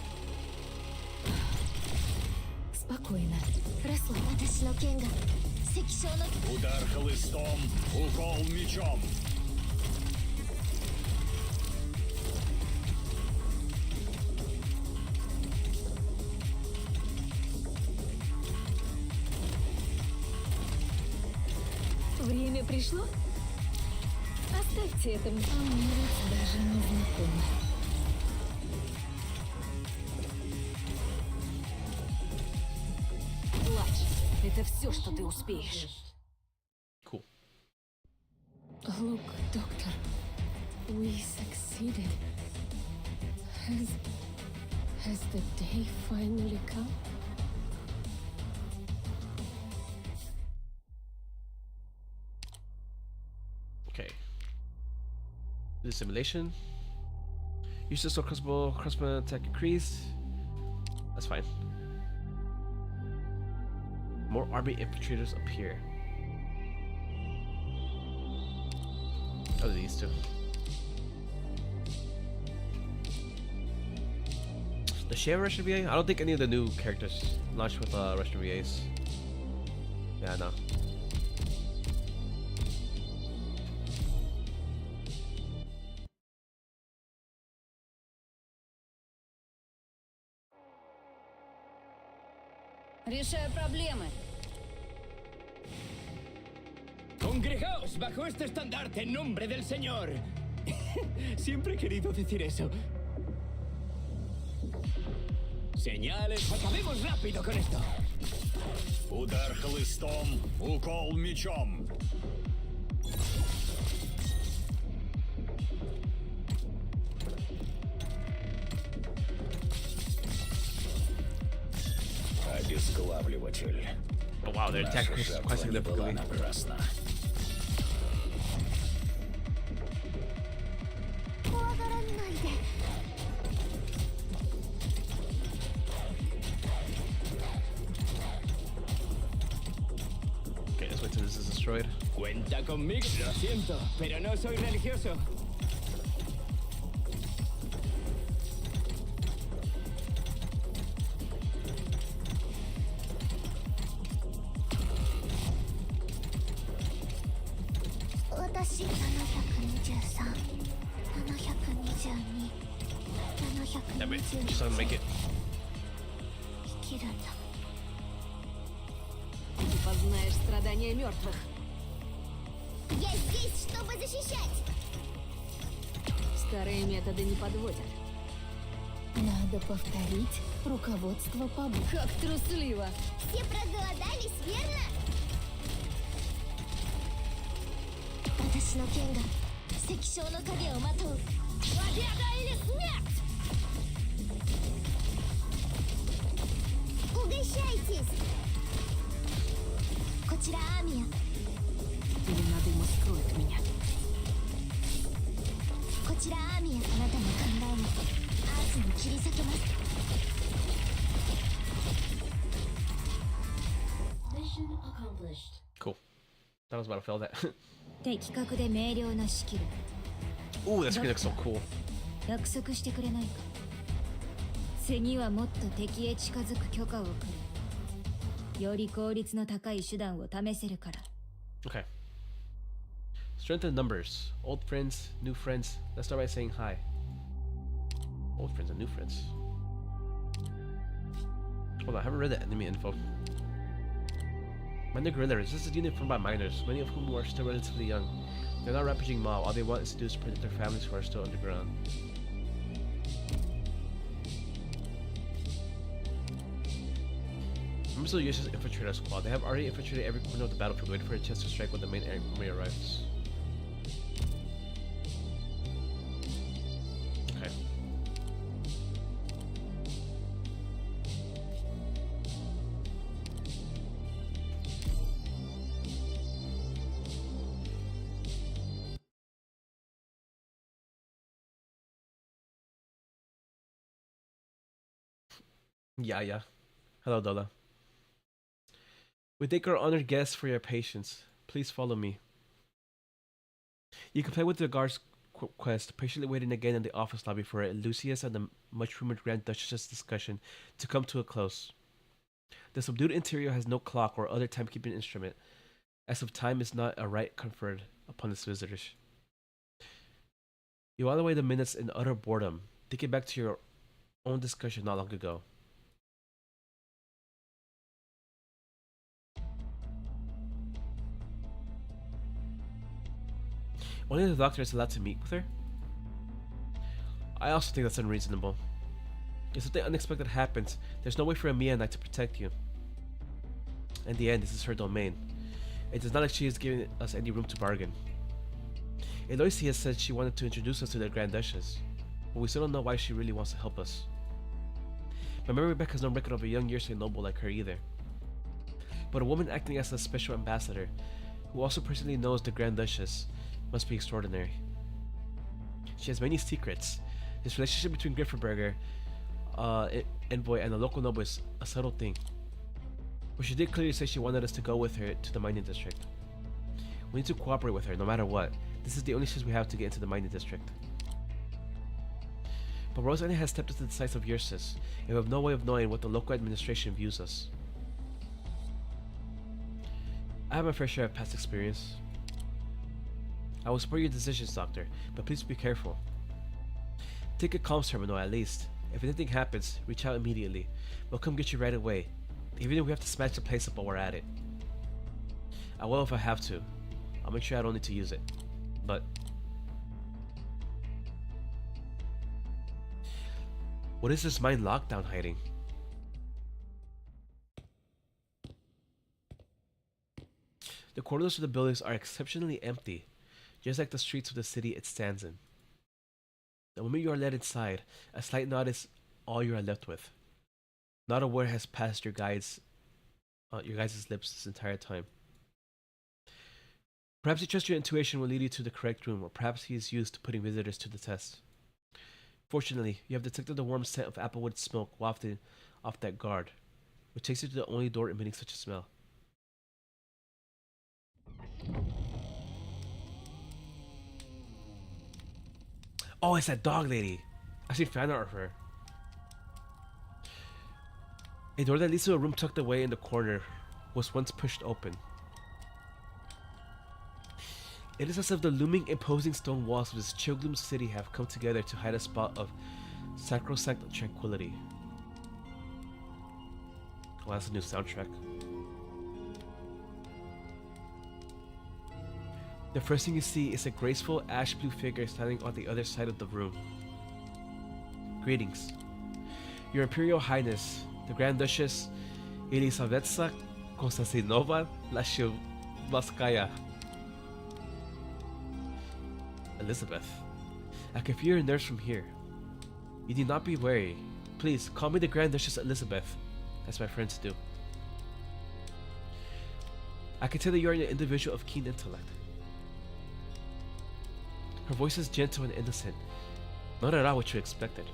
Спокойно. Расслабь. 私の剣が石章の Удар хлыстом, укол мечом. Время пришло? Оставьте это мне. Даже не знакомо. Плачь. Это все, что ты успеешь. Cool. Look, Doctor. We succeeded. Has the day finally come? Okay. The simulation. Use this crossbow attack increased. That's fine. More army infiltrators appear. Oh, these two. The share Russian VA? I don't think any of the new characters launched with Russian VAs. Yeah, no. Решаю проблемы. Congregaos bajo este estandarte en nombre del Señor. Siempre he querido decir eso. Señales. Acabemos rápido con esto. Удар хлыстом, укол мечом. Обезглавливатель. Oh wow, their attack Наша is жертва quite не была significantly. напрасна. 怖がらないで。 Okay, let's wait till this is destroyed. Cuenta conmigo. Lo siento, pero no soy religioso. Watashi 723 722 Damn it, just don't make it. 生きるんだ。 Ты познаешь страдания мертвых. Я здесь, чтобы защищать. Старые методы не подводят. Надо повторить руководство по буквам. Как трусливо. Все проголодались, верно? 私の剣が石章の影をまとう。Победа или смерть! こちらアーミア Или надо ему скроить меня? こちらアーミアあなたの考えにアースに切り裂けます Mission accomplished Cool. That was about to fail that. 的確で明瞭なスキル Ooh, that screen looks so cool. 約束してくれないか次はもっと敵へ近づく許可をくれより効率の高い手段を試せるから Okay. Strength in numbers. Old friends, new friends. Let's start by saying hi. Old friends and new friends. Hold on, I haven't read the enemy info. Minor guerrillas. This is a unit formed by miners, many of whom are still relatively young. They're not rampaging mob. All they want is to do is protect their families who are still underground. Members of the Ursus infiltrator squad. They have already infiltrated every corner of the battlefield, waiting for a chance to strike when the main army arrives. Okay. Yeah. Hello, Dola. We thank our honored guests for your patience. Please follow me. You comply with the guard's quest, patiently waiting again in the office lobby for Lucius and the much-rumored Grand Duchess's discussion to come to a close. The subdued interior has no clock or other timekeeping instrument, as if time is not a right conferred upon its visitors. You while away the minutes in utter boredom, thinking back to your own discussion not long ago. Only the doctor is allowed to meet with her? I also think that's unreasonable. If something unexpected happens, there's no way for Amiya and I to protect you. In the end, this is her domain. It is not like she is giving us any room to bargain. Eloise has said she wanted to introduce us to the Grand Duchess, but we still don't know why she really wants to help us. My memory back has no record of a young Yersei noble like her either. But a woman acting as a special ambassador, who also personally knows the Grand Duchess, must be extraordinary. She has many secrets. This relationship between Grifferberger, envoy, and the local noble is a subtle thing. But she did clearly say she wanted us to go with her to the mining district. We need to cooperate with her no matter what. This is the only chance we have to get into the mining district. But Rosanna has stepped into the sights of Ursus, and we have no way of knowing what the local administration views us. I have my fair share of past experience. I will support your decisions, Doctor, but please be careful. Take a comms terminal at least. If anything happens, reach out immediately. We'll come get you right away, even if we have to smash the place up while we're at it. I will if I have to. I'll make sure I don't need to use it. But what is this mine lockdown hiding? The corridors of the buildings are exceptionally empty, just like the streets of the city it stands in. The moment you are led inside, a slight nod is all you are left with. Not a word has passed your guide's lips this entire time. Perhaps you trust your intuition will lead you to the correct room, or perhaps he is used to putting visitors to the test. Fortunately, you have detected the warm scent of applewood smoke wafted off that guard, which takes you to the only door emitting such a smell. Oh, it's that dog lady. I've seen fan art of her. A door that leads to a room tucked away in the corner was once pushed open. It is as if the looming, imposing stone walls of this chill-gloom city have come together to hide a spot of sacrosanct tranquility. Oh, that's a new soundtrack. The first thing you see is a graceful ash-blue figure standing on the other side of the room. Greetings. Your Imperial Highness, the Grand Duchess Elisavetsa Konstantinova Lashivskaya. Elizabeth, I can feel your nerves from here. You need not be wary. Please, call me the Grand Duchess Elizabeth. as my friends do. I can tell that you are an individual of keen intellect. Her voice is gentle and innocent, not at all what you expected.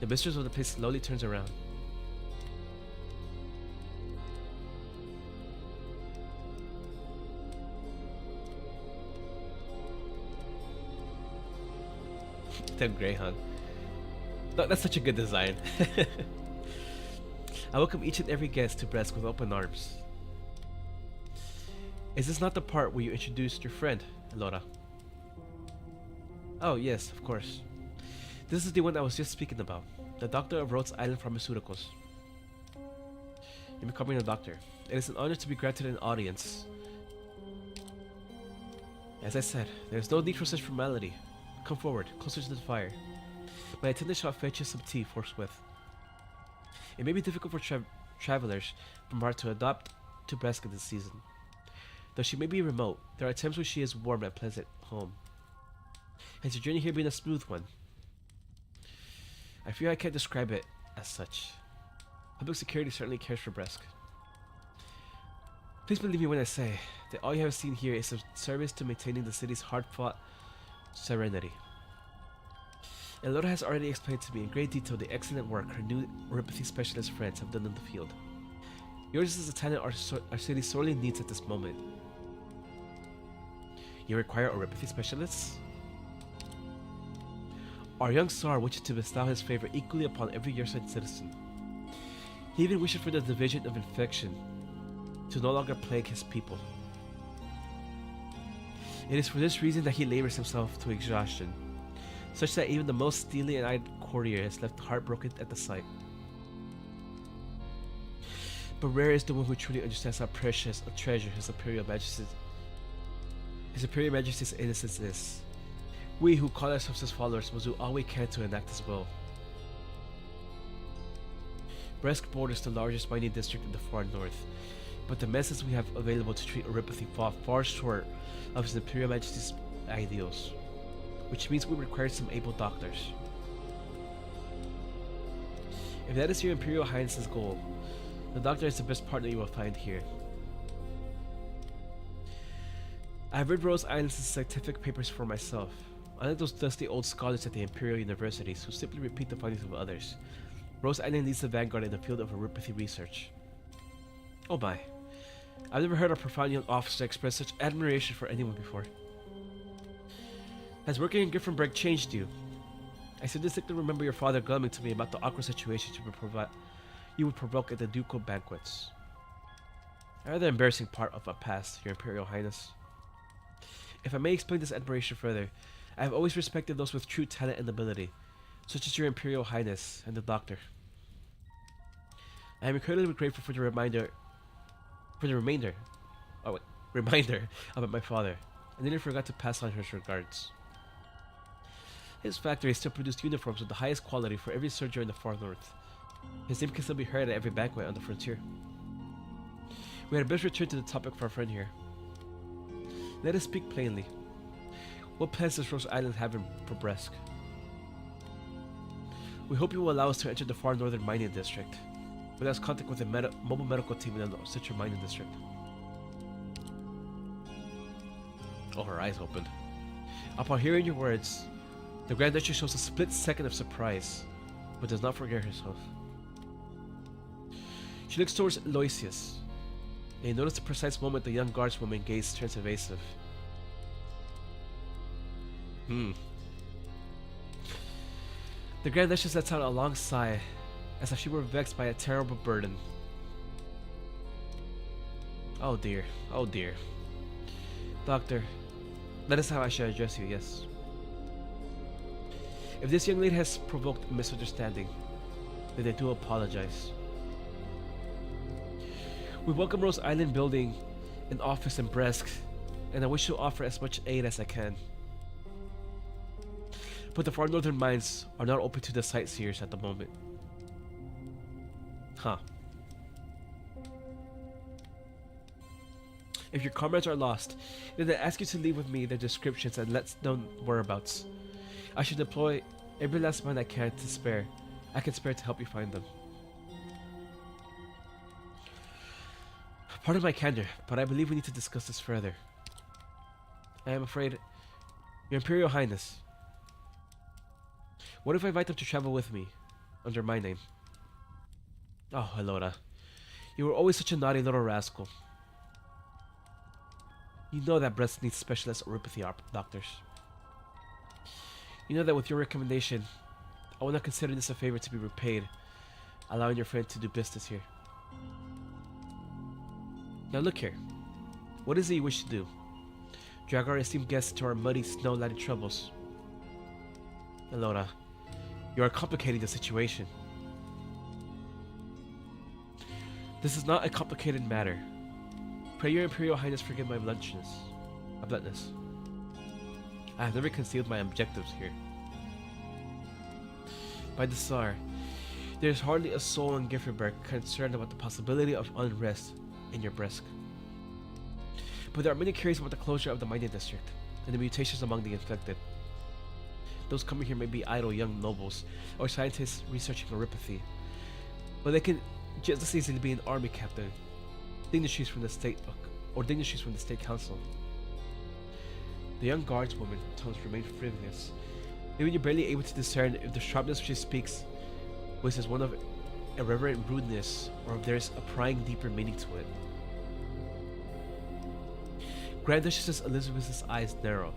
The mistress of the place slowly turns around. Damn Greyhound. No, that's such a good design. I welcome each and every guest to Bresk with open arms. Is this not the part where you introduced your friend, Laura? Oh yes, of course. This is the one I was just speaking about. The doctor of Rhodes Island Pharmaceuticals. You're becoming a doctor. It is an honor to be granted an audience. As I said, there is no need for such formality. Come forward, closer to the fire. My attendant shall fetch you some tea forthwith. It may be difficult for travelers from Mars to adopt to Bresk this season. Though she may be remote, there are times when she is warm and pleasant home. Has your journey here been a smooth one? I fear I can't describe it as such. Public security certainly cares for Bresk. Please believe me when I say that all you have seen here is a service to maintaining the city's hard-fought serenity. Elora has already explained to me in great detail the excellent work her new neuropathy specialist friends have done in the field. Yours is a talent our city sorely needs at this moment. You require neuropathy specialists? Our young Tsar wishes to bestow his favor equally upon every Yersan citizen. He even wishes for the division of infection to no longer plague his people. It is for this reason that he labors himself to exhaustion, such that even the most steely-eyed courtier is left heartbroken at the sight. But rare is the one who truly understands how precious a treasure His Imperial Majesty's innocence is. We who call ourselves his followers must do all we can to enact his will. Bresk borders the largest mining district in the far north, but the methods we have available to treat neuropathy fall far short of His Imperial Majesty's ideals, which means we require some able doctors. If that is your Imperial Highness's goal, the doctor is the best partner you will find here. I have read Rose Island's scientific papers for myself. Unlike those dusty old scholars at the Imperial Universities who simply repeat the findings of others, Rose Island leads the vanguard in the field of neuropathy research. Oh my. I've never heard a profound young officer express such admiration for anyone before. Has working in Griffenberg changed you? I so distinctly remember your father grumbling to me about the awkward situations you would provoke at the ducal banquets. A rather embarrassing part of my past, Your Imperial Highness. If I may explain this admiration further, I have always respected those with true talent and ability, such as Your Imperial Highness and the Doctor. I am incredibly grateful for the reminder about my father. I nearly forgot to pass on his regards. His factory still produced uniforms of the highest quality for every soldier in the far north. His name can still be heard at every banquet on the frontier. We had best return to the topic of our friend here. Let us speak plainly. What plans does Rose Island have for Bresk? We hope you will allow us to enter the far northern mining district, where there is contact with a mobile medical team in the Citra mining district. Oh, her eyes opened. Upon hearing your words, the Grand Duchess shows a split second of surprise, but does not forget herself. She looks towards Aloysius, and you notice the precise moment the young guardswoman gaze turns evasive. The Grand Duchess lets out a long sigh, as if she were vexed by a terrible burden. Oh dear, oh dear. Doctor, that is how I should address you, yes. If this young lady has provoked a misunderstanding, then I do apologize. We welcome Rose Island building an office in Bresk, and I wish to offer as much aid as I can. But the far northern mines are not open to the sightseers at the moment. Huh. If your comrades are lost, then I ask you to leave with me their descriptions and let known whereabouts. I should deploy every last man I can spare to help you find them. Pardon my candor, but I believe we need to discuss this further. I am afraid... Your Imperial Highness. What if I invite them to travel with me? Under my name. Oh, Elora. You were always such a naughty little rascal. You know that breast needs specialist oropathy doctors. You know that with your recommendation, I will not consider this a favor to be repaid, allowing your friend to do business here. Now look here. What is it you wish to do? Drag our esteemed guests to our muddy, snow-laden troubles? Elora, you are complicating the situation. This is not a complicated matter. Pray your Imperial Highness forgive my bluntness. I have never concealed my objectives here. By the Tsar, there is hardly a soul in Gifferberg concerned about the possibility of unrest in your breast. But there are many curious about the closure of the mining district and the mutations among the infected. Those coming here may be idle young nobles or scientists researching oropathy, but they can just as easily be an army captain, dignitaries from the state council. The young guardswoman's tones remain frivolous, leaving you barely able to discern if the sharpness she speaks was one of irreverent rudeness or if there is a prying deeper meaning to it. Grand Duchess Elizabeth's eyes narrow.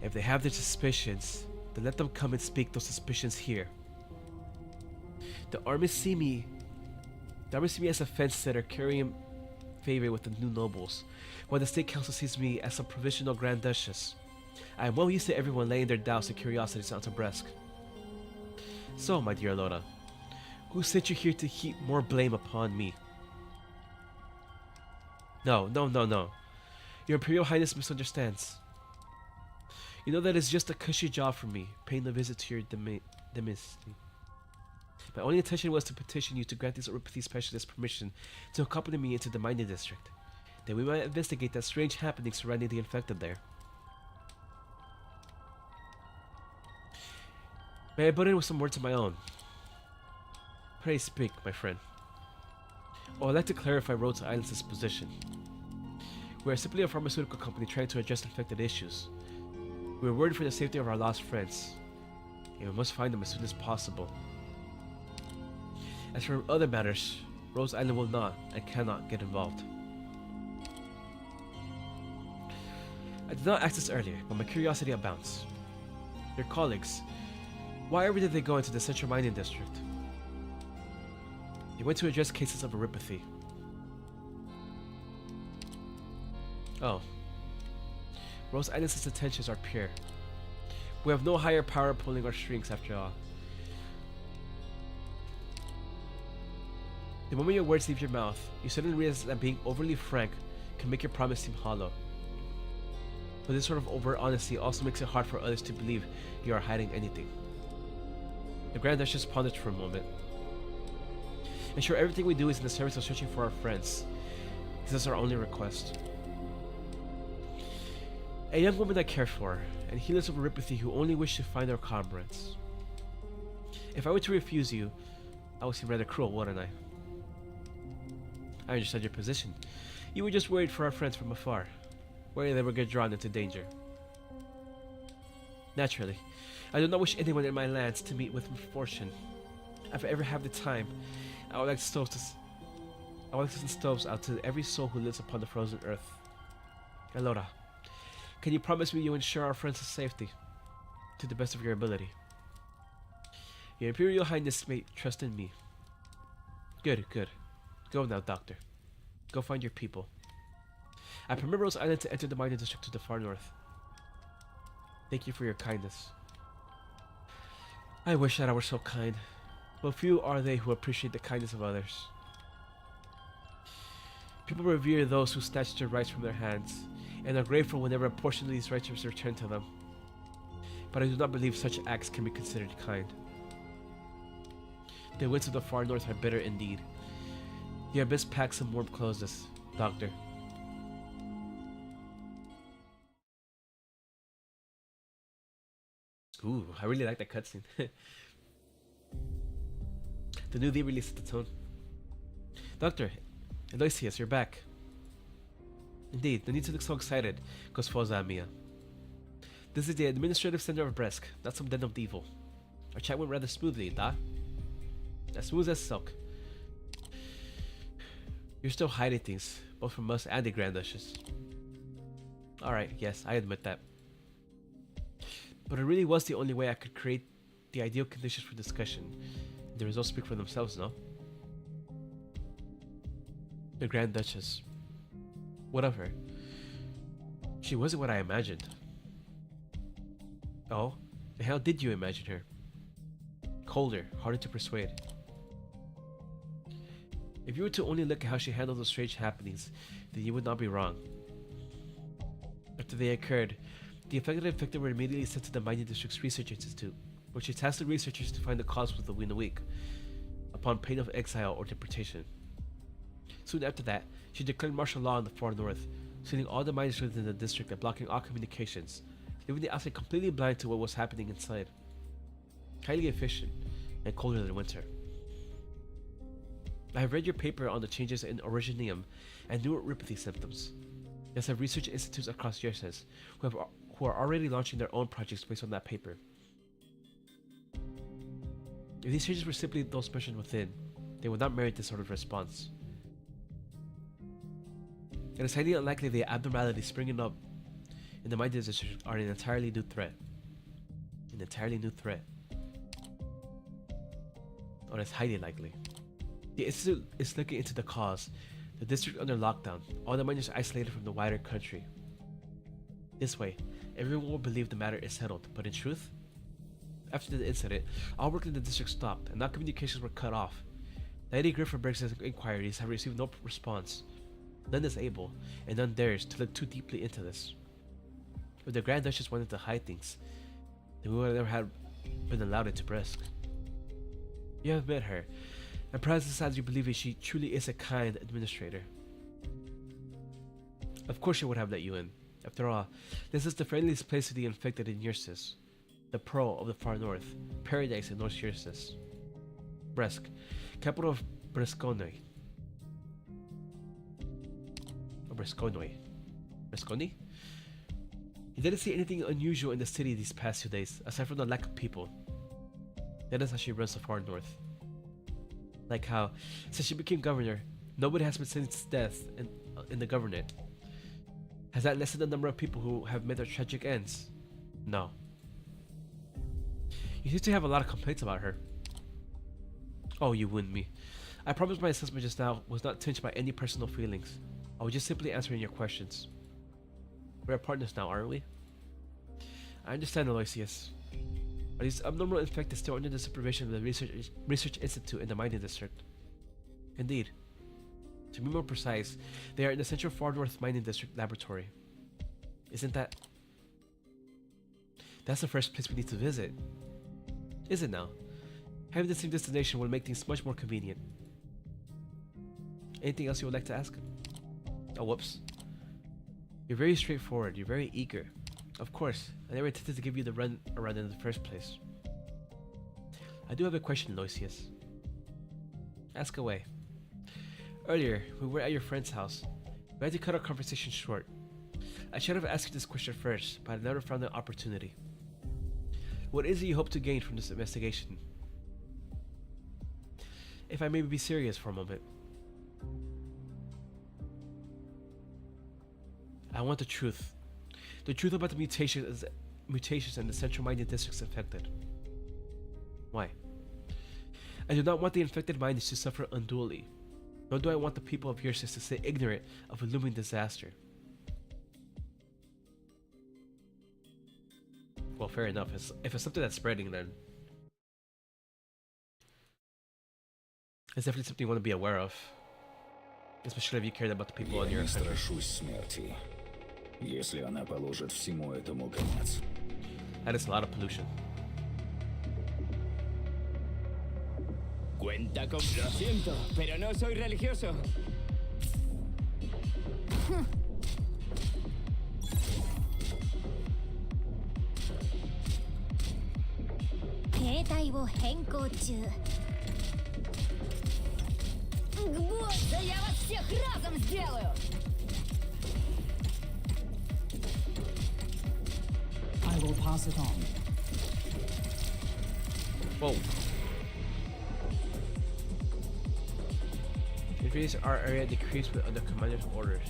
If they have their suspicions, then let them come and speak those suspicions here. The army see me as a fence sitter carrying favor with the new nobles, while the state council sees me as a provisional Grand Duchess. I am well used to everyone laying their doubts and curiosities onto Bresk. So, my dear Lona, who sent you here to heap more blame upon me? No. Your Imperial Highness misunderstands. You know that it's just a cushy job for me, paying a visit to your domicile. My only intention was to petition you to grant these oropathy specialists permission to accompany me into the mining district. Then we might investigate that strange happening surrounding the infected there. May I butt in with some words of my own? Pray speak, my friend. Oh, I'd like to clarify Rhodes Island's position. We are simply a pharmaceutical company trying to address infected issues. We are worried for the safety of our lost friends, and we must find them as soon as possible. As for other matters, Rose Island will not and cannot get involved. I did not ask this earlier, but my curiosity abounds. Your colleagues, why ever did they go into the central mining district? They went to address cases of oropathy. Oh. Rose Island's intentions are pure. We have no higher power pulling our strings after all. The moment your words leave your mouth, you suddenly realize that being overly frank can make your promise seem hollow. But this sort of overt honesty also makes it hard for others to believe you are hiding anything. The Grand Duchess pondered for a moment. Ensure everything we do is in the service of searching for our friends. This is our only request. A young woman I care for, and healers of oropathy who only wish to find their comrades. If I were to refuse you, I would seem rather cruel, wouldn't I? I understand your position. You were just worried for our friends from afar, worried they would get drawn into danger. Naturally, I do not wish anyone in my lands to meet with misfortune. If I ever have the time, I would like to send stoves out to every soul who lives upon the frozen earth. Elora, can you promise me you ensure our friends' safety to the best of your ability? Your Imperial Highness may trust in me. Good. Go now, Doctor. Go find your people. I permit Rose Island to enter the mining district to the far north. Thank you for your kindness. I wish that I were so kind, but few are they who appreciate the kindness of others. People revere those who snatch their rights from their hands, and are grateful whenever a portion of these rights is returned to them. But I do not believe such acts can be considered kind. The winds of the far north are bitter indeed. You had best pack some warm clothes, Doctor. Ooh, I really like that cutscene. The new D really set the tone. Doctor, Aloysius, you're back. Indeed, no need to look so excited, goes Foza and Mia. This is the administrative center of Bresk, not some den of evil. Our chat went rather smoothly, da? As smooth as silk. You're still hiding things, both from us and the Grand Duchess. Alright, yes, I admit that. But it really was the only way I could create the ideal conditions for discussion. The results speak for themselves, no? The Grand Duchess. What of her? She wasn't what I imagined. Oh? And how did you imagine her? Colder, harder to persuade. If you were to only look at how she handled those strange happenings, then you would not be wrong. After they occurred, the affected and infected were immediately sent to the Mining District's Research Institute, where she tasked the researchers to find the cause within a week, upon pain of exile or deportation. Soon after that, she declared martial law in the far north, sealing all the miners within the district and blocking all communications, leaving the outside completely blind to what was happening inside. Highly efficient, and colder than winter. I have read your paper on the changes in Originium and neuropathy symptoms. Yes, I have research institutes across Ursus who are already launching their own projects based on that paper. If these changes were simply those mentioned within, they would not merit this sort of response. It is highly unlikely the abnormalities springing up in the Mining District are an entirely new threat. An entirely new threat. Or it's highly likely. The Institute is looking into the cause, the district under lockdown, all the miners isolated from the wider country. This way, everyone will believe the matter is settled, but in truth, after the incident, all work in the district stopped and all communications were cut off. 90 Griffinberg's inquiries have received no response. None is able, and none dares to look too deeply into this. If the Grand Duchess wanted to hide things, then we would never have been allowed into Bresk. You have met her, and perhaps this has you believing she truly is a kind administrator. Of course she would have let you in. After all, this is the friendliest place to the infected in Ursus, the Pearl of the Far North, paradise in North Ursus. Bresk, capital of Bresconoi. Or Bresconoi. Bresconi? You didn't see anything unusual in the city these past 2 days, aside from the lack of people. That is how she runs the Far North. Like how, since she became governor, nobody has been sentenced to death in the governorate. Has that lessened the number of people who have met their tragic ends? No. You seem to have a lot of complaints about her. Oh, you wound me. I promised my assessment just now was not tinged by any personal feelings. I was just simply answering your questions. We're partners now, aren't we? I understand, Aloysius. Are these abnormal infected still under the supervision of the Research Institute in the Mining District? Indeed. To be more precise, they are in the Central Far North Mining District Laboratory. Isn't that... That's the first place we need to visit. Is it now? Having the same destination will make things much more convenient. Anything else you would like to ask? Oh, whoops. You're very straightforward, you're very eager. Of course, I never intended to give you the run around in the first place. I do have a question, Aloysius. Ask away. Earlier, we were at your friend's house. We had to cut our conversation short. I should have asked you this question first, but I never found an opportunity. What is it you hope to gain from this investigation? If I may be serious for a moment. I want the truth. The truth about the mutations in the Central Mining Districts affected. Why? I do not want the infected miners to suffer unduly, nor do I want the people of Ursus to stay ignorant of a looming disaster. Well, fair enough. If it's something that's spreading, then it's definitely something you want to be aware of. Especially if you care about the people in your Я не country. страшусь смерти, если она положит всему этому конец. That is a lot of pollution. Cuenta con... Lo siento, pero no soy religioso. 形態を変更中。Вот всех разом сделаю! I will pass it on. Whoa. Increase our area decrease with other commander's orders.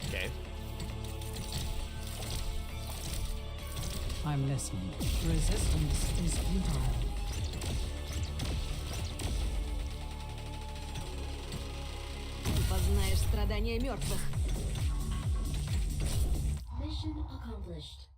Okay. I'm listening. Resistance is futile. Ты познаешь страдания мертвых. Mission accomplished.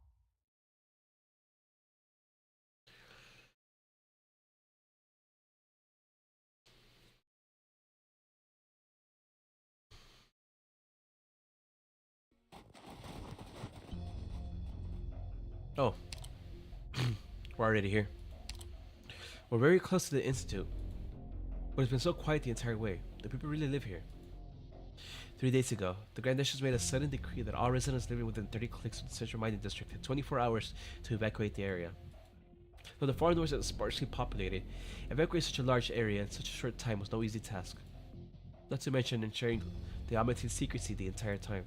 Oh. We're already here. We're very close to the Institute. But it's been so quiet the entire way. Do people really live here? 3 days ago, the Grand Duchess made a sudden decree that all residents living within 30 clicks of the Central Mining District had 24 hours to evacuate the area. Though the far north is sparsely populated, evacuating such a large area in such a short time was no easy task. Not to mention ensuring the Almaty's secrecy the entire time.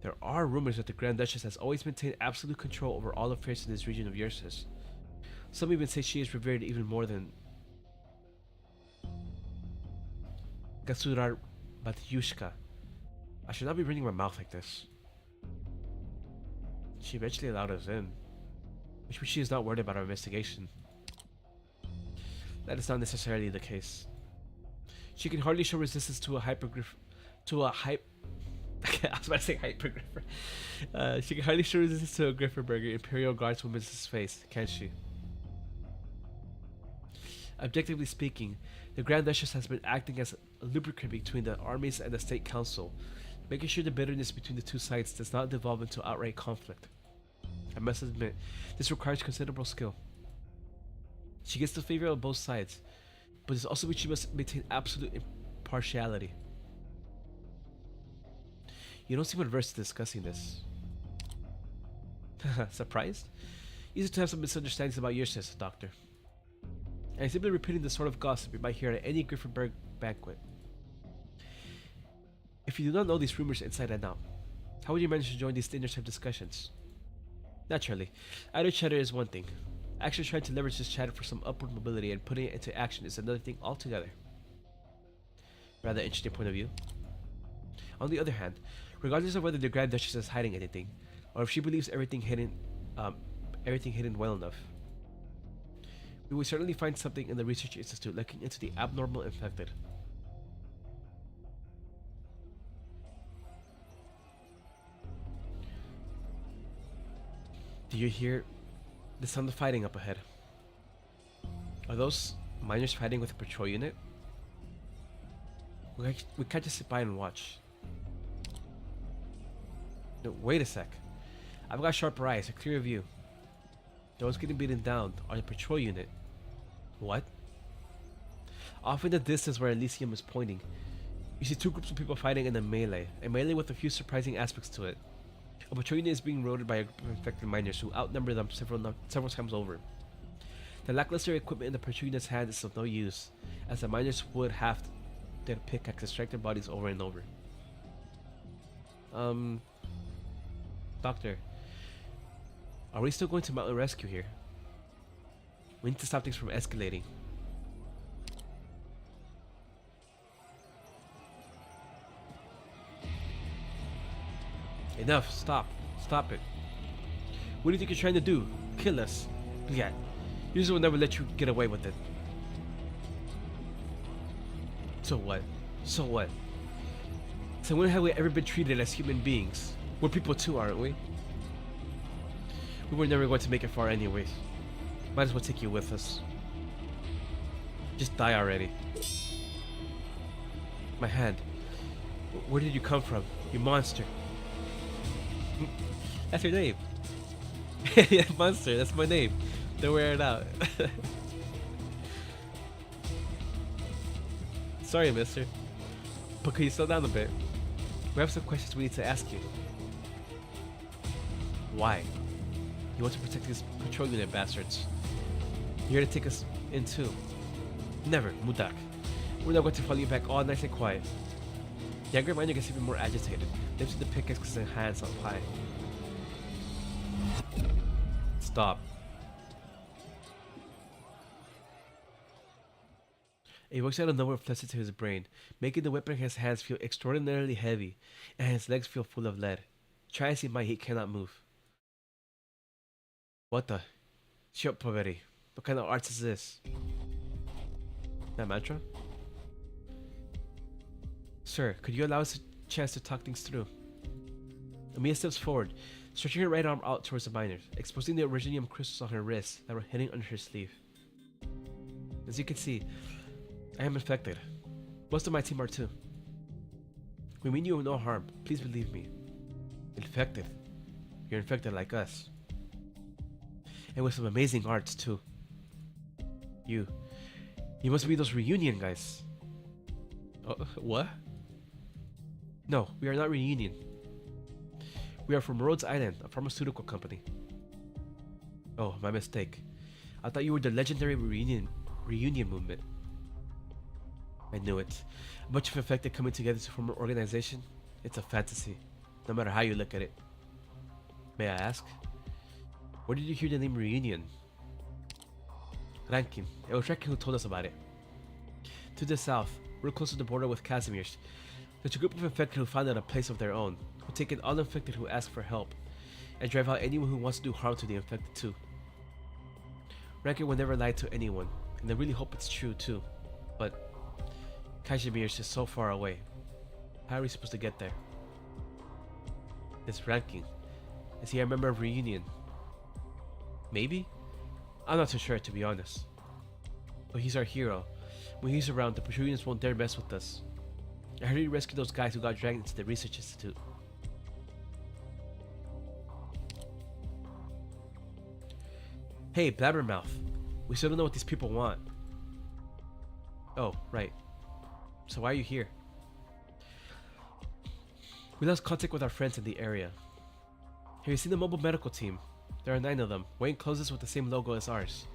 There are rumors that the Grand Duchess has always maintained absolute control over all affairs in this region of Ursus. Some even say she is revered even more than Gasurar Batyushka. I should not be running my mouth like this. She eventually allowed us in, which means she is not worried about our investigation. That is not necessarily the case. She can hardly show resistance to a I was about to say hypergriffer. She can hardly show resistance to a Grifferberger Imperial Guardswoman's face, can she? Objectively speaking, the Grand Duchess has been acting as a lubricant between the armies and the State Council, making sure the bitterness between the two sides does not devolve into outright conflict. I must admit, this requires considerable skill. She gets the favor of both sides, but this also means she must maintain absolute impartiality. You don't seem adverse to discussing this. Surprised? Easy to have some misunderstandings about Ursus, Doctor. And I'm simply repeating the sort of gossip you might hear at any Griffinberg banquet. If you do not know these rumors inside and out, how would you manage to join these dinner-type discussions? Naturally, idle chatter is one thing. Actually trying to leverage this chatter for some upward mobility and putting it into action is another thing altogether. Rather interesting point of view. On the other hand, regardless of whether the Grand Duchess is hiding anything, or if she believes everything hidden well enough, we will certainly find something in the Research Institute looking into the abnormal infected. Do you hear the sound of fighting up ahead? Are those miners fighting with a patrol unit? We can't just sit by and watch. No, wait a sec. I've got sharper eyes, a clear view. The ones getting beaten down are the patrol unit. What? Off in the distance where Elysium is pointing, you see two groups of people fighting in a melee with a few surprising aspects to it. A patrol unit is being raided by a group of infected miners who outnumber them several times over. The lackluster equipment in the patrol unit's hand is of no use, as the miners would have their pickaxe to strike their bodies over and over. Doctor, are we still going to mount a rescue here? We need to stop things from escalating. Enough, stop it. What do you think you're trying to do? Kill us? Yeah, Ursus will never let you get away with it. So what? So when have we ever been treated as human beings? We're people too, aren't we? We were never going to make it far anyways. Might as well take you with us. Just die already. My hand. Where did you come from? You monster. That's your name. Yeah, monster, that's my name. Don't wear it out. Sorry, mister. But could you slow down a bit? We have some questions we need to ask you. Why? You want to protect these patrol unit bastards. You're here to take us in too. Never, Mudak. We're not going to follow you back all nice and quiet. The younger miner gets even more agitated. Lifts the pickaxe and hands up high. Stop. It works out a number of flesh to his brain, making the weapon in his hands feel extraordinarily heavy, and his legs feel full of lead. Try as he might, he cannot move. What the? Shut up already. What kind of arts is this? That mantra? Sir, could you allow us a chance to talk things through? Amiya steps forward, stretching her right arm out towards the miners, exposing the originium crystals on her wrists that were hidden under her sleeve. As you can see, I am infected. Most of my team are too. We mean you no harm. Please believe me. Infected? You're infected like us. And with some amazing arts too. You must be those reunion guys. What? No, we are not reunion. We are from Rhodes Island, a pharmaceutical company. Oh, my mistake. I thought you were the legendary reunion movement. I knew it. A bunch of infected coming together to form an organization. It's a fantasy, no matter how you look at it. May I ask? Where did you hear the name Reunion? Rankin. It was Rankin who told us about it. To the south, we're close to the border with Casimir's. There's a group of infected who founded a place of their own, who take in all infected who ask for help, and drive out anyone who wants to do harm to the infected too. Rankin will never lie to anyone, and I really hope it's true too. But Casimir's is so far away. How are we supposed to get there? This Rankin. Is he a member of Reunion? Maybe? I'm not too sure, to be honest. But he's our hero. When he's around, the Patrullians won't dare mess with us. I heard he rescued those guys who got dragged into the research institute. Hey, Blabbermouth. We still don't know what these people want. Oh, right. So why are you here? We lost contact with our friends in the area. Have you seen the mobile medical team? There are 9 of them, wearing clothes with the same logo as ours.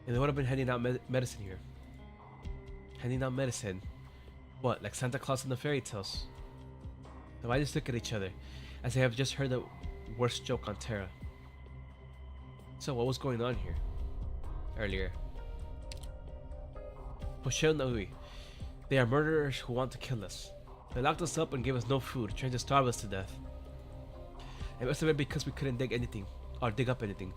And they would have been handing out medicine here. Handing out medicine? What, like Santa Claus in the fairy tales? The miners look at each other, as they have just heard the worst joke on Terra. So what was going on here? Earlier. Poshel Naui. They are murderers who want to kill us. They locked us up and gave us no food, trying to starve us to death. It must have been because we couldn't dig up anything.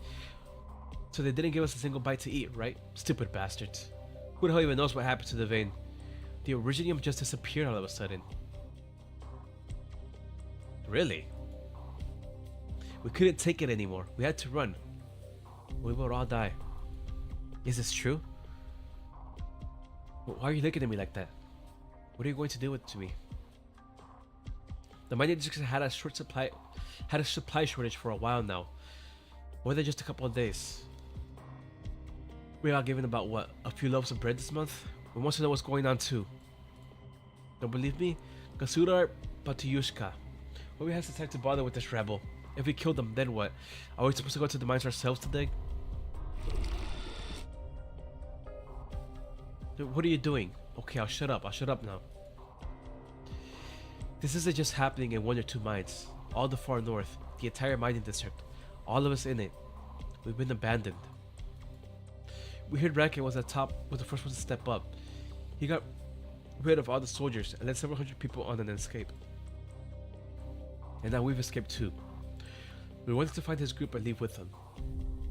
So they didn't give us a single bite to eat, right? Stupid bastards. Who the hell even knows what happened to the vein? The Originium just disappeared all of a sudden. Really? We couldn't take it anymore. We had to run. We would all die. Is this true? Why are you looking at me like that? What are you going to do to me? The mining district had a supply shortage for a while now. More than just a couple of days. We are given about what, a few loaves of bread this month? We want to know what's going on too. Don't believe me? Kasudar Batuyushka. Why we have the time to bother with this rebel? If we kill them, then what? Are we supposed to go to the mines ourselves to dig? Dude, what are you doing? Okay, I'll shut up now. This isn't just happening in 1 or 2 mines. All the far north, the entire mining district. All of us in it. We've been abandoned. We heard Rankin was the first one to step up. He got rid of all the soldiers and led several hundred people on an escape. And now we've escaped too. We wanted to find his group and leave with them.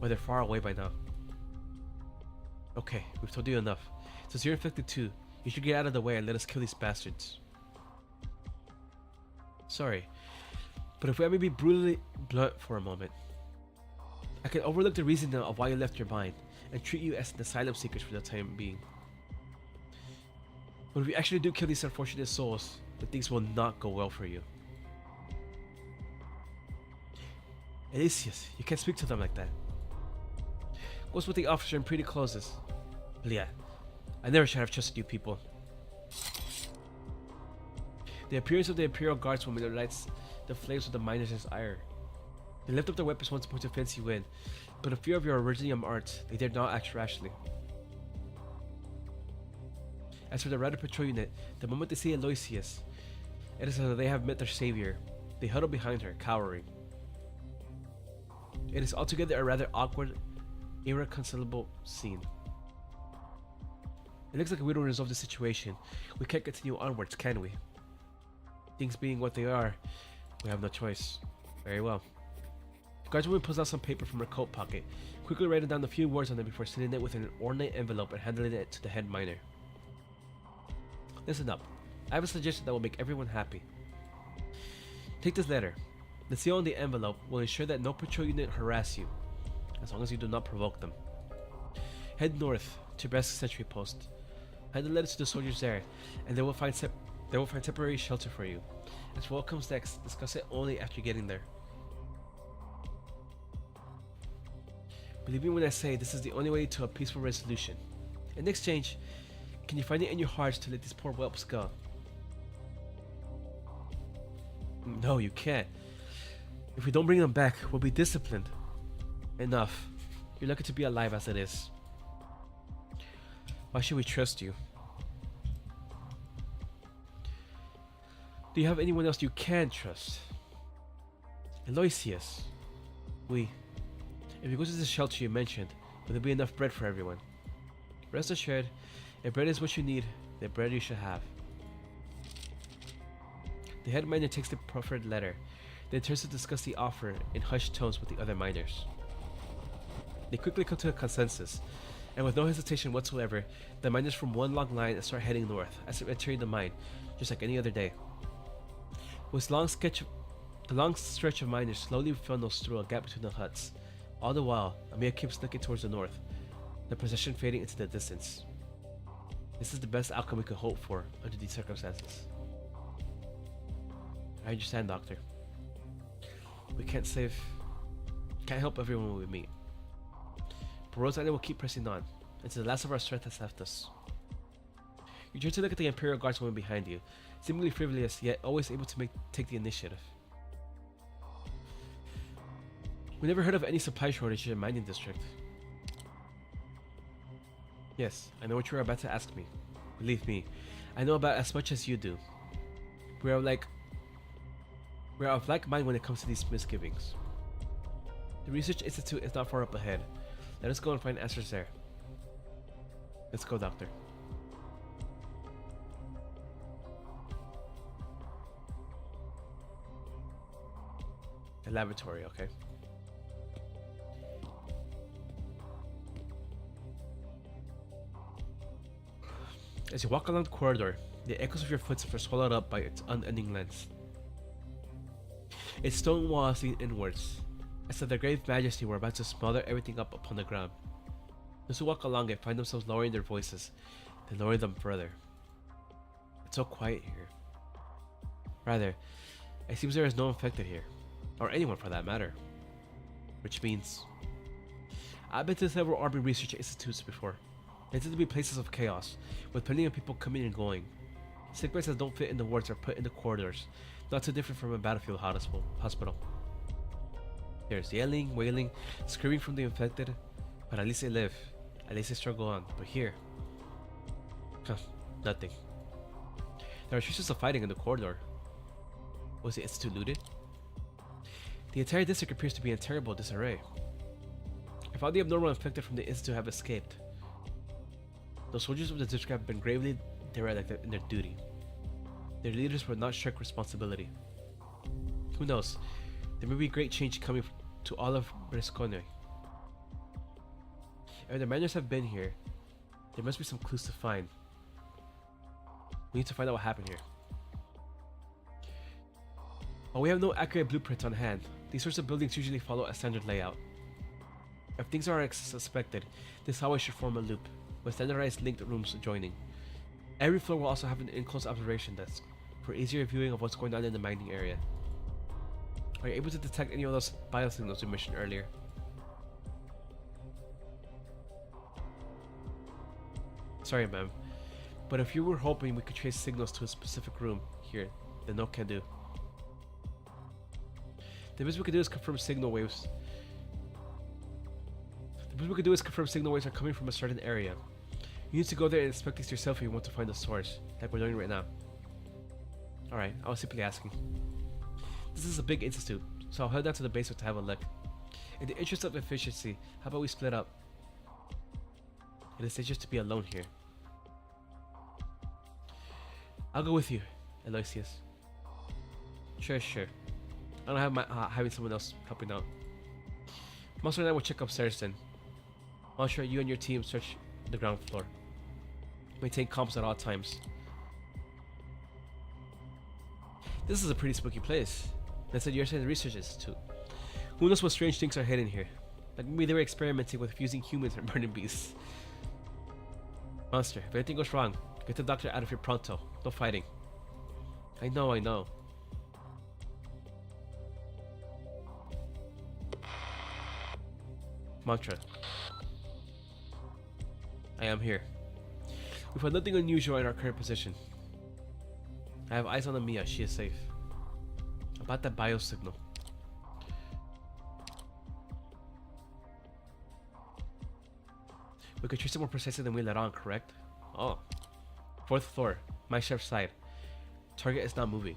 But they're far away by now. Okay, we've told you enough. Since you're infected too, you should get out of the way and let us kill these bastards. Sorry, but if we may be brutally blunt for a moment. I can overlook the reason of why you left your mine and treat you as an asylum seekers for the time being. But if you actually do kill these unfortunate souls, then things will not go well for you. Elysius, you can't speak to them like that. Goes with the officer and pretty closes. But yeah, I never should have trusted you people. The appearance of the Imperial Guards woman lights the flames of the miners' ire. They lift up their weapons once more to fence you in, but in fear of your Originium art, they dare not act rashly. As for the Rider Patrol Unit, the moment they see Aloysius, it is as though they have met their savior. They huddle behind her, cowering. It is altogether a rather awkward, irreconcilable scene. It looks like we don't resolve the situation. We can't continue onwards, can we? Things being what they are, we have no choice. Very well. The guardswoman pulls out some paper from her coat pocket, quickly writing down a few words on it before sealing it within an ornate envelope and handing it to the head miner. Listen up. I have a suggestion that will make everyone happy. Take this letter. The seal on the envelope will ensure that no patrol unit harass you, as long as you do not provoke them. Head north to Brest Sentry Post. Hand the letter to the soldiers there, and they will find temporary shelter for you. As what comes next, discuss it only after getting there. Believe me when I say this is the only way to a peaceful resolution. In exchange, can you find it in your hearts to let these poor whelps go? No, you can't. If we don't bring them back, we'll be disciplined. Enough. You're lucky to be alive as it is. Why should we trust you? Do you have anyone else you can trust? Aloysius. If you go to the shelter you mentioned, will there be enough bread for everyone? Rest assured, if bread is what you need, then bread you should have. The head miner takes the proffered letter, then turns to discuss the offer in hushed tones with the other miners. They quickly come to a consensus, and with no hesitation whatsoever, the miners form one long line and start heading north, as if entering the mine, just like any other day. The long stretch of miners slowly funnels through a gap between the huts. All the while, Amir keeps looking towards the north, the procession fading into the distance. This is the best outcome we could hope for under these circumstances. I understand, Doctor. We can't help everyone we meet. But Rose and I will keep pressing on, until the last of our strength has left us. You turn to look at the Imperial Guardswoman behind you, seemingly frivolous, yet always able to take the initiative. We never heard of any supply shortage in the mining district. Yes, I know what you are about to ask me. Believe me, I know about as much as you do. We are of like mind when it comes to these misgivings. The Research Institute is not far up ahead. Let us go and find answers there. Let's go, Doctor. The laboratory, okay. As you walk along the corridor, the echoes of your footsteps are swallowed up by its unending length. Its stone walls lean inwards, as if their grave majesty were about to smother everything up upon the ground. Those who walk along it find themselves lowering their voices, then lowering them further. It's so quiet here. Rather, it seems there is no infected here, or anyone for that matter. Which means, I've been to several army research institutes before. They tend to be places of chaos, with plenty of people coming and going. Sick beds that don't fit in the wards are put in the corridors, not too different from a battlefield hospital. There's yelling, wailing, screaming from the infected, but at least they live. At least they struggle on. But here, nothing. There are traces of fighting in the corridor. Was the institute looted? The entire district appears to be in terrible disarray. If all the abnormal infected from the institute have escaped, the soldiers of the district have been gravely derelict in their duty. Their leaders will not shirk responsibility. Who knows? There may be great change coming to all of Brescone. If the miners have been here, there must be some clues to find. We need to find out what happened here. While we have no accurate blueprints on hand, these sorts of buildings usually follow a standard layout. If things are as suspected, this hallway should form a loop, with standardized linked rooms adjoining. Every floor will also have an in-close observation desk, for easier viewing of what's going on in the mining area. Are you able to detect any of those biosignals we mentioned earlier? Sorry, ma'am, but if you were hoping we could trace signals to a specific room here, then no can do. The best we could do is confirm signal waves. The best we could do is confirm signal waves are coming from a certain area. You need to go there and inspect these yourself if you want to find the source, like we're doing right now. Alright, I was simply asking. This is a big institute, so I'll head down to the basement to have a look. In the interest of efficiency, how about we split up? It is dangerous to be alone here. I'll go with you, Aloysius. Sure. I don't have my having someone else helping out. Monster and I will check upstairs then. Monster, you and your team search the ground floor. Maintain comms at all times. This is a pretty spooky place. That's what you're saying the research institute. Who knows what strange things are hidden here? Like maybe they were experimenting with fusing humans and burning beasts. Monster, if anything goes wrong, get the doctor out of here pronto. No fighting. I know. Mantra. I am here. We found nothing unusual in our current position. I have eyes on Amiya, she is safe. About that biosignal. We could trace it more precisely than we let on, correct? Oh. 4th floor, my chef's side. Target is not moving.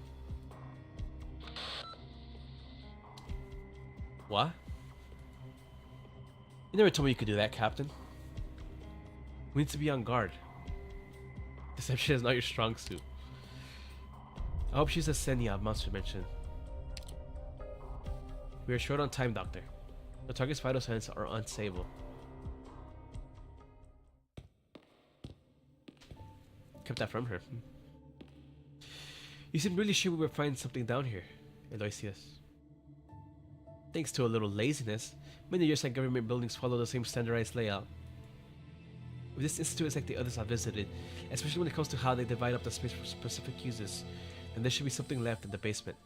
What? You never told me you could do that, Captain. We need to be on guard. Deception is not your strong suit. I hope she's a Senya, Monster mentioned. We are short on time, Doctor. The target's vital signs are unstable. Kept that from her. You seem really sure we will find something down here, Aloysius. Thanks to a little laziness, many years like government buildings follow the same standardized layout. If this institute is like the others I've visited, especially when it comes to how they divide up the space for specific uses, then there should be something left in the basement.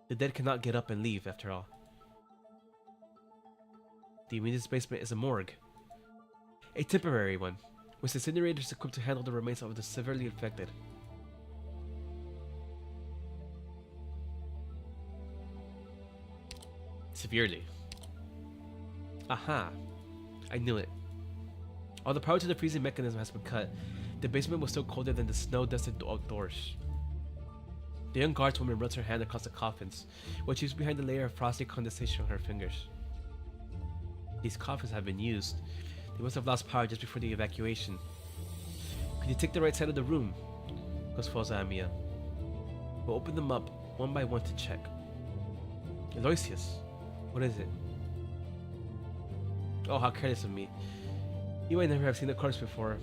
The dead cannot get up and leave, after all. Do you mean this basement is a morgue? A temporary one, with incinerators equipped to handle the remains of the severely infected. Severely. Aha! I knew it. While the power to the freezing mechanism has been cut, the basement was still colder than the snow-dusted outdoors. The young guardswoman runs her hand across the coffins, while she leaves behind a layer of frosty condensation on her fingers. These coffins have been used. They must have lost power just before the evacuation. Could you take the right side of the room? Goes Foza Amiya. We'll open them up one by one to check. Aloysius, what is it? Oh, how careless of me. You might never have seen the corpse before.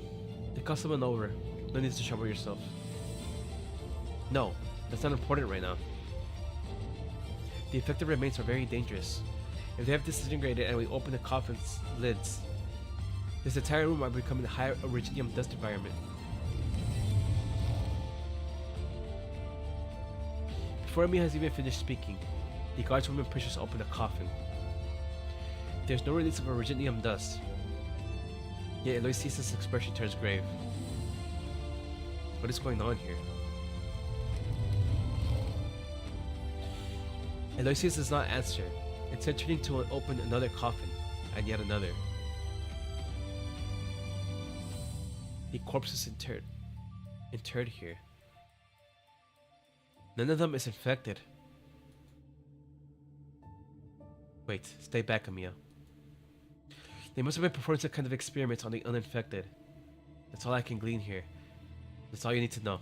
They call someone over. No need to trouble yourself. No, that's not important right now. The infected remains are very dangerous. If they have disintegrated and we open the coffin's lids, this entire room might become a high originium dust environment. Before Amiya has even finished speaking, the guardswoman pushes open the coffin. There's no release of originium dust. Yet Aloysius' expression turns grave. What is going on here? Aloysius does not answer, instead turning to open another coffin, and yet another. The corpse is interred here. None of them is infected. Wait, stay back, Amiya. They must have been performing some kind of experiments on the uninfected. That's all I can glean here. That's all you need to know.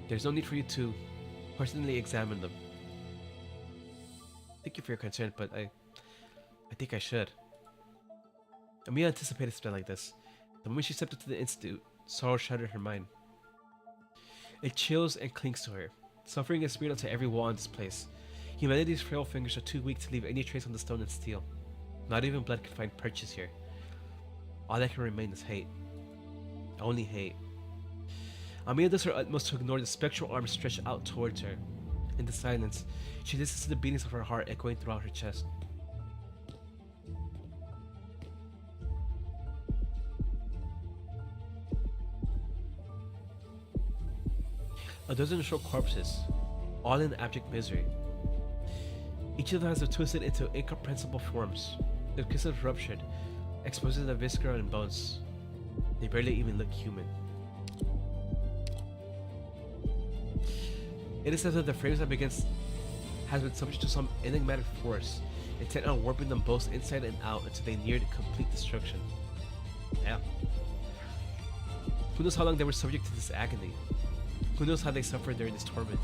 There's no need for you to personally examine them. Thank you for your concern, but I think I should. Amiya anticipated something like this. The moment she stepped into the institute, sorrow shadowed her mind. It chills and clings to her, suffering its spirit onto every wall in this place. Humanity's frail fingers are too weak to leave any trace on the stone and steel. Not even blood can find purchase here. All that can remain is hate. Only hate. Amiya does her utmost to ignore the spectral arms stretched out towards her. In the silence, she listens to the beatings of her heart echoing throughout her chest. A dozen short corpses, all in abject misery. Each of them has been twisted into incomprehensible forms. Their kisses ruptured, exposing the viscera and bones. They barely even look human. It is as if the frames that begins has been subject to some enigmatic force, intent on warping them both inside and out until they neared complete destruction. Yeah. Who knows how long they were subject to this agony? Who knows how they suffered during this torment?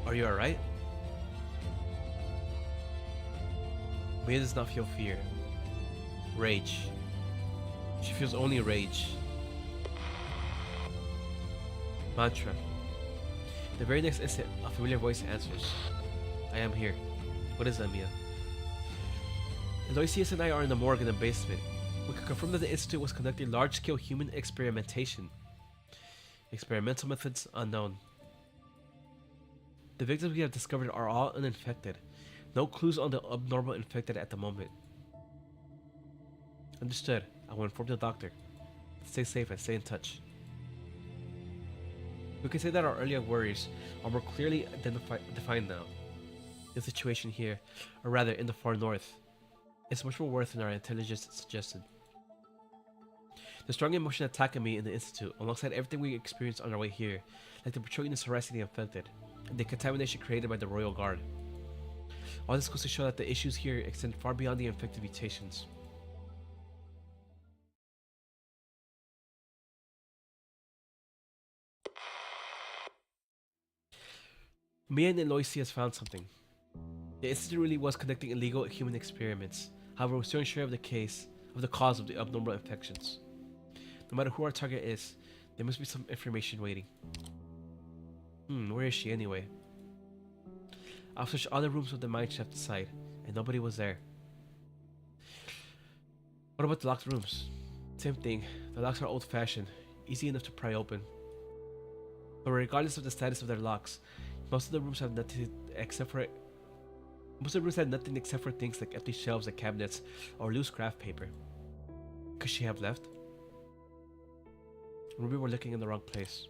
Are you alright? Mia does not feel fear. Rage. She feels only rage. Mantra. The very next instant, a familiar voice answers. I am here. What is that, Mia? Aloysius and I are in the morgue in the basement. We can confirm that the Institute was conducting large-scale human experimentation. Experimental methods unknown. The victims we have discovered are all uninfected. No clues on the abnormal infected at the moment. Understood. I will inform the doctor. Stay safe and stay in touch. We can say that our earlier worries are more clearly defined now. The situation here, or rather in the far north, is much more worse than our intelligence suggested. The strong emotion attacking me in the Institute, alongside everything we experienced on our way here, like the betrayal units harassing the infected, and the contamination created by the Royal Guard. All this goes to show that the issues here extend far beyond the infected mutations. Mia and Aloysius found something. The Institute really was conducting illegal human experiments. However, we're still unsure of the cause of the abnormal infections. No matter who our target is, there must be some information waiting. Where is she anyway? I've searched all the rooms of the mineshaft site, and nobody was there. What about the locked rooms? Same thing. The locks are old-fashioned, easy enough to pry open. But regardless of the status of their locks, most of the rooms have nothing except for things like empty shelves and cabinets or loose craft paper. Could she have left? Maybe we're looking in the wrong place.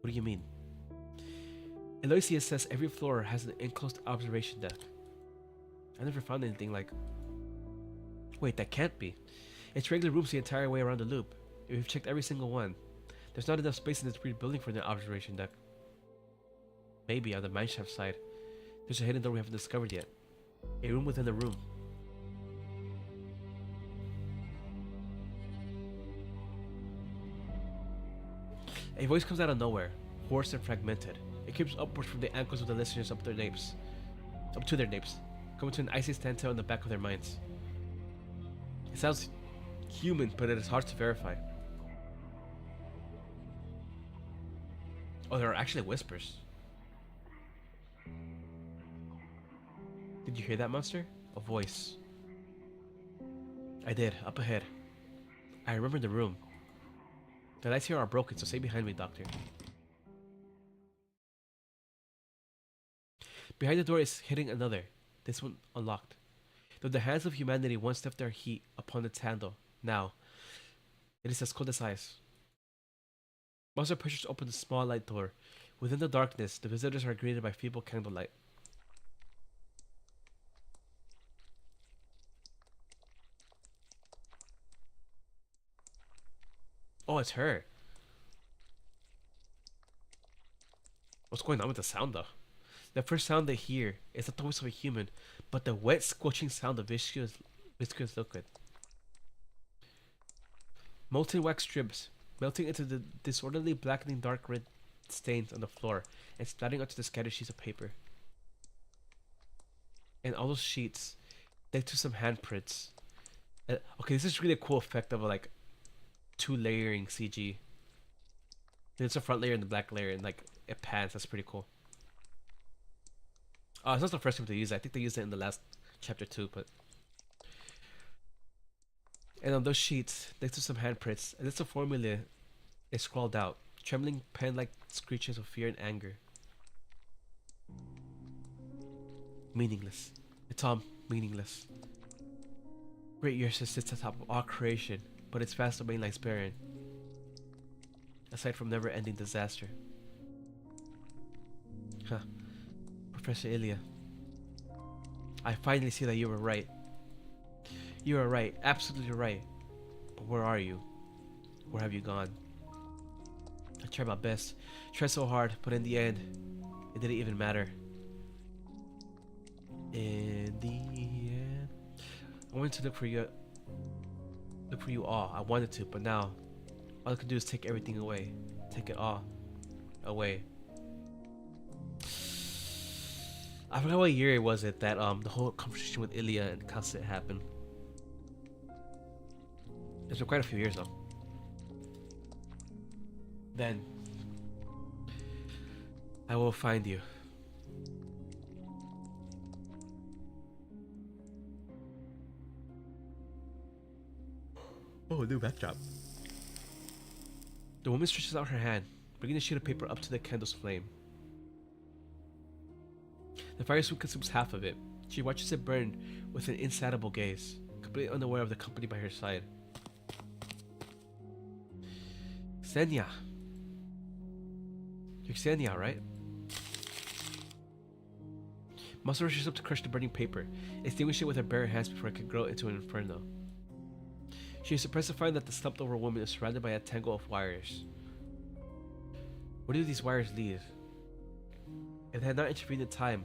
What do you mean? Aloysius says every floor has an enclosed observation deck. I never found anything like... Wait, that can't be. It's regular rooms the entire way around the loop. We've checked every single one. There's not enough space in this weird building for an observation deck. Maybe on the mineshaft side, there's a hidden door we haven't discovered yet. A room within a room. A voice comes out of nowhere, hoarse and fragmented. It creeps upwards from the ankles of the listeners up to their napes, coming to an icy standstill in the back of their minds. It sounds human, but it is hard to verify. Oh, there are actually whispers. Did you hear that, monster? A voice. I did, up ahead. I remember the room. The lights here are broken, so stay behind me, Doctor. Behind the door is hidden another, this one unlocked. Though the hands of humanity once left their heat upon its handle, now, it is as cold as ice. Monster pushes open the small light door. Within the darkness, the visitors are greeted by feeble candlelight. Oh, it's her. What's going on with the sound though? The first sound they hear is not the voice of a human, but the wet, squelching sound of viscous liquid. Molten wax strips, melting into the disorderly blackening dark red stains on the floor and splattering onto the scattered sheets of paper. And all those sheets led to some handprints. Okay, this is really a cool effect of like 2 layering CG. It's a front layer and the back layer, and like it pans. That's pretty cool. Oh, it's not the first time they use it. I think they used it in the last chapter too, but. And on those sheets, next to some handprints, and it's a formula is scrawled out. Trembling pen-like screeches of fear and anger. Meaningless. It's all meaningless. Great Ursus sits atop of all creation, but its vast domain lies barren. Aside from never-ending disaster. Huh. Professor Ilya. I finally see that you were right. You were right, absolutely right. But where are you? Where have you gone? I tried my best, tried so hard, but in the end, it didn't even matter. In the end, I wanted to look for you all. I wanted to, but now, all I can do is take everything away. Take it all away. I forgot what year it was that the whole conversation with Ilya and Kasset happened. It's been quite a few years though. Then I will find you. Oh, new backdrop. The woman stretches out her hand, bringing a sheet of paper up to the candle's flame. The fire soon consumes half of it. She watches it burn with an insatiable gaze, completely unaware of the company by her side. Xenia. You're Xenia, right? Muscle rushes up to crush the burning paper, extinguish it with her bare hands before it can grow into an inferno. She is surprised to find that the slumped over woman is surrounded by a tangle of wires. Where do these wires lead? If they had not intervened in time,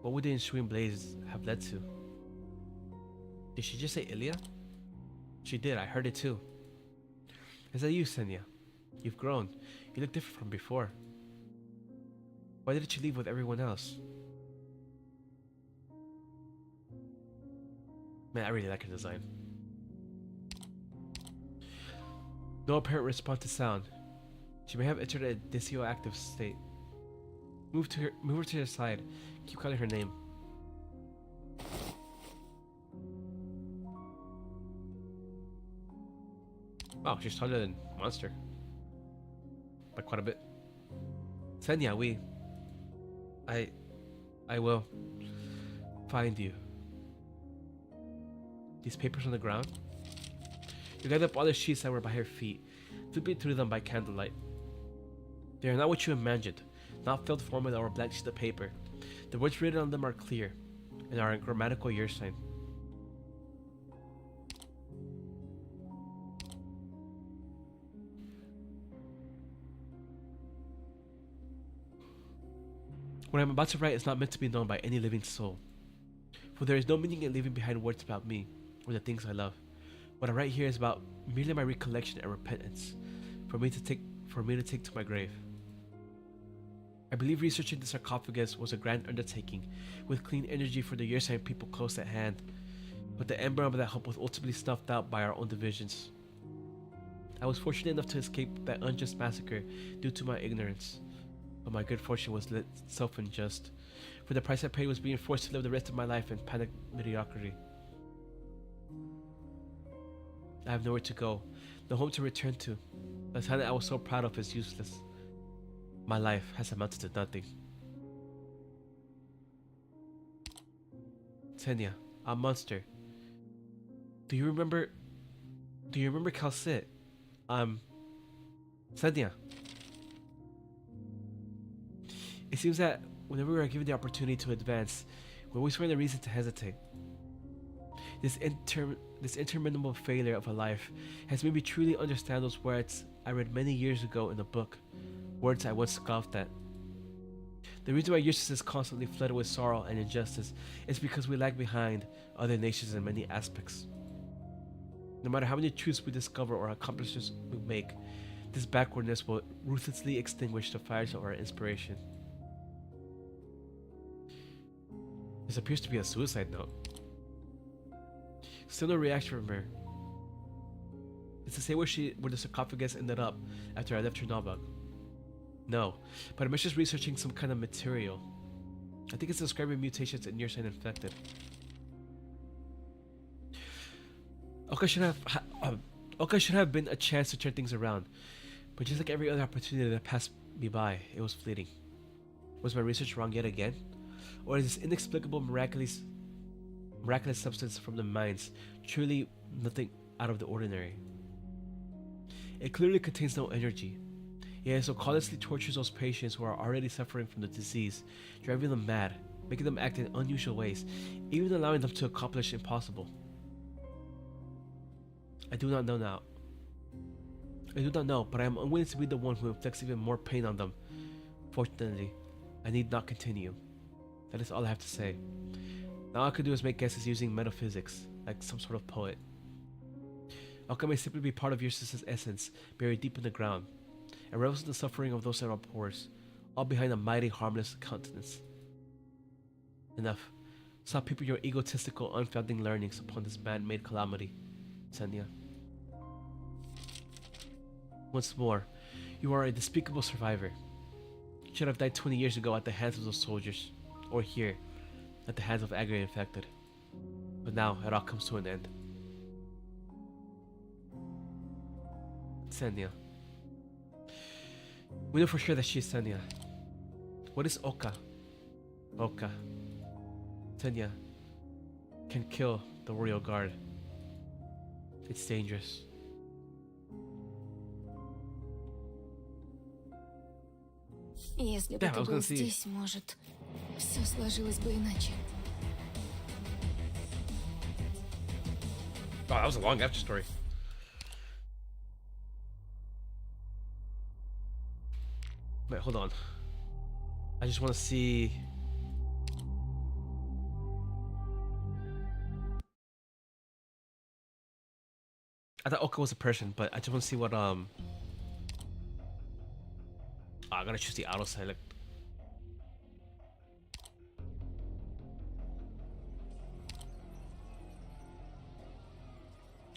what would the ensuing blaze have led to? Did she just say Ilya? She did, I heard it too. Is that you, Xenia? You've grown. You look different from before. Why didn't you leave with everyone else? Man, I really like her design. No apparent response to sound. She may have entered a disio-active state. Move her to her side. Keep calling her name. Wow, she's taller than Monster. By quite a bit. Xenia, I will find you. These papers on the ground? You gathered up all the sheets that were by her feet, flipping through them by candlelight. They are not what you imagined, not filled formula or blank sheets of paper. The words written on them are clear, and are in grammatical year sign. What I'm about to write is not meant to be known by any living soul, for there is no meaning in leaving behind words about me, or the things I love. What I write here is about merely my recollection and repentance, for me to take to my grave. I believe researching the sarcophagus was a grand undertaking, with clean energy for the Yersign people close at hand, but the ember of that hope was ultimately snuffed out by our own divisions. I was fortunate enough to escape that unjust massacre due to my ignorance, but my good fortune was itself unjust, for the price I paid was being forced to live the rest of my life in panicked mediocrity. I have nowhere to go, no home to return to. The town that I was so proud of is useless. My life has amounted to nothing. Xenia, a monster. Do you remember Calcit? Xenia. It seems that whenever we are given the opportunity to advance, we always find a reason to hesitate. This interminable failure of a life has made me truly understand those words I read many years ago in a book, words I once scoffed at. The reason why Ursus is constantly flooded with sorrow and injustice is because we lag behind other nations in many aspects. No matter how many truths we discover or accomplishments we make, this backwardness will ruthlessly extinguish the fires of our inspiration. This appears to be a suicide note. Still no reaction from her. It's to say where the sarcophagus ended up after I left Chernobyl. No, but I'm just researching some kind of material. I think it's describing mutations in nearsighted infected. Oka should have been a chance to turn things around, but just like every other opportunity that passed me by, it was fleeting. Was my research wrong yet again? Or is this inexplicable miraculous substance from the mines truly nothing out of the ordinary? It clearly contains no energy, yet it so callously tortures those patients who are already suffering from the disease, driving them mad, making them act in unusual ways, even allowing them to accomplish impossible. I do not know, but I am unwilling to be the one who inflicts even more pain on them. Fortunately, I need not continue. That is all I have to say. Now all I could do is make guesses using metaphysics, like some sort of poet. Alka may simply be part of Ursus' essence, buried deep in the ground, and revels in the suffering of those that are pores, all behind a mighty, harmless countenance. Enough. Stop peeping your egotistical, unfounding learnings upon this man-made calamity, Senya. Once more, you are a despicable survivor. You should have died 20 years ago at the hands of those soldiers, or here, at the hands of aggravated infected. But now, it all comes to an end. Senya. We know for sure that she is Senya. What is Oka? Oka. Senya can kill the royal guard. It's dangerous. Если бы Yeah, I ты was был gonna see. здесь, может, все сложилось бы иначе. Oh, that was a long after story. Wait, hold on. I just want to see. I thought Oka was a person, but I just want to see what I gotta choose the auto select.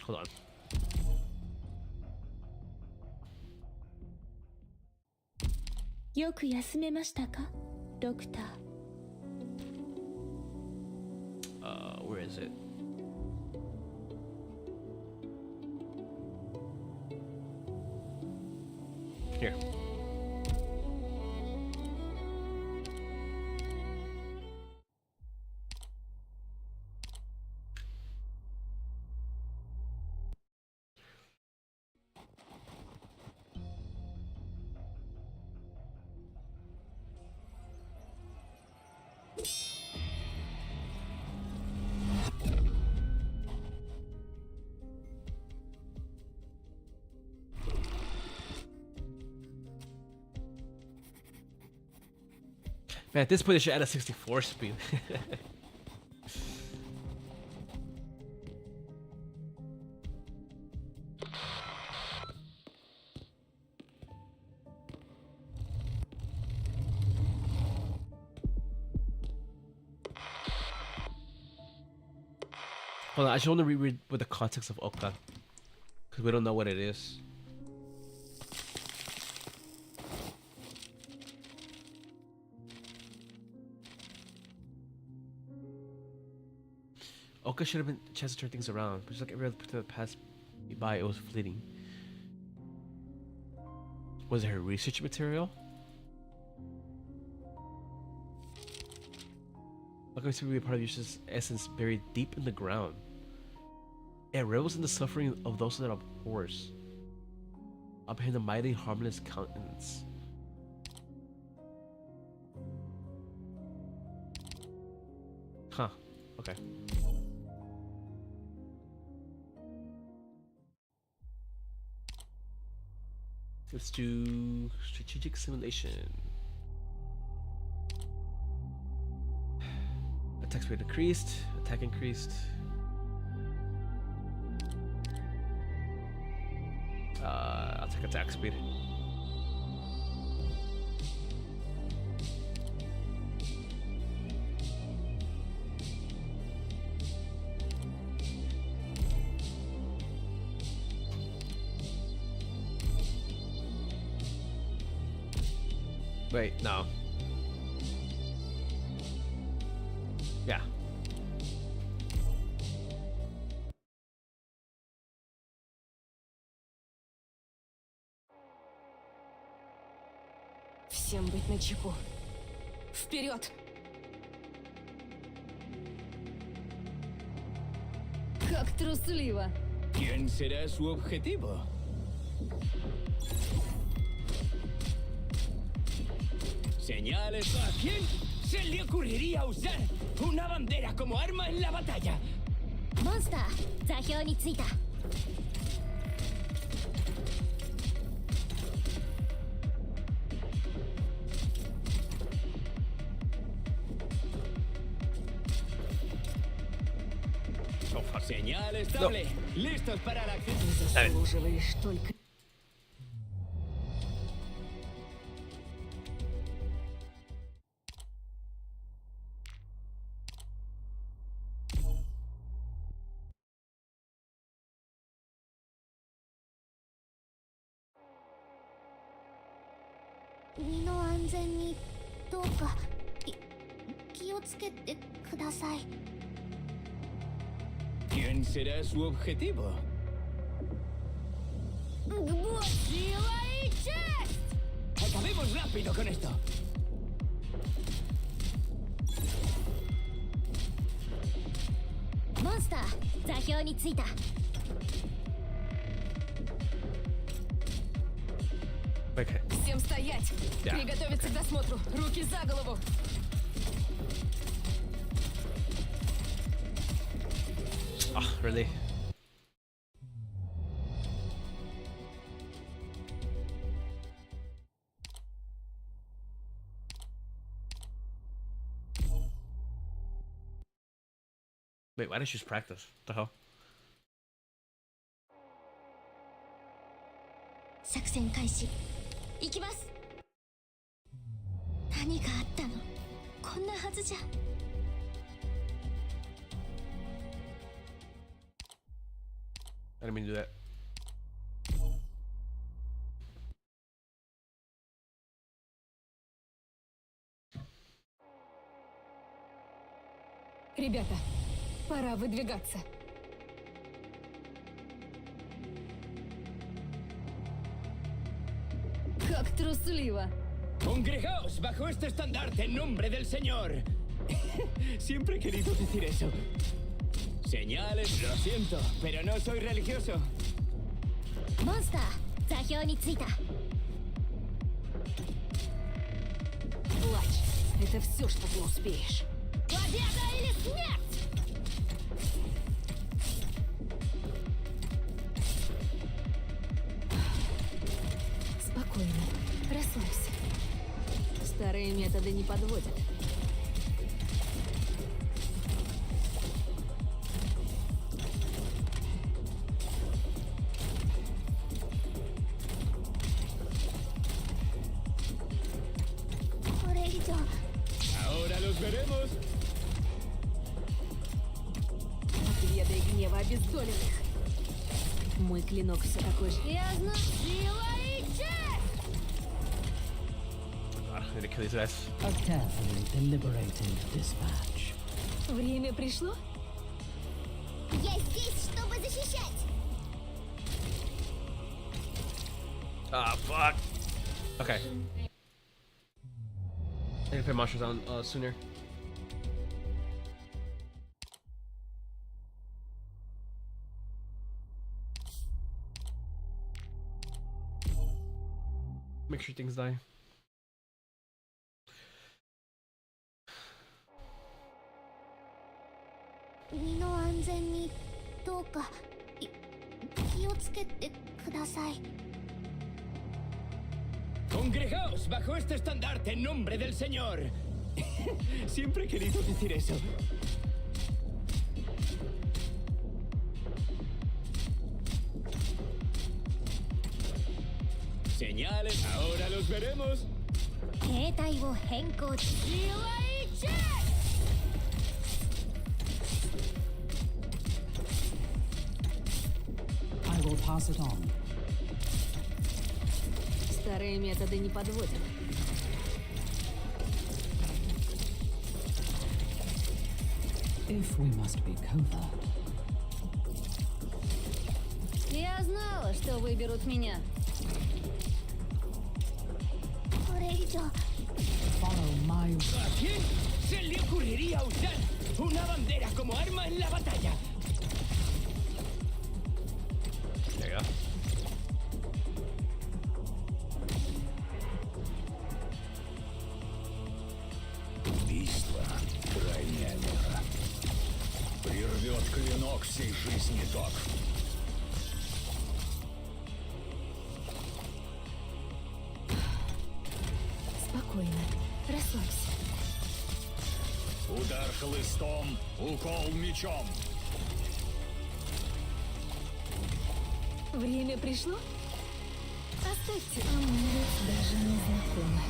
Hold on. Where is it? Here. Man, at this point, they should add a 64 speed. Hold on, I just want to reread with the context of Oka, because we don't know what it is. Oka should have been a chance to turn things around, but just like every other person that passed me by, it was fleeting. Was it her research material? Oka seems to be a part of Ursus' essence buried deep in the ground. It revels in the suffering of those that are pores, up behind the mighty, harmless countenance. Huh. Okay. Let's do strategic simulation. Attack speed decreased, attack increased. I'll take attack speed. Wait, no. Yeah. Всем быть начеку. Вперед! Как трусливо. ¿Quién será su objetivo? Señales. ¿A quién se le ocurriría usar una bandera como arma en la batalla? モンスター座標についた。 Oh, fuck. Señal estable. Listos para la acción. Заслуживаешь только... ¿Quién será su objetivo? Сила и честь! Acabemos rápido con esto. Монстр, 座標についた。 Okay. Всем стоять! Да. Приготовиться к досмотру. Руки за голову. Oh, really? Wait, why didn't you just practice? What the hell? 作戦開始。行きます。何があったの？こんなはずじゃ。 I didn't mean to do that. Ребята, пора выдвигаться. Как трусливо. Congregaos bajo este estandarte en nombre del Señor. Siempre he querido decir eso. Señales, lo siento, pero no soy religioso. モンスター、座標についた。 Плачь. Это все, что ты успеешь. Победа или смерть! Спокойно. Расслабься. Старые методы не подводят. Ahora los veremos. Отведай гнева обездоленных. Мой клинок все такой же. Я знаю. Сила и честь! God, I need to kill these guys. A carefully deliberated dispatch. Время пришло? Я здесь, чтобы защищать! Ah, fuck. Okay. I need to put monsters on sooner. Make sure things die. Congregaos bajo este estandarte en nombre del Señor. Siempre he querido decir eso. Señales, ahora los veremos. 形態を変更。Сила и честь! I will pass it on. Старые методы не подводят. If we must be covert. Я знала, что văibirut меня. Follow my ¿A quién se le ocurriría usar una bandera como arma en la batalla? There you go. Убийство — крайняя мера. Прервет клинок всей жизни ток. Спокойно. Расслабься. Удар хлыстом, укол мечом. Время пришло? Оставьте. Амулет даже не знакомы.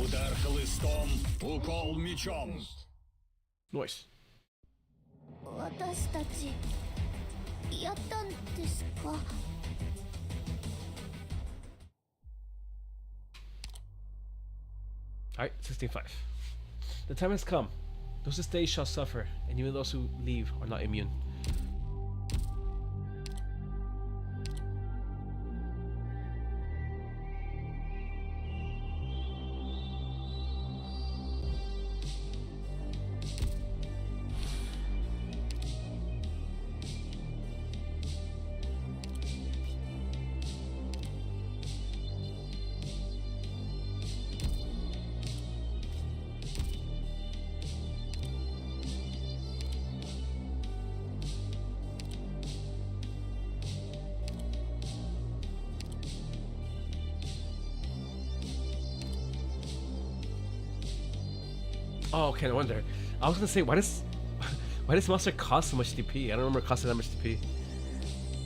Удар хлыстом, укол мечом. Nice. 私たちやったんですか？ Alright, 65. The time has come. Those who stay shall suffer, and even those who leave are not immune. Oh, okay, no wonder. I was gonna say, why does monster cost so much DP? I don't remember it costing that much DP.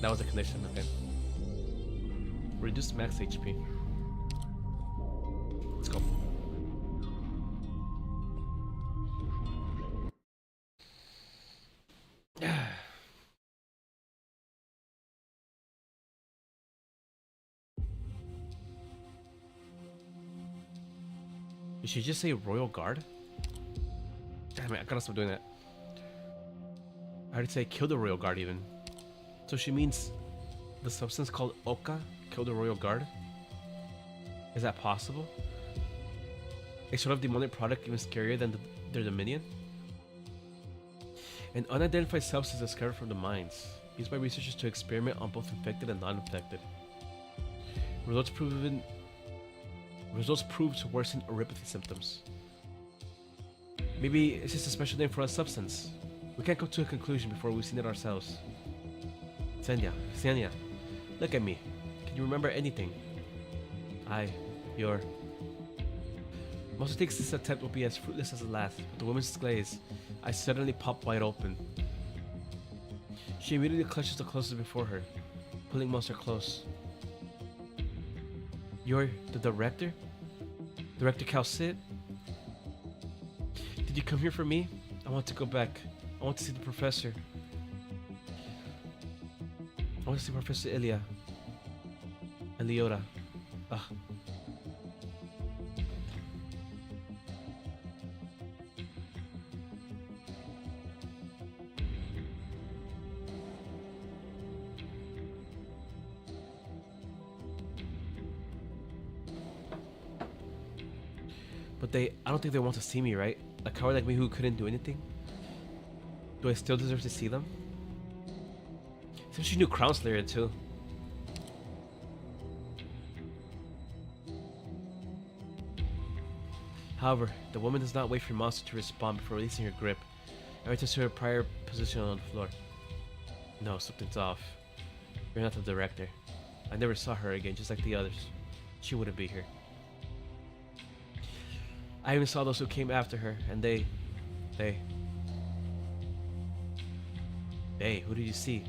That was a condition, okay. Reduce max HP. Let's go. Did she just say Royal Guard? Damn it, I gotta stop doing that. I heard it say kill the Royal Guard even. So she means the substance called Oka killed the Royal Guard? Is that possible? A sort of demonic product even scarier than their dominion? An unidentified substance discovered from the mines, used by researchers to experiment on both infected and non-infected. Results proved to worsen neuropathy symptoms. Maybe it's just a special name for a substance. We can't come to a conclusion before we've seen it ourselves. Xenia, look at me. Can you remember anything? Most thinks this attempt will be as fruitless as the last. With the woman's glaze, I suddenly pop wide open. She immediately clutches the closest before her, pulling Monster close. You're the director? Director Calcit? Did you come here for me? I want to go back. I want to see the professor. I want to see Professor Eliota. Ugh. But I don't think they want to see me, right? A coward like me who couldn't do anything? Do I still deserve to see them? Seems she knew Crown Slayer too. However, the woman does not wait for Monster to respond before releasing her grip and returns to her prior position on the floor. No, something's off. You're not the director. I never saw her again, just like the others. She wouldn't be here. I even saw those who came after her, and they, who did you see?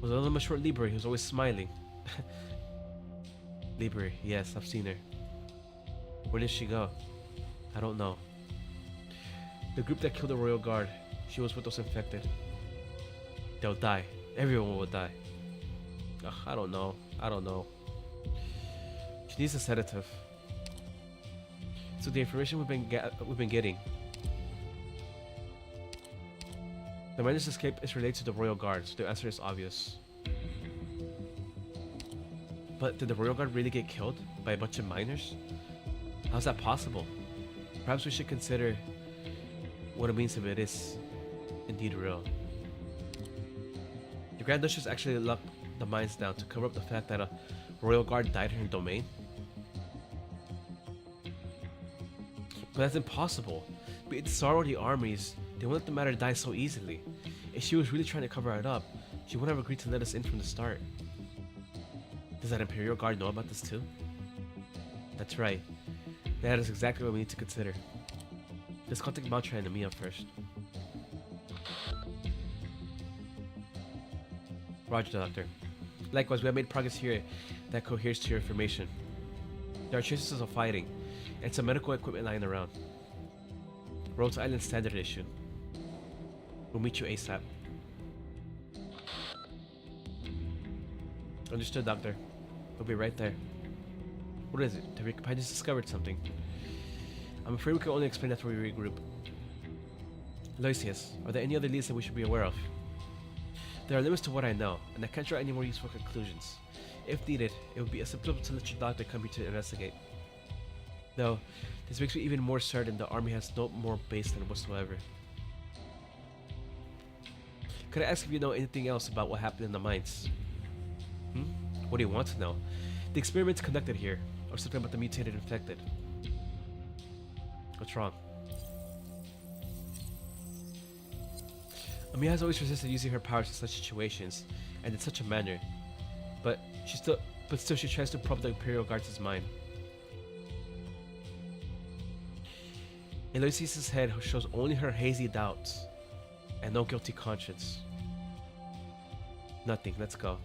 Was one of them a short Libre who's always smiling? Libre, yes, I've seen her. Where did she go? I don't know. The group that killed the Royal Guard, she was with those infected. They'll die. Everyone will die. Ugh, I don't know. She needs a sedative. So the information we've been getting. The miner's escape is related to the Royal Guard, so the answer is obvious. But did the Royal Guard really get killed by a bunch of miners? How's that possible? Perhaps we should consider what it means if it is indeed real. The Grand Duchess actually locked the mines down to cover up the fact that a Royal Guard died in her domain. But that's impossible. Be it the Tsar or the armies, they wouldn't let the matter die so easily. If she was really trying to cover it up, she wouldn't have agreed to let us in from the start. Does that Imperial Guard know about this too? That's right. That is exactly what we need to consider. Let's contact Matra and Amiya first. Roger, Doctor. Likewise, we have made progress here that coheres to your information. There are traces of fighting, and some medical equipment lying around. Rhodes Island Standard Issue. We'll meet you ASAP. Understood, Doctor. We'll be right there. What is it? Have your companions discovered something? I'm afraid we can only explain after we regroup. Aloysius, are there any other leads that we should be aware of? There are limits to what I know, and I can't draw any more useful conclusions. If needed, it would be acceptable to let your doctor come here to investigate. Though, this makes me even more certain the army has no more baseline whatsoever. Could I ask if you know anything else about what happened in the mines? What do you want to know? The experiments conducted here, or something about the mutated infected. What's wrong? Amiya has always resisted using her powers in such situations, and in such a manner. But still she tries to probe the Imperial Guard's mind. Aloysius' head shows only her hazy doubts, and no guilty conscience. Nothing, let's go.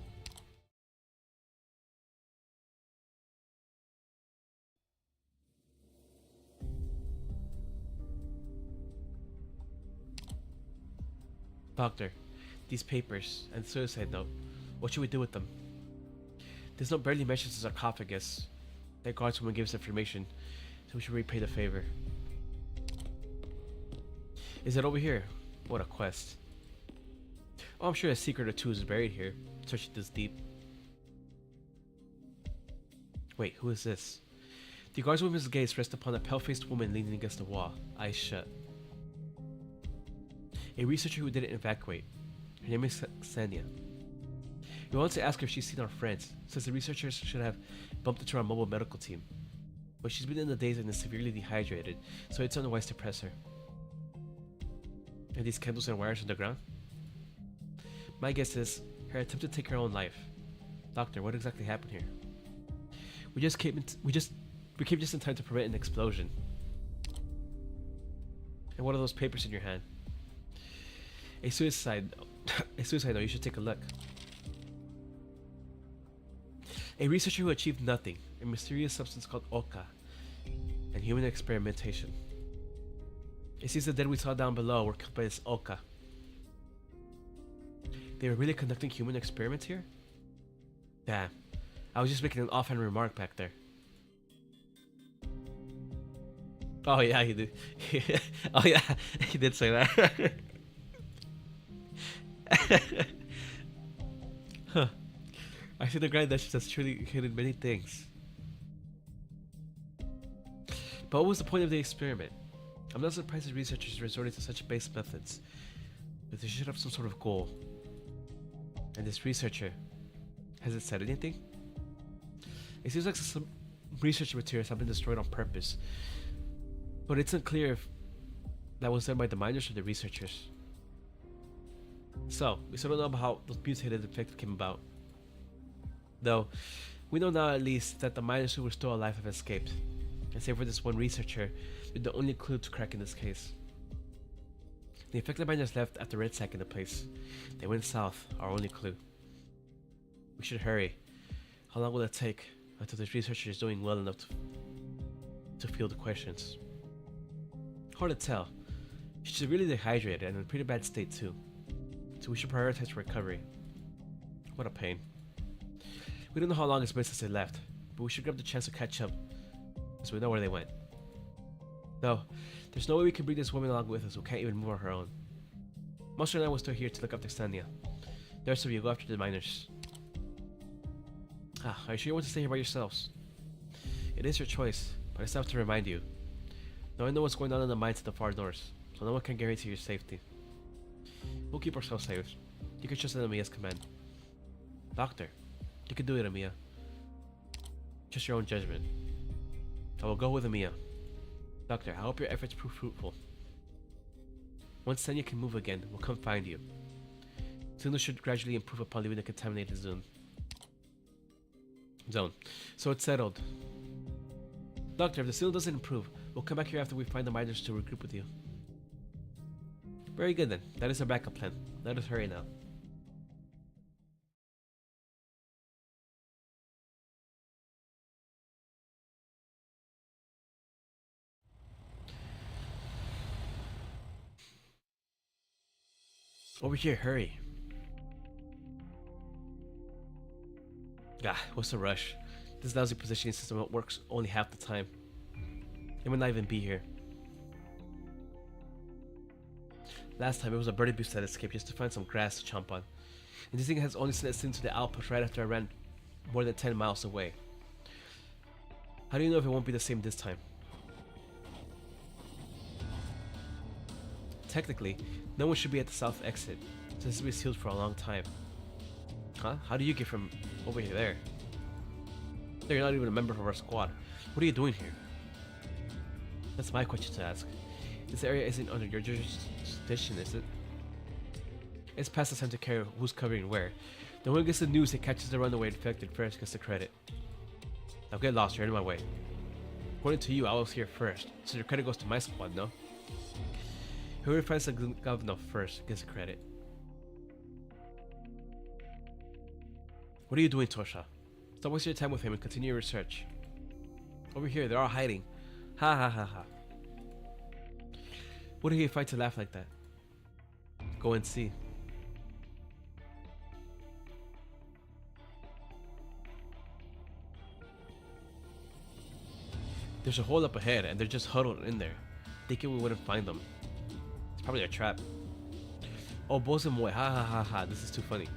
Doctor, these papers and the suicide note, what should we do with them? This note barely mentions the sarcophagus. That guardswoman gives information, so we should repay the favor. Is it over here? What a quest. Oh, I'm sure a secret or two is buried here, searching this deep. Wait, who is this? The guardswoman's gaze rests upon a pale-faced woman leaning against the wall, eyes shut. A researcher who didn't evacuate. Her name is Xenia. We wanted to ask her if she's seen our friends, since the researchers should have bumped into our mobile medical team. But she's been in the daze and is severely dehydrated, so it's unwise to press her. Are these candles and wires on the ground? My guess is her attempt to take her own life. Doctor, what exactly happened here? We came just in time to prevent an explosion. And what are those papers in your hand? A suicide note, you should take a look. A researcher who achieved nothing, a mysterious substance called Oka, and human experimentation. It seems the dead we saw down below were killed by this Oka. They were really conducting human experiments here? Damn, I was just making an offhand remark back there. Oh yeah, he did. Oh yeah, he did say that. Huh. I see the Grand Duchess has truly hidden many things. But what was the point of the experiment? I'm not surprised the researchers resorted to such base methods, but they should have some sort of goal. And this researcher, has it said anything? It seems like some research materials have been destroyed on purpose, but it's unclear if that was done by the miners or the researchers. So, we still don't know about how those mutated infected came about. Though, we know now at least that the miners who were still alive have escaped. And save for this one researcher, they're the only clue to crack in this case. The infected miners left after Red Sack in the place. They went south, our only clue. We should hurry. How long will it take until this researcher is doing well enough to field the questions? Hard to tell. She's really dehydrated and in a pretty bad state too. So we should prioritize her recovery. What a pain. We don't know how long it's been since they left, but we should grab the chance to catch up, as we know where they went. No, there's no way we can bring this woman along with us who can't even move on her own. Monster and I will still here to look after Stania. The rest of you go after the miners. Are you sure you want to stay here by yourselves? It is your choice, but I still have to remind you. Now I know what's going on in the mines at the far north, so no one can guarantee your safety. We'll keep ourselves safe. You can trust in Amiya's command. Doctor, you can do it, Amiya. Just your own judgment. I will go with Amiya. Doctor, I hope your efforts prove fruitful. Once Senya can move again, we'll come find you. Zunu should gradually improve upon leaving the contaminated zone. So it's settled. Doctor, if the signal doesn't improve, we'll come back here after we find the miners to regroup with you. Very good then. That is our backup plan. Let us hurry now. Over here, hurry. What's the rush? This lousy positioning system works only half the time. It might not even be here. Last time it was a birdie beast that escaped just to find some grass to chomp on. And this thing has only sent us into the outpost right after I ran more than 10 miles away. How do you know if it won't be the same this time? Technically, no one should be at the south exit, since it's been sealed for a long time. Huh? How do you get from over here there? You're not even a member of our squad. What are you doing here? That's my question to ask. This area isn't under your jurisdiction, is it? It's past the time to care who's covering where. The one who gets the news that catches the runaway infected first gets the credit. Now get lost, you're in my way. According to you, I was here first, so your credit goes to my squad, no? Whoever finds the governor first gets the credit. What are you doing, Tosha? Stop wasting your time with him and continue your research. Over here, they're all hiding. Ha ha ha ha. What do you find to laugh like that? Go and see. There's a hole up ahead and they're just huddled in there, thinking we wouldn't find them. It's probably a trap. Oh, Bozemoy, ha ha ha ha, this is too funny.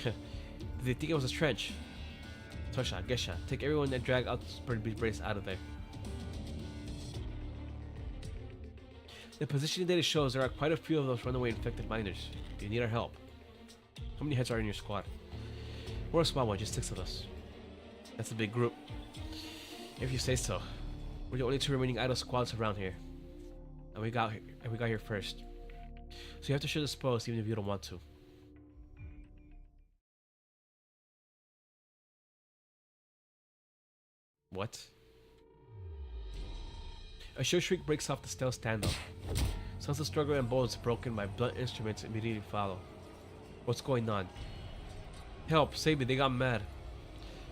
Did they think it was a trench? Tosha, Gesha, take everyone and drag out Bird Brace out of there. The positioning data shows there are quite a few of those runaway infected miners. Do you need our help? How many heads are in your squad? We're a small one, just 6 of us. That's a big group. If you say so. We're the only 2 remaining idle squads around here. And we got here first. So you have to share the spoils even if you don't want to. What? A short shriek breaks off the stealth standoff. Sounds of struggle and bones broken by blunt instruments immediately follow. What's going on? Help, save me, they got mad.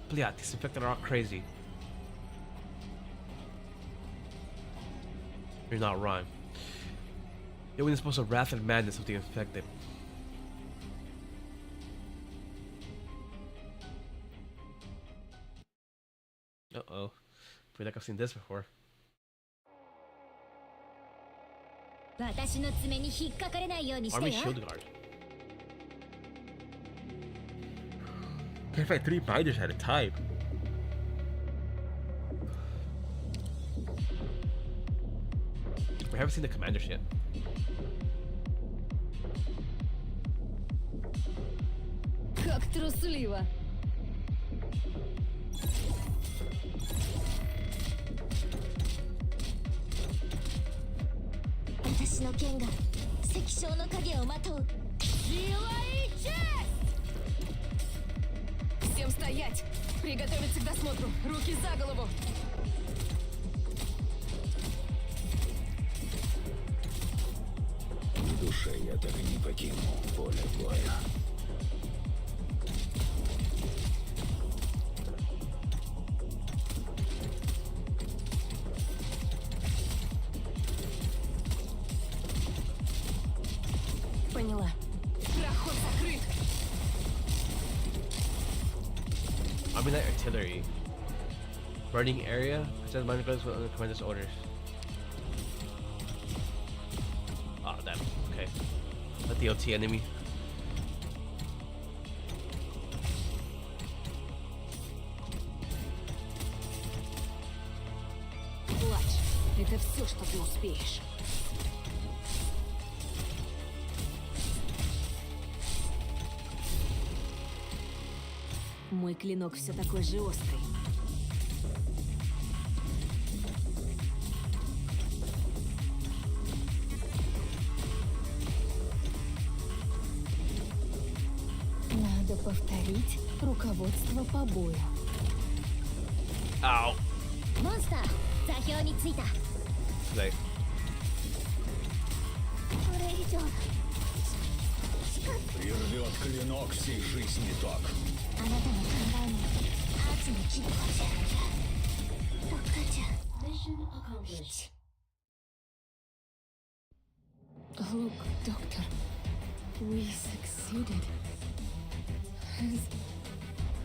Pliat, these infected are all crazy. You're not wrong. They witness the wrath and madness of the infected. Uh-oh. Feel like I've seen this before. Army shield guard. Can't fight 3 miners at a time. We haven't seen the commanders yet. Как трусливо. Всем стоять! Приготовиться к досмотру! Руки за голову! В душе я так и не покинул поле боя. Поняла. Проход закрыт. Army light artillery. Burning area. Protect mine guns under commander's orders. Oh, damn. Okay. A DLT enemy. Плачь. Это все, что ты успеешь. Мой клинок все такой же острый. Надо повторить руководство по бою. Ow. モンスター座標についた。 Like, これ以上 Прервет клинок всей жизни, док. あなたの考えに圧の切るじゃ6じゃ Look, Doctor, we succeeded.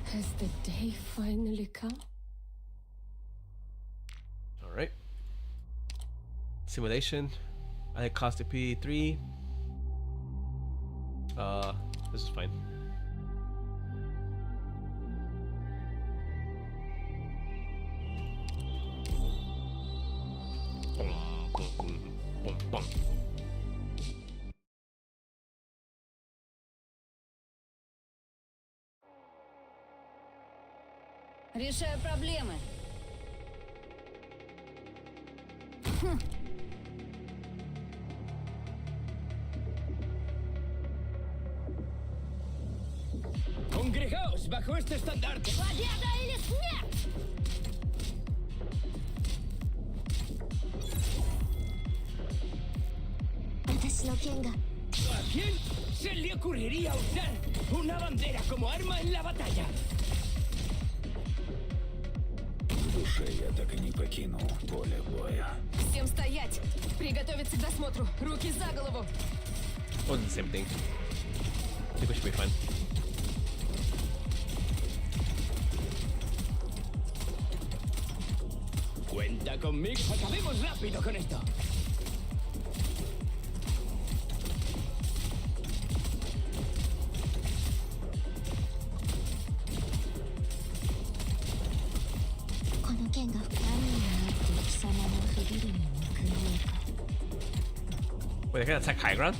Has the day finally come? alright. Simulation. I cost to P3. This is fine. Решаю проблемы. Congregaos bajo este estandarte. Победа или смерть! ¿A quién se le ocurriría usar una bandera como arma en la batalla? В душе я так и не покинул поле боя. Всем стоять! Приготовиться к досмотру! Руки за голову! Wasn't the same thing. I think we should be fine. Cuenta conmigo. Acabemos rápido con esto. Wait, they can attack high ground?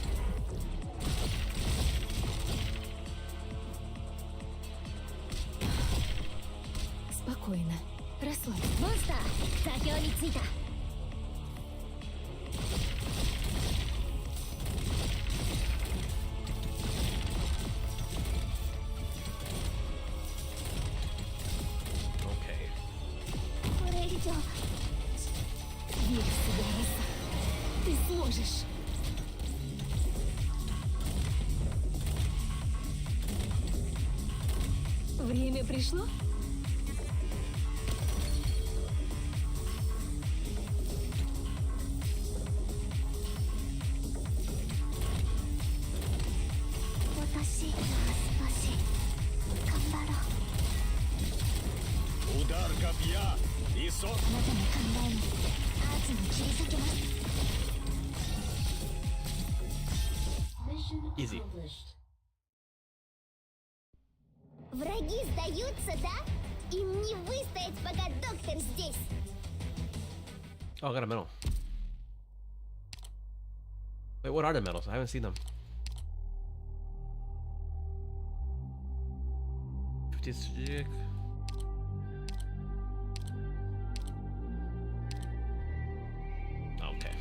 Спокойно. Расслабься. モンスター座標についた。 Okay. これ以上 Верь в себя, Роса. Ты сможешь. Время пришло? Удар копья и со... あなたの考えに圧に切り裂けます。 Easy. Враги сдаются, да? Им не выстоять, пока доктор здесь. Oh, I got a medal. Wait, what are the medals? I haven't seen them. 50 stick. Okay.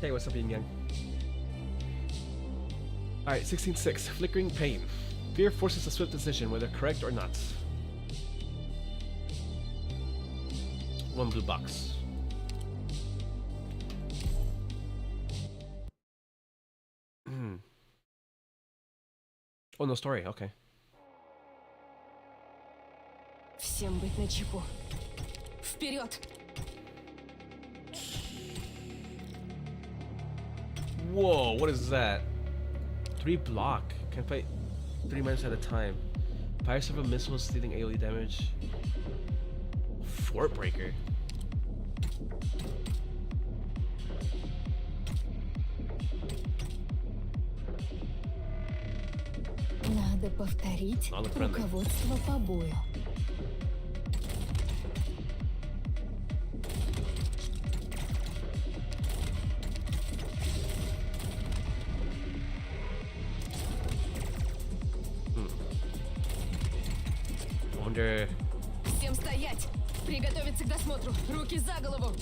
Hey, what's up, Yin Yang? Alright, 16-6. Flickering Pain. Fear forces a swift decision, whether correct or not. One blue box. Oh, no story. Okay. Всем быть начеку. Вперед! Whoa, what is that? 3 block. Can fight 3 minutes at a time. Fire several missiles, dealing AoE damage. Fort breaker. Надо повторить Надо правильно. руководство по бою. Wonder. Всем стоять! Приготовиться к досмотру! Руки за голову!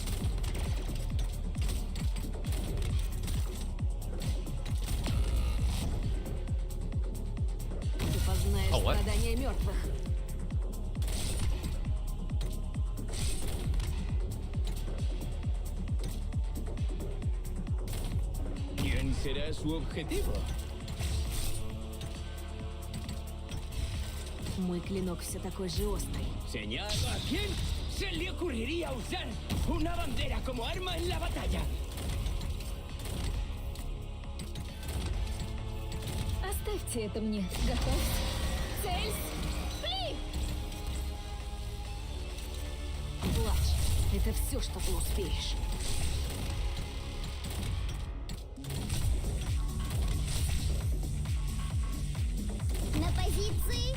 Ты познаешь Oh, what? страдания мертвых. ¿Quién será su objetivo? Мой клинок все такой же острый. Señal, ¿a quién se le ocurriría usar una bandera como arma en la batalla? Оставьте это мне. Готовься. Цель. Пли! Плачь. Это все, что ты успеешь. На позиции.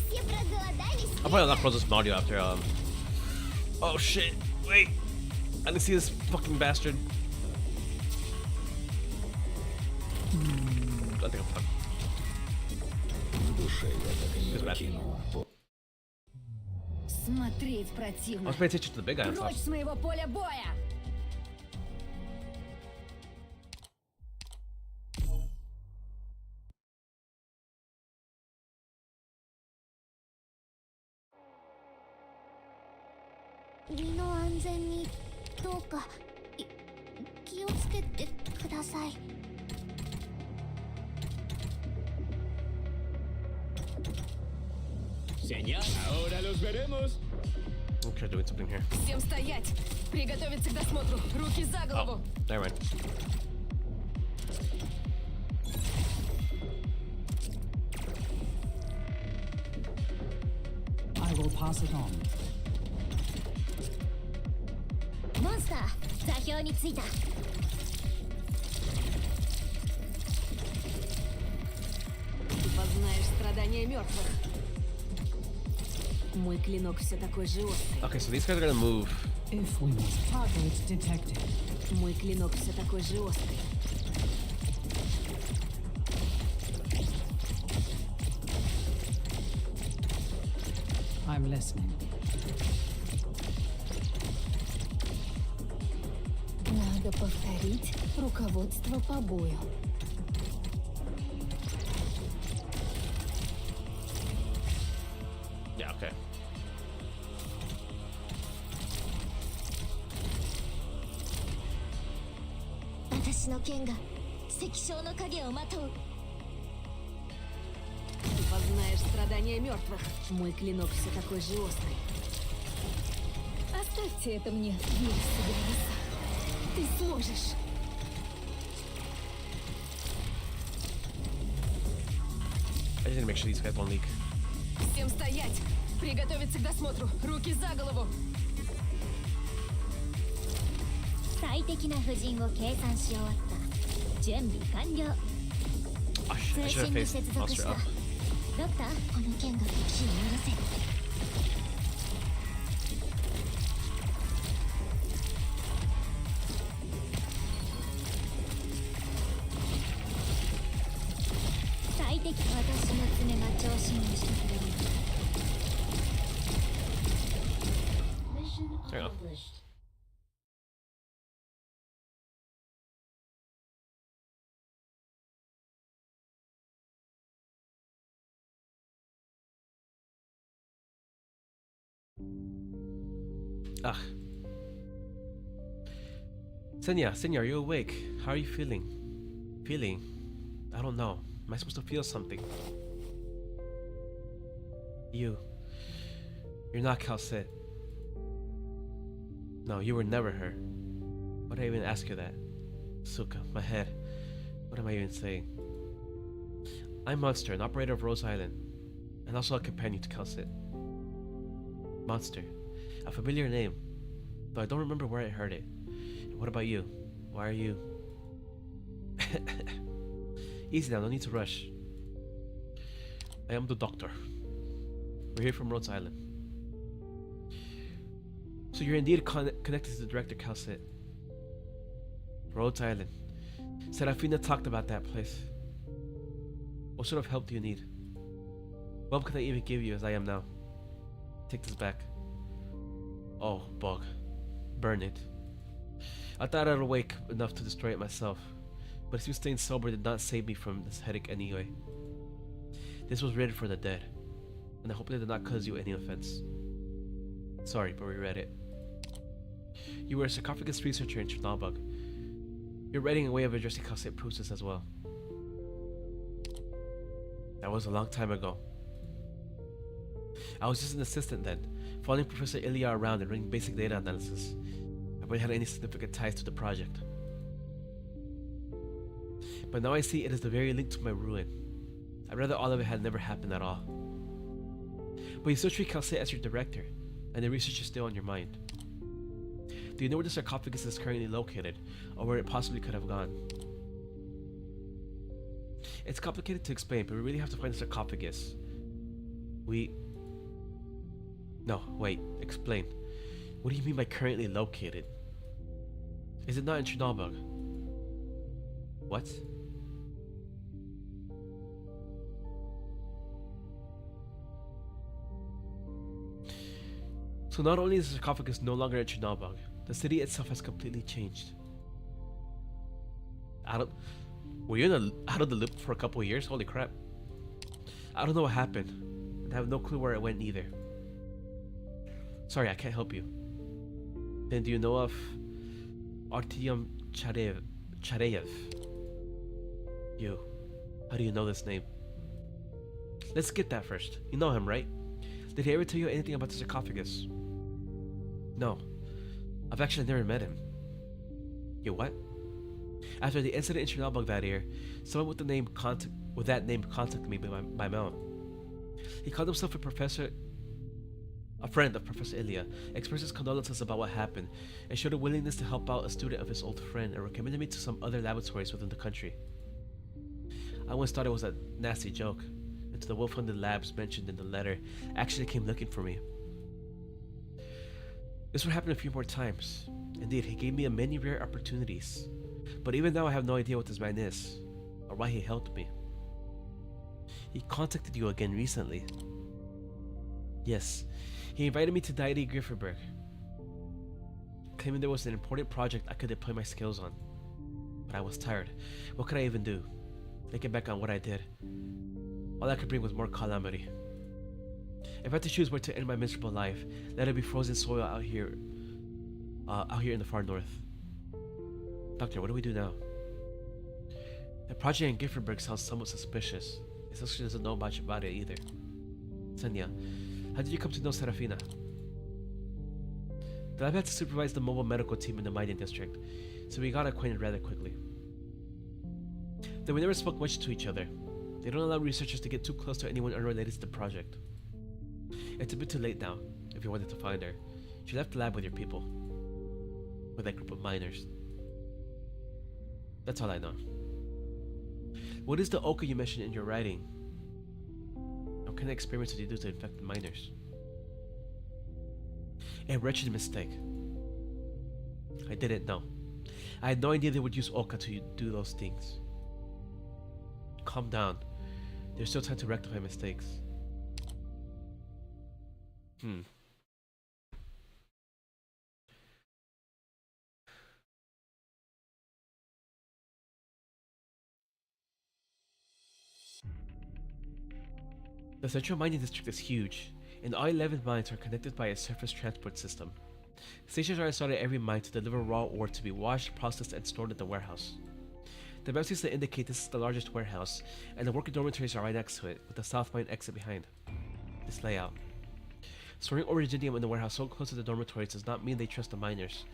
Все проголодались. I'll probably not close this module after Oh shit! Wait! I didn't see this fucking bastard. I think I'm fucked. В душе я так и не Без выкинул. Смотреть I противно. was paying attention to the big guy and Прочь stuff. с моего поля боя! Señal, ahora los veremos. I'm trying doing something here. Всем стоять! Приготовиться к досмотру! Руки за голову! Oh, never mind. I will pass it on. モンスター座標についた。 Ты познаешь страдания мертвых. Мой клинок все такой же острый. Okay, so these guys are gonna move. If we must target detected. Мой клинок все такой же острый. I'm listening. Надо повторить руководство по бою. Yeah, okay. Ты познаешь страдания мертвых. Мой клинок все такой же острый. Оставьте это мне, верь в себя, лиса. Ты сможешь. I just need to make sure these guys don't leak. Всем стоять! Приготовиться к досмотру! Руки за голову! 最適な布陣を計算し終わった。準備完了。 Oh shit, I 通 should have 信に faced 接続 Monster した。 up. ドクター、この件が敵視を許せ。最適私の爪が調子にしてくれる。 Hang on. Ah. Senya, are you awake? How are you feeling? Feeling? I don't know. Am I supposed to feel something? You're not Calcet. No, you were never her. Why did I even ask you that? Suka, my head. What am I even saying? I'm Monster, an operator of Rose Island, and also a companion to Calcit. Monster. A familiar name, though I don't remember where I heard it. And what about you? Why are you... Easy now, no need to rush. I am the Doctor. We're here from Rhodes Island. So you're indeed connected to the director, Calcit. Rhodes Island. Serafina talked about that place. What sort of help do you need? What can I even give you as I am now? Take this back. Oh, bug. Burn it. I thought I'd awake enough to destroy it myself, but it seems staying sober did not save me from this headache anyway. This was written for the dead, and I hope it did not cause you any offense. Sorry, but we read it. You were a sarcophagus researcher in Chernobyl. Your writing and way of addressing Calcit proves this as well. That was a long time ago. I was just an assistant then, following Professor Ilya around and running basic data analysis. I barely had any significant ties to the project. But now I see it is the very link to my ruin. I'd rather all of it had never happened at all. But you still treat Calcit as your director, and the research is still on your mind. Do you know where the sarcophagus is currently located, or where it possibly could have gone? It's complicated to explain, but we really have to find the sarcophagus. No, wait, explain. What do you mean by currently located? Is it not in Chernobyl? What? So not only is the sarcophagus no longer in Chernobyl, the city itself has completely changed. Were you out of the loop for a couple of years? Holy crap. I don't know what happened, and I have no clue where it went either. Sorry, I can't help you. Then do you know of Artyom Chareyev? You. How do you know this name? Let's get that first. You know him, right? Did he ever tell you anything about the sarcophagus? No. I've actually never met him. You what? After the incident in Chernobyl that year, someone with that name contacted me by mail. He called himself a friend of Professor Ilya, expressed his condolences about what happened, and showed a willingness to help out a student of his old friend and recommended me to some other laboratories within the country. I once thought it was a nasty joke, until the well-funded labs mentioned in the letter actually came looking for me. This would happen a few more times. Indeed, he gave me many rare opportunities. But even now I have no idea what this man is, or why he helped me. He contacted you again recently. Yes, he invited me to Deity Grifferberg, claiming there was an important project I could deploy my skills on. But I was tired. What could I even do? Thinking back on what I did, all I could bring was more calamity. If I had to choose where to end my miserable life, let it be frozen soil out here in the far north. Doctor, what do we do now? The project in Gifferberg sounds somewhat suspicious. It actually doesn't know much about it either. Senya, how did you come to know Serafina? The lab had to supervise the mobile medical team in the mining district, so we got acquainted rather quickly. Though we never spoke much to each other. They don't allow researchers to get too close to anyone unrelated to the project. It's a bit too late now, if you wanted to find her. She left the lab with your people. With that group of miners. That's all I know. What is the Oka you mentioned in your writing? What kind of experiments did you do to infect the miners? A wretched mistake. I didn't know. I had no idea they would use Oka to do those things. Calm down. There's still time to rectify mistakes. The central mining district is huge, and all 11 mines are connected by a surface transport system. Stations are installed at every mine to deliver raw ore to be washed, processed, and stored at the warehouse. The map seems to indicate this is the largest warehouse, and the worker dormitories are right next to it, with the south mine exit behind. This layout. Storing originium in the warehouse so close to the dormitories does not mean they trust the miners,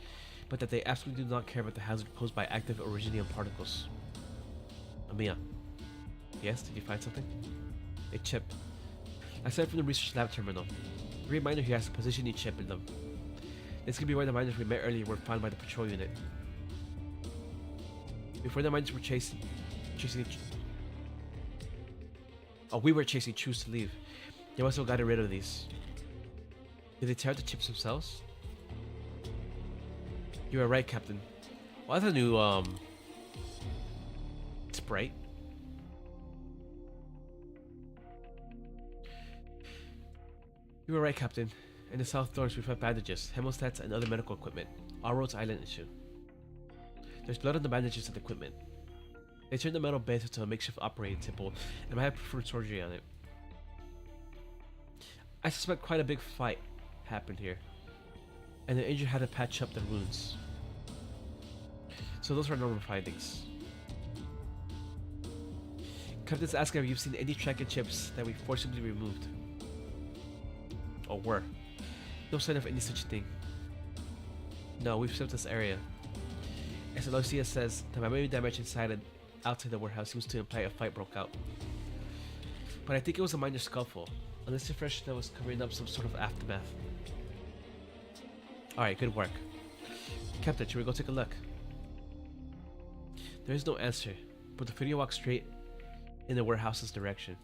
but that they absolutely do not care about the hazard posed by active originium particles. Amiya. Yes, did you find something? A chip. Aside from the research lab terminal. A reminder he has a positioning chip in them. This could be why the miners we met earlier were found by the patrol unit. Before the miners were chasing we were chasing Choose to leave. They must have gotten rid of these. Did they tear out the chips themselves? You are right, Captain. Well, that's a new sprite. You were right, Captain. In the south doors we found bandages, hemostats, and other medical equipment. All roads island issue. There's blood on the bandages and equipment. They turned the metal base into a makeshift operating table and might have performed surgery on it. I suspect quite a big fight happened here, and the injured had to patch up the wounds. So those were normal findings. Captain's asking if you've seen any tracking chips that we forcibly removed. Or were. No sign of any such thing. No, we've swept this area. As Aloysia says, the memory damage inside and outside the warehouse seems to imply a fight broke out. But I think it was a minor scuffle, unless the fresh snow was covering up some sort of aftermath. Alright, good work. Captain, should we go take a look? There is no answer, but the video walks straight in the warehouse's direction.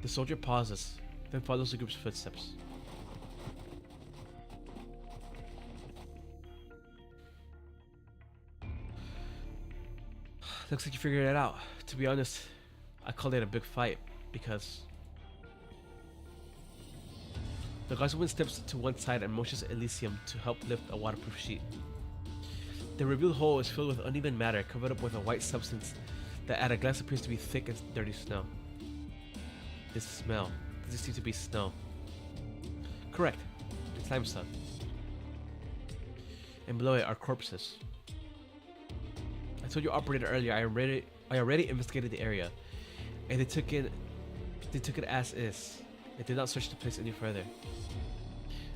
The soldier pauses, then follows the group's footsteps. Looks like you figured it out. To be honest, I called it a big fight because the guardswoman steps to one side and motions Elysium to help lift a waterproof sheet. The revealed hole is filled with uneven matter covered up with a white substance that at a glance appears to be thick as dirty snow. This smell. Does it seem to be snow? Correct. It's limestone. And below it are corpses. I told your operator earlier I already investigated the area, and they took it as is. They did not search the place any further.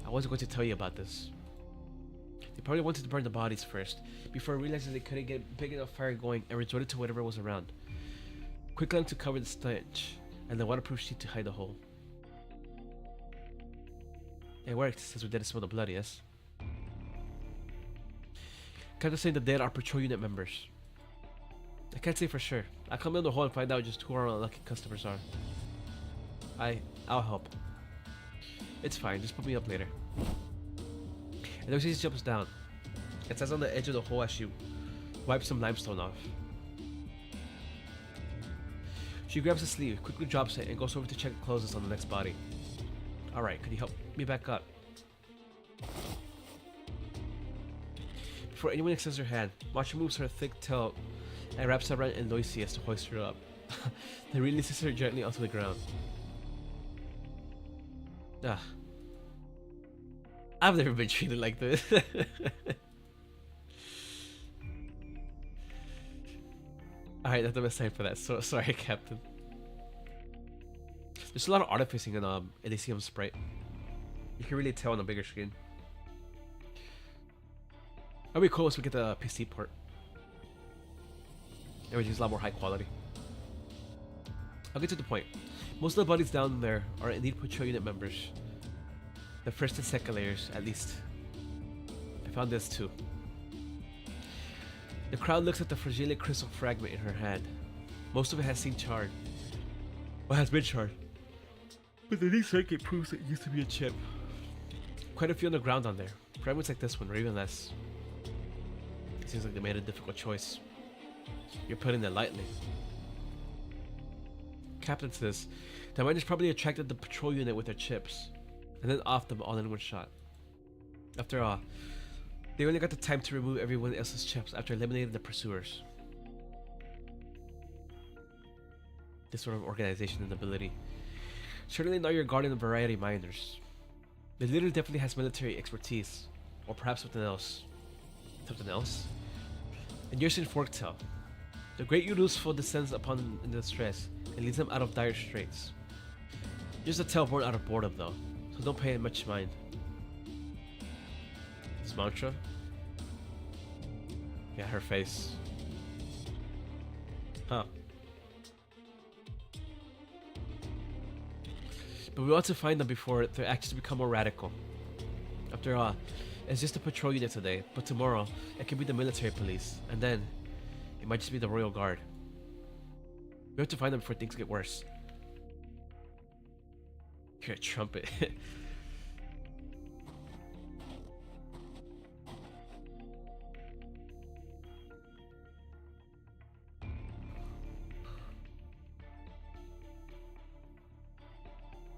I wasn't going to tell you about this. They probably wanted to burn the bodies first, before realizing they couldn't get big enough fire going and resorted to whatever was around. Quicklime to cover the stench, and the waterproof sheet to hide the hole. It worked, since we didn't smell the blood, yes? Captain saying the dead are patrol unit members. I can't say for sure. I'll come in the hole and find out just who our unlucky customers are. I'll help. It's fine, just put me up later. And then she jumps down. It says on the edge of the hole as she wipes some limestone off. She grabs a sleeve, quickly drops it, and goes over to check the clothes on the next body. Alright, could you help me back up? Before anyone extends her hand, Macho moves her thick tail and wraps around Aloysius to hoist her up. Then releases her gently onto the ground. Ah. I've never been treated like this. Alright, that's the best time for that. So sorry, Captain. There's a lot of artificing in Elysium Sprite. You can really tell on a bigger screen. That'll be cool once we get the PC port. Everything's a lot more high quality. I'll get to the point. Most of the bodies down there are indeed patrol unit members. The first and second layers, at least. I found this too. The crowd looks at the fragile crystal fragment in her hand. Most of it has been charred. Or has been charred. But the neat circuit proves it used to be a chip. Quite a few on the ground on there. Fragments like this one, or even less. It seems like they made a difficult choice. You're putting it lightly. Captain says, the miners probably attracted the patrol unit with their chips, and then off them all in one shot. After all, they only got the time to remove everyone else's chips after eliminating the pursuers. This sort of organization and ability. Certainly not your garden variety miners. The leader definitely has military expertise, or perhaps something else. Something else? And yours in Forktail. The great Ursus descends upon them in distress and leads them out of dire straits. Just a tale born out of boredom though, so don't pay it much mind. This mantra? Yeah, her face. Huh. But we want to find them before they actually become more radical. After all, it's just a patrol unit today, but tomorrow it could be the military police, and then it might just be the Royal Guard. We have to find them before things get worse. Hear a trumpet.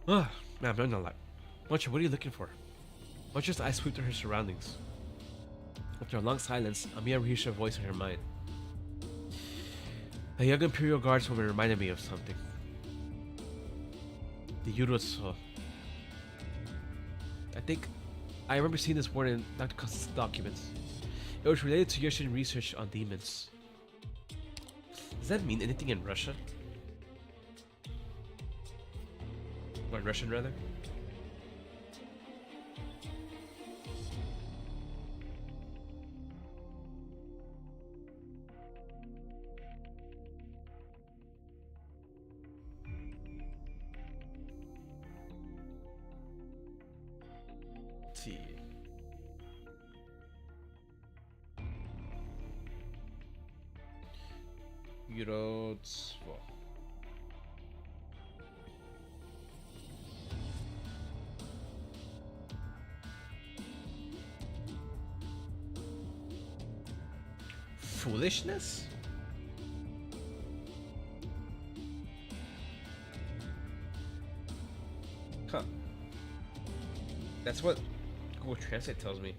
Ah, man, I've learned a lot. Muncher, what are you looking for? Muncher's eyes sweep through her surroundings. After a long silence, Amiya hears her voice in her mind. The young Imperial Guardswoman reminded me of something. The Ursus. I think I remember seeing this word in Dr. Costa's documents. It was related to Russian research on demons. Does that mean anything in Russia? Or in Russian, rather? Let's see. Euros. Well. Foolishness? Huh. That's what Google Translate tells me.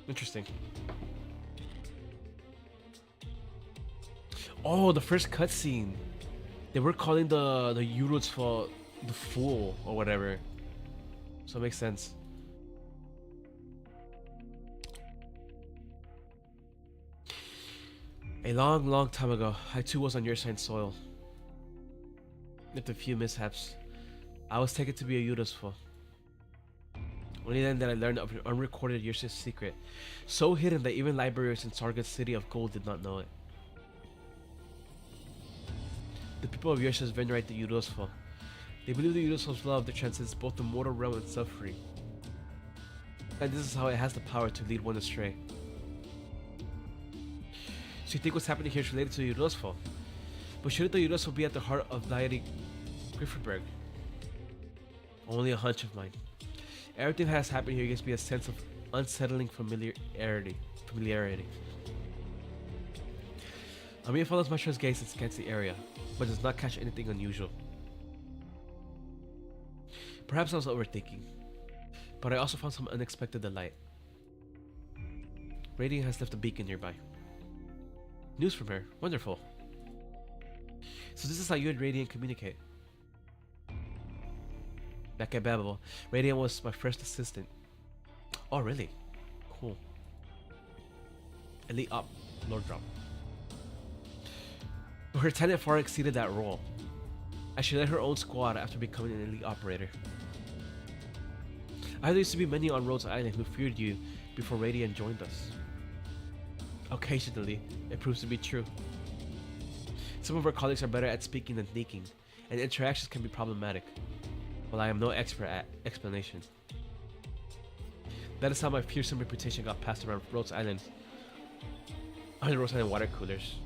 Interesting. Oh, the first cutscene. They were calling the Euros for the fool or whatever. So it makes sense. A long, long time ago, I too was on your side soil. With a few mishaps, I was taken to be a Ursus. Only then did I learn of an unrecorded Ursus secret, so hidden that even librarians in Sargon's city of gold did not know it. The people of Ursus venerate the Ursus. They believe the Ursus' love that transcends both the mortal realm and suffering. And this is how it has the power to lead one astray. So you think what's happening here is related to Ursus? But shouldn't the Ursus be at the heart of deity Griffinberg? Only a hunch of mine. Everything that has happened here gives me a sense of unsettling familiarity. Amiya follows Masha's gaze and scans the area, but does not catch anything unusual. Perhaps I was overthinking, but I also found some unexpected delight. Radiant has left a beacon nearby. News from her. Wonderful. So this is how you and Radiant communicate. Back at Babel, Radiant was my first assistant. Oh, really? Cool. Elite Op, Lord Drop. But her talent far exceeded that role, as she led her own squad after becoming an elite operator. I used to be many on Rhodes Island who feared you before Radiant joined us. Occasionally, it proves to be true. Some of our colleagues are better at speaking than thinking, and interactions can be problematic, while I am no expert at explanation. That is how my fearsome reputation got passed around Rhodes Island, on the Rhodes Island water coolers.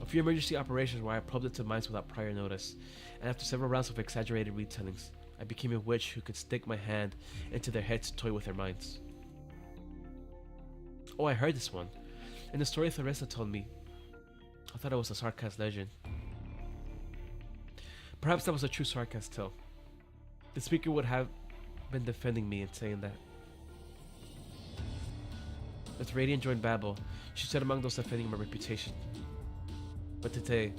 A few emergency operations where I probed into mines without prior notice, and after several rounds of exaggerated retellings, I became a witch who could stick my hand into their heads to toy with their minds. Oh, I heard this one. In the story Theresa told me, I thought it was a Sarkaz legend. Perhaps that was a true Sarkaz tale. The speaker would have been defending me and saying that. As Radiant joined Babel, she stood among those defending my reputation. But today,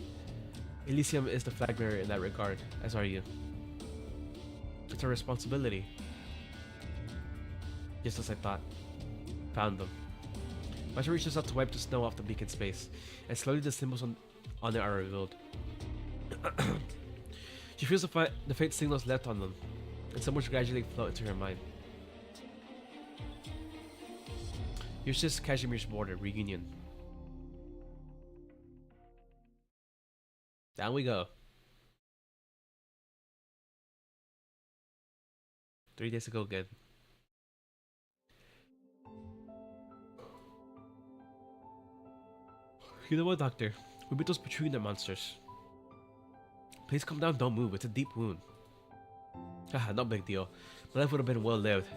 Elysium is the flag bearer in that regard, as are you. It's our responsibility. Just as I thought. Found them. Masha reaches out to wipe the snow off the beacon's base, and slowly the symbols on it are revealed. She feels the faint signals left on them, and some words gradually float into her mind. Ursus Cashmere's border reunion. Down we go. 3 days ago again. You know what, Doctor? We beat those Petunia monsters. Please come down, don't move. It's a deep wound. Haha, no big deal. My life would have been well lived,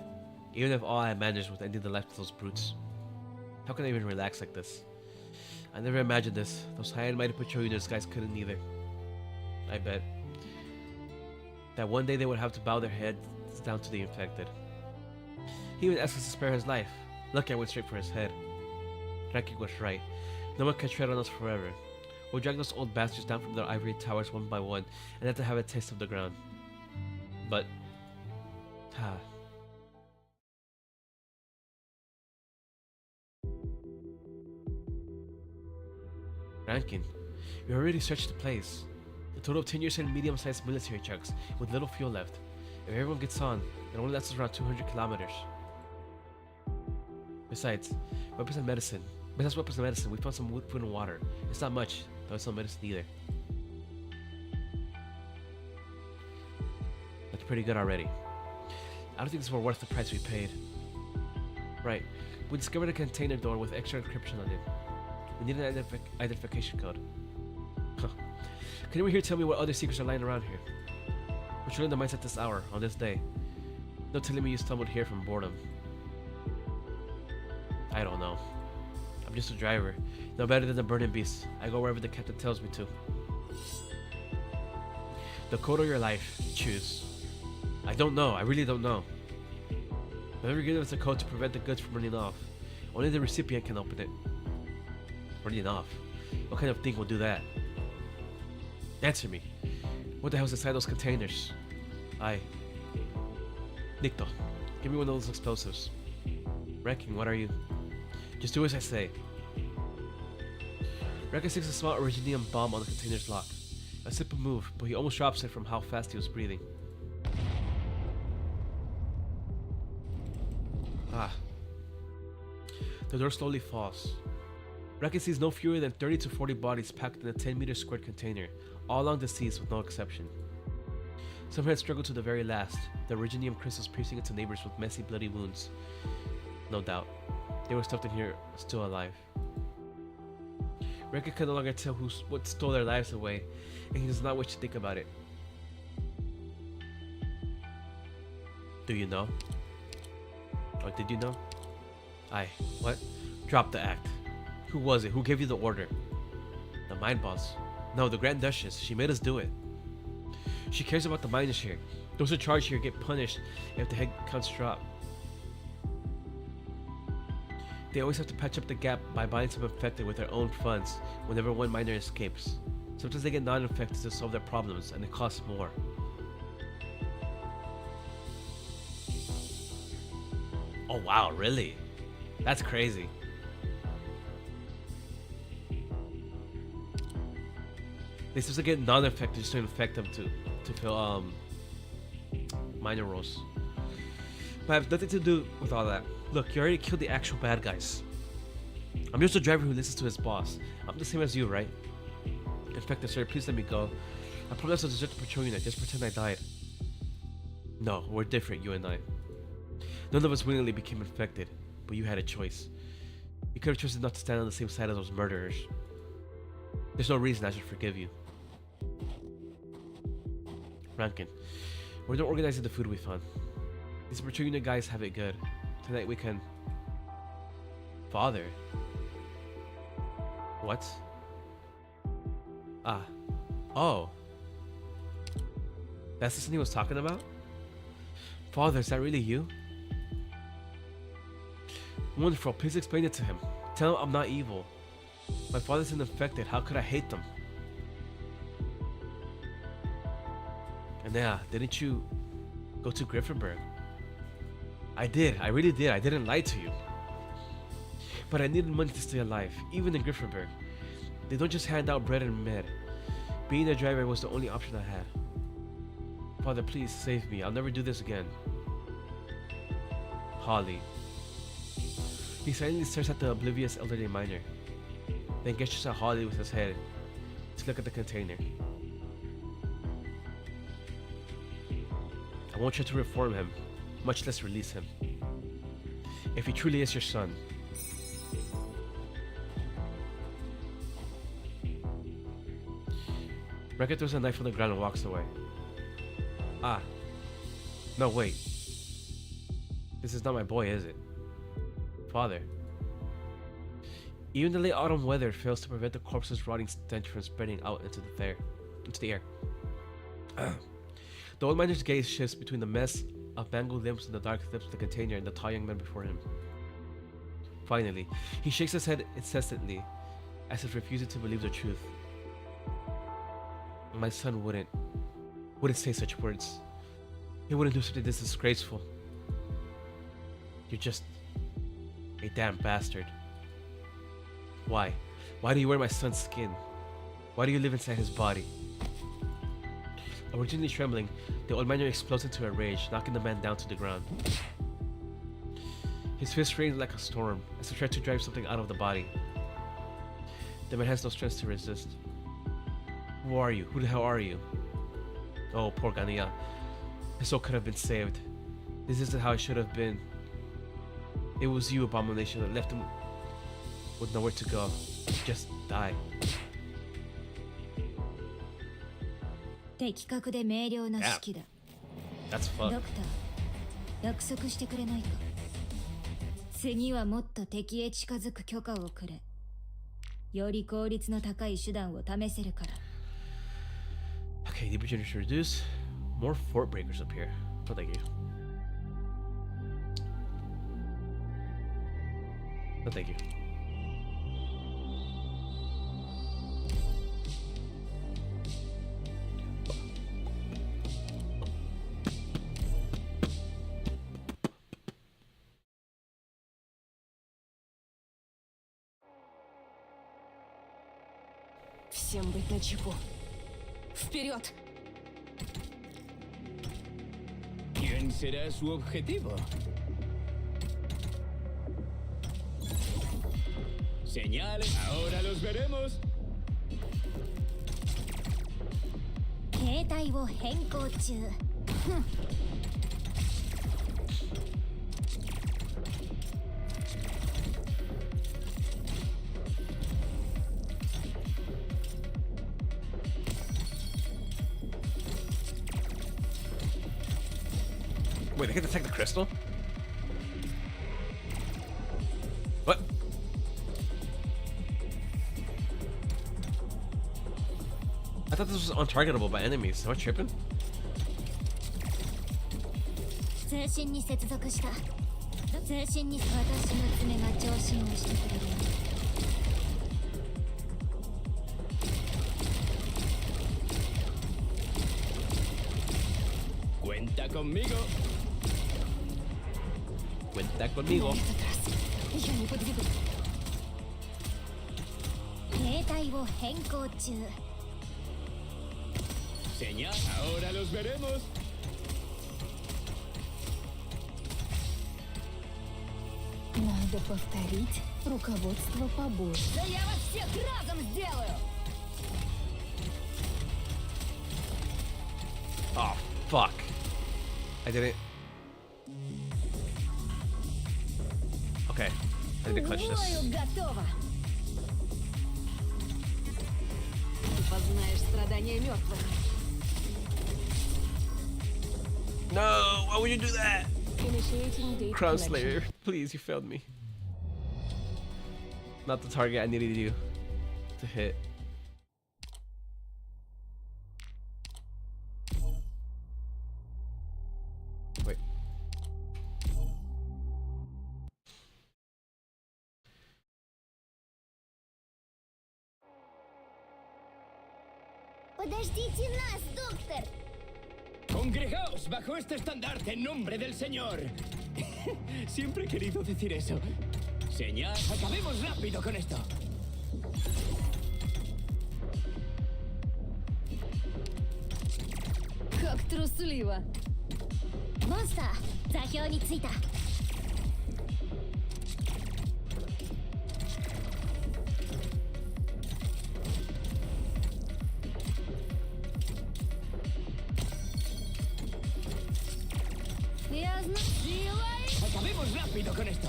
even if all I managed was ending the life of those brutes. How can I even relax like this? I never imagined this. Those high and mighty Petronians guys couldn't either. I bet. That one day they would have to bow their heads down to the infected. He even asked us to spare his life. Lucky I went straight for his head. Ranking was right. No one can tread on us forever. We'll drag those old bastards down from their ivory towers one by one and let them have a taste of the ground. But... Rankin, we already searched the place. A total of 10 years in medium-sized military trucks with little fuel left. If everyone gets on, it only lasts around 200 kilometers. Besides, weapons and medicine. Besides weapons and medicine, we found some food and water. It's not much, though it's not medicine either. That's pretty good already. I don't think this was worth the price we paid. Right, we discovered a container door with extra encryption on it. We need an identification code. Huh. Can anyone here tell me what other secrets are lying around here? What's really in the mindset this hour, on this day? No telling me you stumbled here from boredom. I don't know. I'm just a driver. No better than the burning beast. I go wherever the captain tells me to. The code of your life. Choose. I don't know. I really don't know. I've never given us a code to prevent the goods from running off. Only the recipient can open it. Running off? What kind of thing will do that? Answer me. What the hell's inside those containers? Nikto, give me one of those explosives. Wrecking, what are you? Just do as I say. Reckon sticks a small originium bomb on the container's lock. A simple move, but he almost drops it from how fast he was breathing. The door slowly falls. Reckon sees no fewer than 30 to 40 bodies packed in a 10-meter squared container, all along the seas with no exception. Some had struggled to the very last, the originium crystals piercing into neighbors with messy, bloody wounds. No doubt, they were stuffed in here, still alive. Reckon can no longer tell what stole their lives away, and he does not wish to think about it. Do you know? Or did you know? What? Drop the act. Who was it? Who gave you the order? The mine boss. No, the Grand Duchess. She made us do it. She cares about the miners here. Those in charge here get punished if the head counts drop. They always have to patch up the gap by buying some infected with their own funds whenever one miner escapes. Sometimes they get non-infected to solve their problems, and it costs more. Oh wow, really? That's crazy. They supposed to get non-infected just to infect them to fill minor roles. But I have nothing to do with all that. Look, you already killed the actual bad guys. I'm just a driver who listens to his boss. I'm the same as you, right? Infected, sir, please let me go. I promise to desert the Petronia. Just pretend I died. No, we're different, you and I. None of us willingly became infected, but you had a choice. You could have chosen not to stand on the same side as those murderers. There's no reason I should forgive you. Rankin, we're done organizing the food we found. These Petronia guys have it good. Tonight we can... Father? What? Oh. That's the thing he was talking about? Father, is that really you? Wonderful, please explain it to him. Tell him I'm not evil. My father's an infected, how could I hate them? And yeah, didn't you go to Griffinburg? I did, I really did, I didn't lie to you. But I needed money to stay alive, even in Griffinburg. They don't just hand out bread and med. Being a driver was the only option I had. Father, please save me, I'll never do this again. Holly. He silently stares at the oblivious elderly miner, then gestures at Holly with his head to look at the container. I won't try to reform him. much less release him. If he truly is your son. Rekka throws a knife on the ground and walks away. Ah. No, wait. This is not my boy, is it? Father. Even the late autumn weather fails to prevent the corpse's rotting stench from spreading out into the air. The old miner's gaze shifts between the mess of mangled limbs and the dark lips of the container and the tall young man before him. Finally, he shakes his head incessantly, as if refusing to believe the truth. My son wouldn't say such words. He wouldn't do something this disgraceful. You're just a damn bastard. Why? Why do you wear my son's skin? Why do you live inside his body? Originally trembling, the old miner explodes into a rage, knocking the man down to the ground. His fist rains like a storm as he tries to drive something out of the body. The man has no strength to resist. Who are you? Who the hell are you? Oh, poor Gania. His soul could have been saved. This isn't how it should have been. It was you, Abomination, that left him with nowhere to go. Just die. 的確で明瞭な指揮だ。 That's ド fucked. クター、約束してくれないか。次はもっと敵へ近づく許可をくれ。より効率の高い手段を試せるから。Okay, need to introduce more fort breakers up here. Oh, thank you. No, thank you. Всем быть начеку. Вперед! ¿Quién será su objetivo? Señales, ahora los veremos. 携帯を変更中。Wait, they can detect the crystal? What? I thought this was untargetable by enemies. Am I tripping? 通信に接続した。通信に私の爪が聴診をしてくれる。Cuenta conmigo. Cuenta conmigo. На этот раз я не подведу. 携帯を変更中。 Señal, ahora los veremos. Надо повторить руководство побольше. Да я вас всех разом сделаю! Oh, fuck. I did it. Okay. I need to clutch this. Бою готово! Ты познаешь страдания мертвых. No! Why would you do that? Initiating data Crown collection. Slayer, please, you failed me. Not the target I needed you to hit. Wait. Подождите нас, доктор! Congregaos bajo este estandarte en nombre del Señor. Siempre he querido decir eso. Señal, acabemos rápido con esto. Как трусливо! モンスター、座標についた。Я знаю. Acabemos rápido con esto.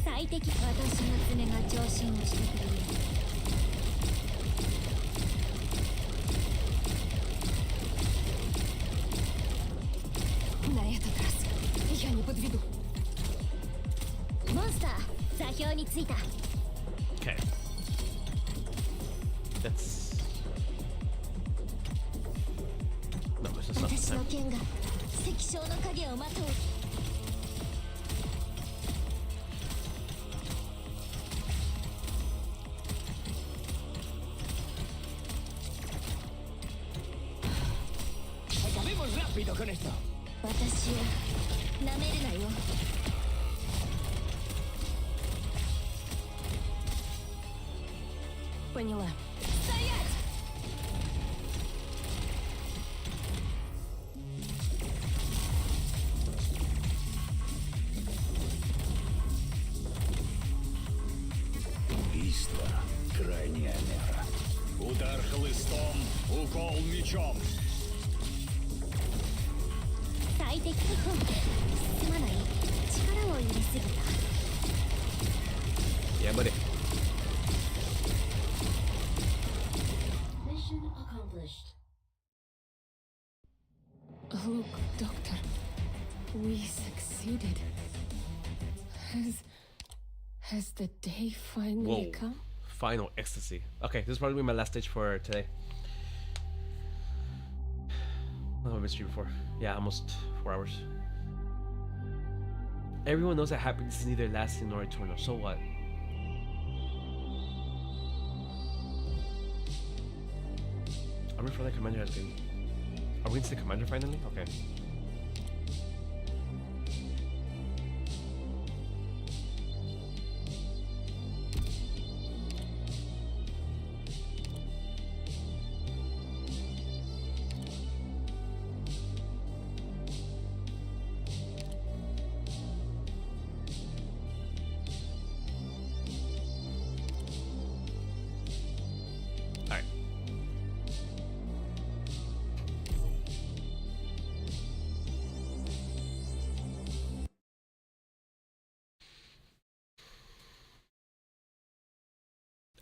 最適私の爪が調子をしてくれる На этот раз я не подведу. モンスター座標についた Okay. That's... No, it's just not the 私の time. 剣が石章の影をまとう Acabemos rápido con esto. 私を舐めるなよ Поняла. Убийство — крайняя мера. Удар хлыстом, укол мечом. 最適本すまない力を入れすぎた Yeah, buddy. Mission accomplished Look, Doctor, we succeeded. Has the day finally Whoa. come? Final ecstasy. Okay, this is probably my last stage for today. Oh, mystery before. Yeah, almost 4 hours. Everyone knows that happiness is neither lasting nor eternal. So what? Armor for the commander has been. Are we into the commander finally? Okay. Alright.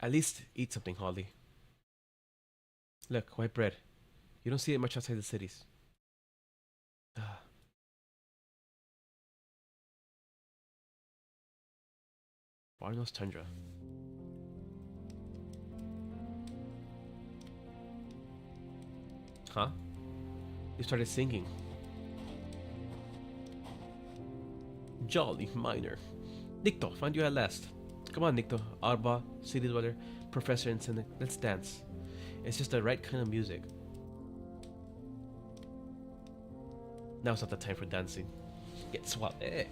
At least eat something, Holly. Look, white bread. You don't see it much outside the cities. Ah. Barnow's Tundra. Huh? You started singing. Jolly minor. Nikto, found you at last. Come on, Nikto. Arba, city dweller, professor and cynic. Let's dance. It's just the right kind of music. Now's not the time for dancing. Get swap. Eh.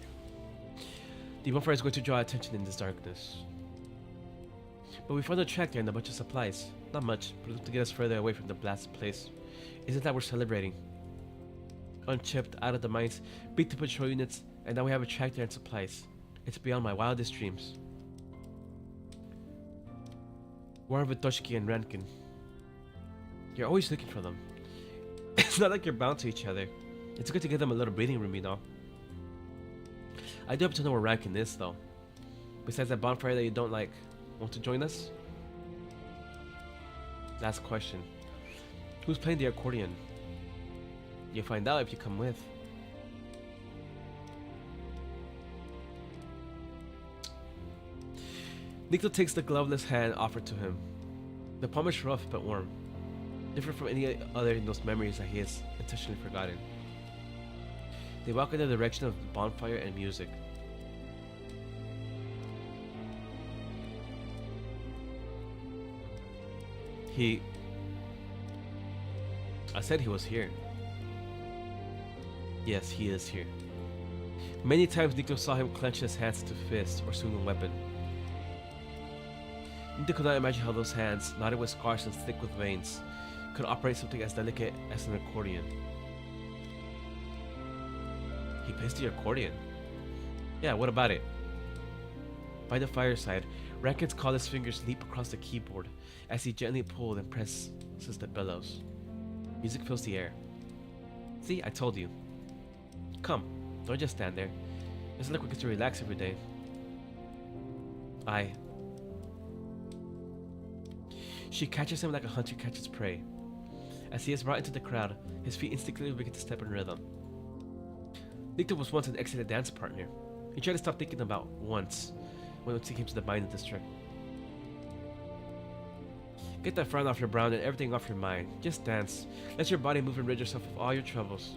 The bonfire is going to draw attention in this darkness. But we found a tractor and a bunch of supplies. Not much, but enough to get us further away from the blasted place. Isn't that we're celebrating? Unchipped, out of the mines, beat the patrol units, and now we have a tractor and supplies. It's beyond my wildest dreams. Where are Vitoshki and Rankin? You're always looking for them. It's not like you're bound to each other. It's good to give them a little breathing room, you know. I do have to know where Rankin is, though. Besides that bonfire that you don't like, want to join us? Last question. Who's playing the accordion? You'll find out if you come with. Nikto takes the gloveless hand offered to him. The palm is rough but warm, different from any other in those memories that he has intentionally forgotten. They walk in the direction of the bonfire and music. I said he was here. Yes, he is here. Many times Nikto saw him clench his hands into fists or swing a weapon. Nikto could not imagine how those hands, knotted with scars and thick with veins, could operate something as delicate as an accordion. He plays the accordion. Yeah, what about it? By the fireside, Rankin's calloused fingers leap across the keyboard as he gently pulls and presses the bellows. Music fills the air. See, I told you. Come, don't just stand there. It's like we get to relax every day. She catches him like a hunter catches prey. As he is brought into the crowd, his feet instinctively begin to step in rhythm. Nikto was once an excellent dance partner. He tried to stop thinking about once when it came to the mind district. Get that frown off your brow and everything off your mind. Just dance. Let your body move and rid yourself of all your troubles.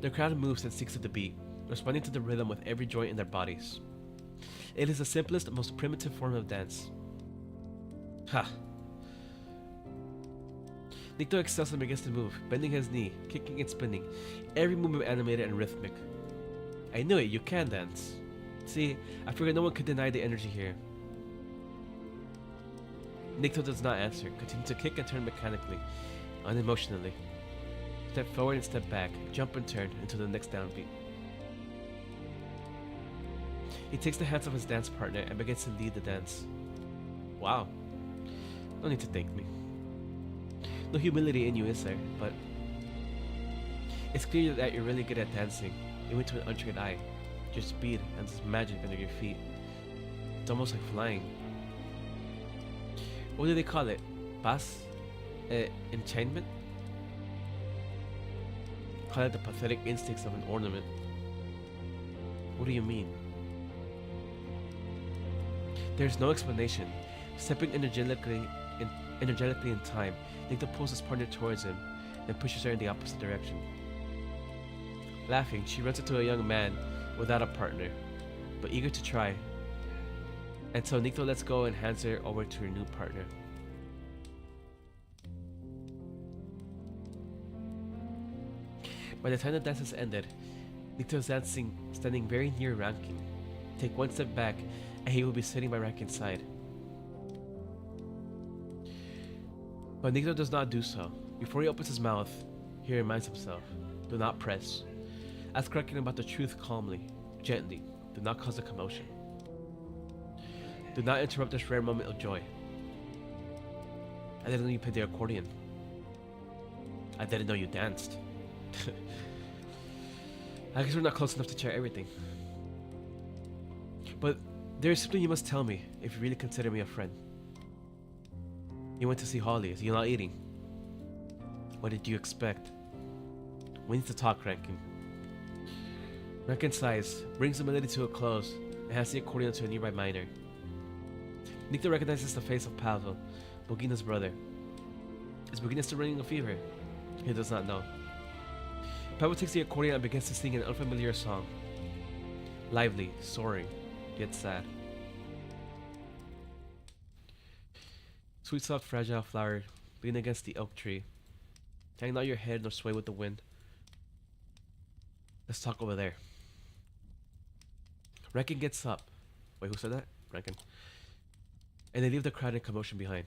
The crowd moves and sings to the beat, responding to the rhythm with every joint in their bodies. It is the simplest, most primitive form of dance. Ha! Nikto excels and begins to move, bending his knee, kicking and spinning, every movement animated and rhythmic. I knew it, you can dance. See, I figured no one could deny the energy here. Nikto does not answer, continuing to kick and turn mechanically, unemotionally. Step forward and step back, jump and turn into the next downbeat. He takes the hands of his dance partner and begins to lead the dance. Wow. No need to thank me. No humility in you, is there? But it's clear that you're really good at dancing, even to an untrained eye. Your speed and this magic under your feet. It's almost like flying. What do they call it? Paz? Enchantment? Call it the pathetic instincts of an ornament. What do you mean? There's no explanation. Stepping energetically in time, Nikto pulls his partner towards him, then pushes her in the opposite direction. Laughing, she runs into a young man without a partner, but eager to try. And so Nikto lets go and hands her over to her new partner. By the time the dance has ended, Nikto is standing very near Rankin. Take one step back, and he will be sitting by Rankin's side. But Nikto does not do so. Before he opens his mouth, he reminds himself, do not press. Ask Rankin about the truth calmly, gently. Do not cause a commotion. Do not interrupt this rare moment of joy. I didn't know you played the accordion. I didn't know you danced. I guess we're not close enough to share everything. But there is something you must tell me if you really consider me a friend. You went to see Holly. Is he not eating? What did you expect? We need to talk, Rankin. Rankin sighs, brings the melody to a close, and hands the accordion to a nearby miner. Nikto recognizes the face of Pavel, Bogina's brother. Is Bogina still running a fever? He does not know. Pavel takes the accordion and begins to sing an unfamiliar song. Lively, soaring, yet sad. Sweet, soft, fragile flower, lean against the oak tree. Hang not your head nor sway with the wind. Let's talk over there. Rankin gets up. Wait, who said that? Rankin. And they leave the crowd and commotion behind.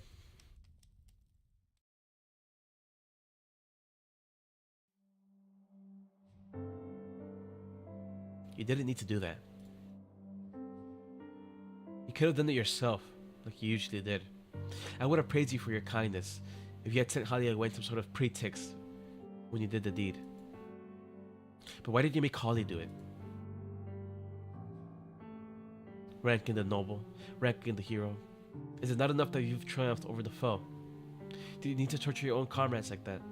You didn't need to do that. You could have done it yourself, like you usually did. I would have praised you for your kindness if you had sent Holly away some sort of pretext when you did the deed. But why did you make Holly do it? Rankin the noble, Rankin the hero. Is it not enough that you've triumphed over the foe? Do you need to torture your own comrades like that?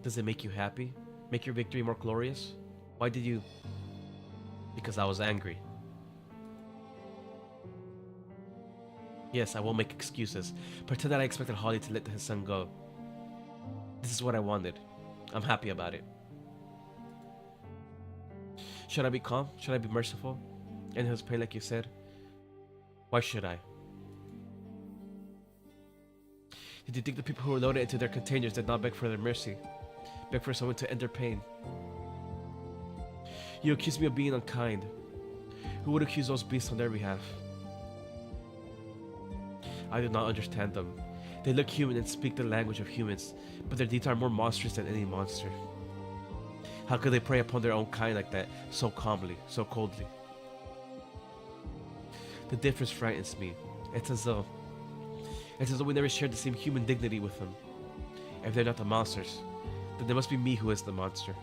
Does it make you happy? Make your victory more glorious? Why did you? Because I was angry. Yes, I won't make excuses. Pretend that I expected Holly to let his son go. This is what I wanted. I'm happy about it. Should I be calm? Should I be merciful? And his prey like you said? Why should I? Did you think the people who were loaded into their containers did not beg for their mercy? Beg for someone to end their pain? You accuse me of being unkind. Who would accuse those beasts on their behalf? I do not understand them. They look human and speak the language of humans, but their deeds are more monstrous than any monster. How could they prey upon their own kind like that, so calmly, so coldly? The difference frightens me. It's as though we never shared the same human dignity with them. If they're not the monsters, then there must be me who is the monster.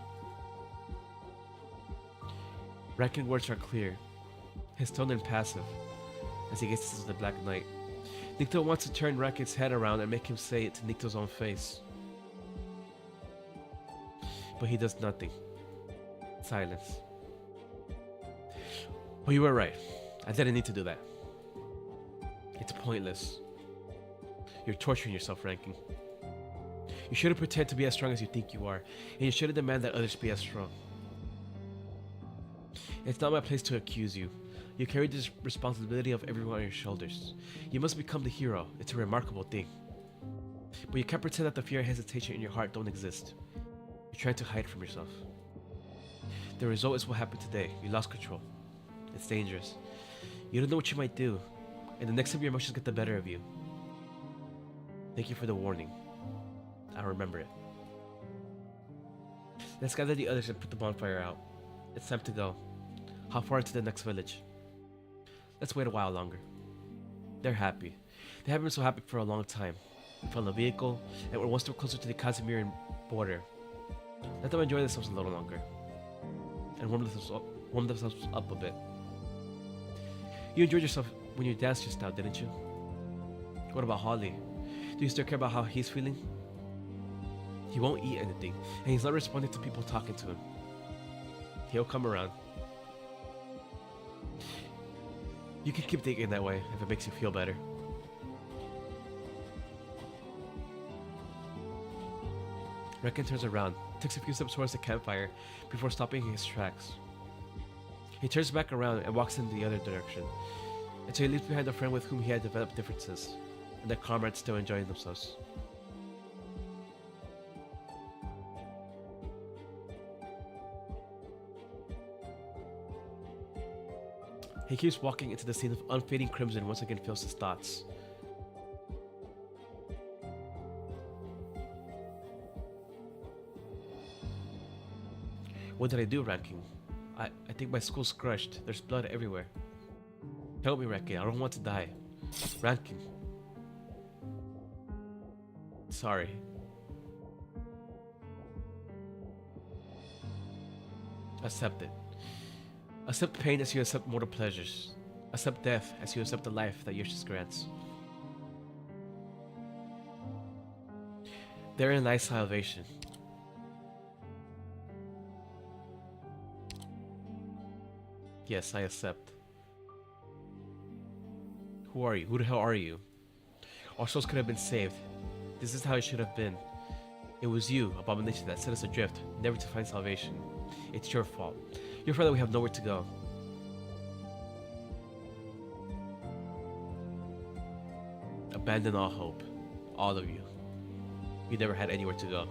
Rankin's words are clear, his tone impassive, as he gazes into the Black Knight. Nikto wants to turn Rankin's head around and make him say it to Nikto's own face. But he does nothing. Silence. But you were right. I didn't need to do that. It's pointless. You're torturing yourself, Rankin. You shouldn't pretend to be as strong as you think you are, and you shouldn't demand that others be as strong. It's not my place to accuse you. You carry this responsibility of everyone on your shoulders. You must become the hero. It's a remarkable thing. But you can't pretend that the fear and hesitation in your heart don't exist. You're trying to hide from yourself. The result is what happened today. You lost control. It's dangerous. You don't know what you might do, and the next time your emotions get the better of you. Thank you for the warning. I'll remember it. Let's gather the others and put the bonfire out. It's time to go. How far to the next village? Let's wait a while longer. They're happy. They haven't been so happy for a long time. We found a vehicle, and we're one step closer to the Casimiran border. Let them enjoy themselves a little longer. And warm themselves up a bit. You enjoyed yourself when you danced just now, didn't you? What about Holly? Do you still care about how he's feeling? He won't eat anything, and he's not responding to people talking to him. He'll come around. You can keep thinking that way if it makes you feel better. Reckon turns around, takes a few steps towards the campfire before stopping in his tracks. He turns back around and walks in the other direction, until he leaves behind a friend with whom he had developed differences, and their comrades still enjoying themselves. He keeps walking into the scene of unfading crimson once again fills his thoughts. What did I do, Rankin? I think my skull's crushed. There's blood everywhere. Help me, Rankin. I don't want to die. Rankin. Sorry. Accept it. Accept pain as you accept mortal pleasures. Accept death as you accept the life that Ursus grants. Therein lies salvation. Yes, I accept. Who are you? Who the hell are you? Our souls could have been saved. This is how it should have been. It was you, Abomination, that set us adrift, never to find salvation. It's your fault. Your fault that we have nowhere to go. Abandon all hope. All of you. You never had anywhere to go.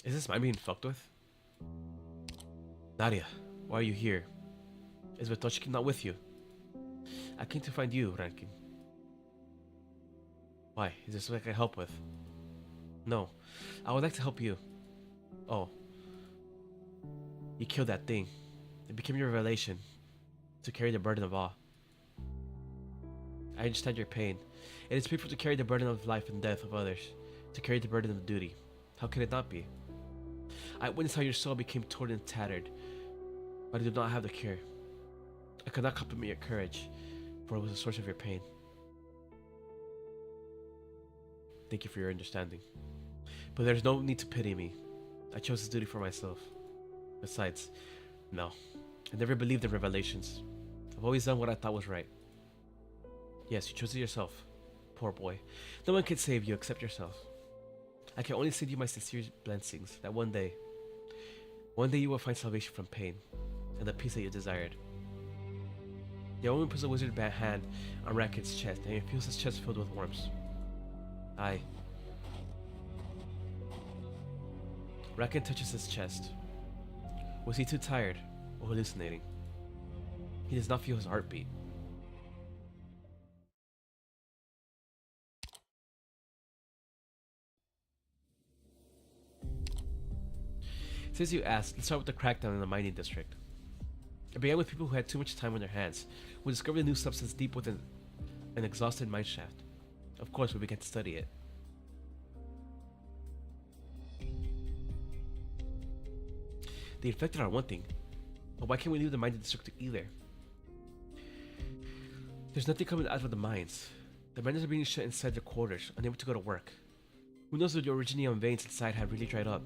Is this mind being fucked with? Nadia, why are you here? Is Vitochki not with you? I came to find you, Rankin. Why? Is there something I can help with? No. I would like to help you. Oh. You killed that thing. It became your revelation. To carry the burden of all. I understand your pain. It is painful to carry the burden of life and death of others. To carry the burden of duty. How can it not be? I witnessed how your soul became torn and tattered, but I did not have the cure. I could not compliment your courage, for it was the source of your pain. Thank you for your understanding. But there's no need to pity me. I chose this duty for myself. Besides, no. I never believed in revelations. I've always done what I thought was right. Yes, you chose it yourself. Poor boy. No one can save you except yourself. I can only send you my sincere blessings that one day you will find salvation from pain and the peace that you desired. The woman puts a wizard hand on Rankin's chest, and he feels his chest filled with warmth. Rankin touches his chest. Was he too tired or hallucinating? He does not feel his heartbeat. Since you asked, let's start with the crackdown in the mining district. It began with people who had too much time on their hands, who discovered a new substance deep within an exhausted mine shaft. Of course, we began to study it. The infected are one thing, but why can't we leave the mining district either? There's nothing coming out of the mines. The miners are being shut inside their quarters, unable to go to work. Who knows if the originium veins inside have really dried up?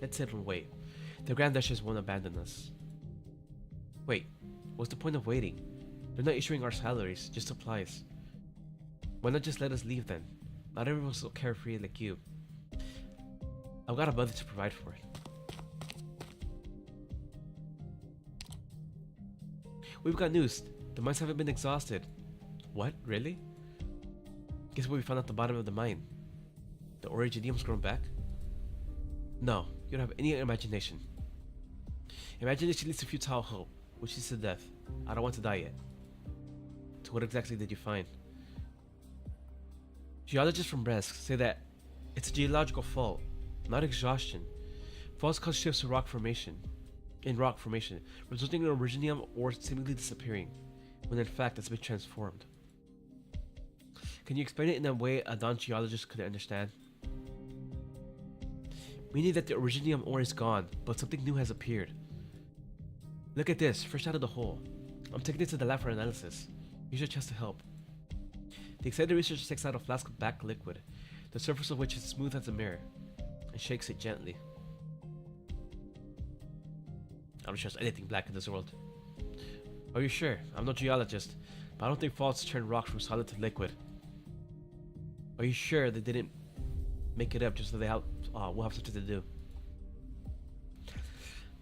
Let's sit and wait. The Grand Duchess won't abandon us. Wait, what's the point of waiting? They're not issuing our salaries, just supplies. Why not just let us leave then? Not everyone's so carefree like you. I've got a mother to provide for. We've got news. The mines haven't been exhausted. What? Really? Guess what we found at the bottom of the mine? The originium's grown back? No, you don't have any imagination. Imagination leads to futile hope, which leads to death. I don't want to die yet. So what exactly did you find? Geologists from Bresk say that it's a geological fault, not exhaustion. Faults cause shifts in rock formation, resulting in originium ore seemingly disappearing, when in fact it's been transformed. Can you explain it in a way a non-geologist could understand? Meaning that the originium ore is gone, but something new has appeared. Look at this, fresh out of the hole. I'm taking it to the lab for analysis. Use your chest to help. The excited researcher takes out a flask of black liquid, the surface of which is smooth as a mirror, and shakes it gently. I don't trust anything black in this world. Are you sure? I'm no geologist, but I don't think faults turn rock from solid to liquid. Are you sure they didn't make it up just so we'll have something to do?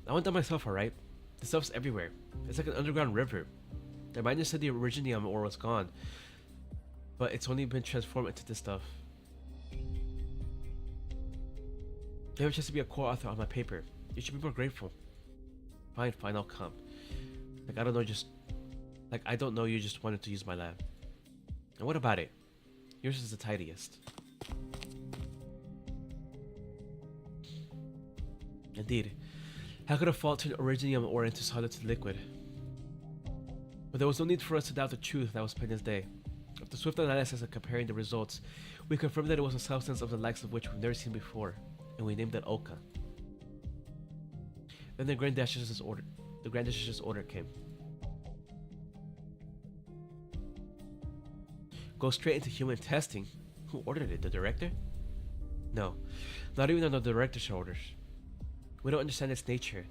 I went down myself, alright? The stuff's everywhere. It's like an underground river. The miners said the originium ore was gone, but it's only been transformed into this stuff. You have a chance to be a co-author on my paper. You should be more grateful. Fine, I'll come. I don't know, you just wanted to use my lab. And what about it? Yours is the tidiest. Indeed. How could a fault turn originium ore into solid to liquid? But there was no need for us to doubt the truth that was plain as day. After swift analysis and comparing the results, we confirmed that it was a substance of the likes of which we've never seen before, and we named it Oka. Then the Grand Duchess's order came. Go straight into human testing? Who ordered it? The director? No, not even on the director's orders. We don't understand its nature,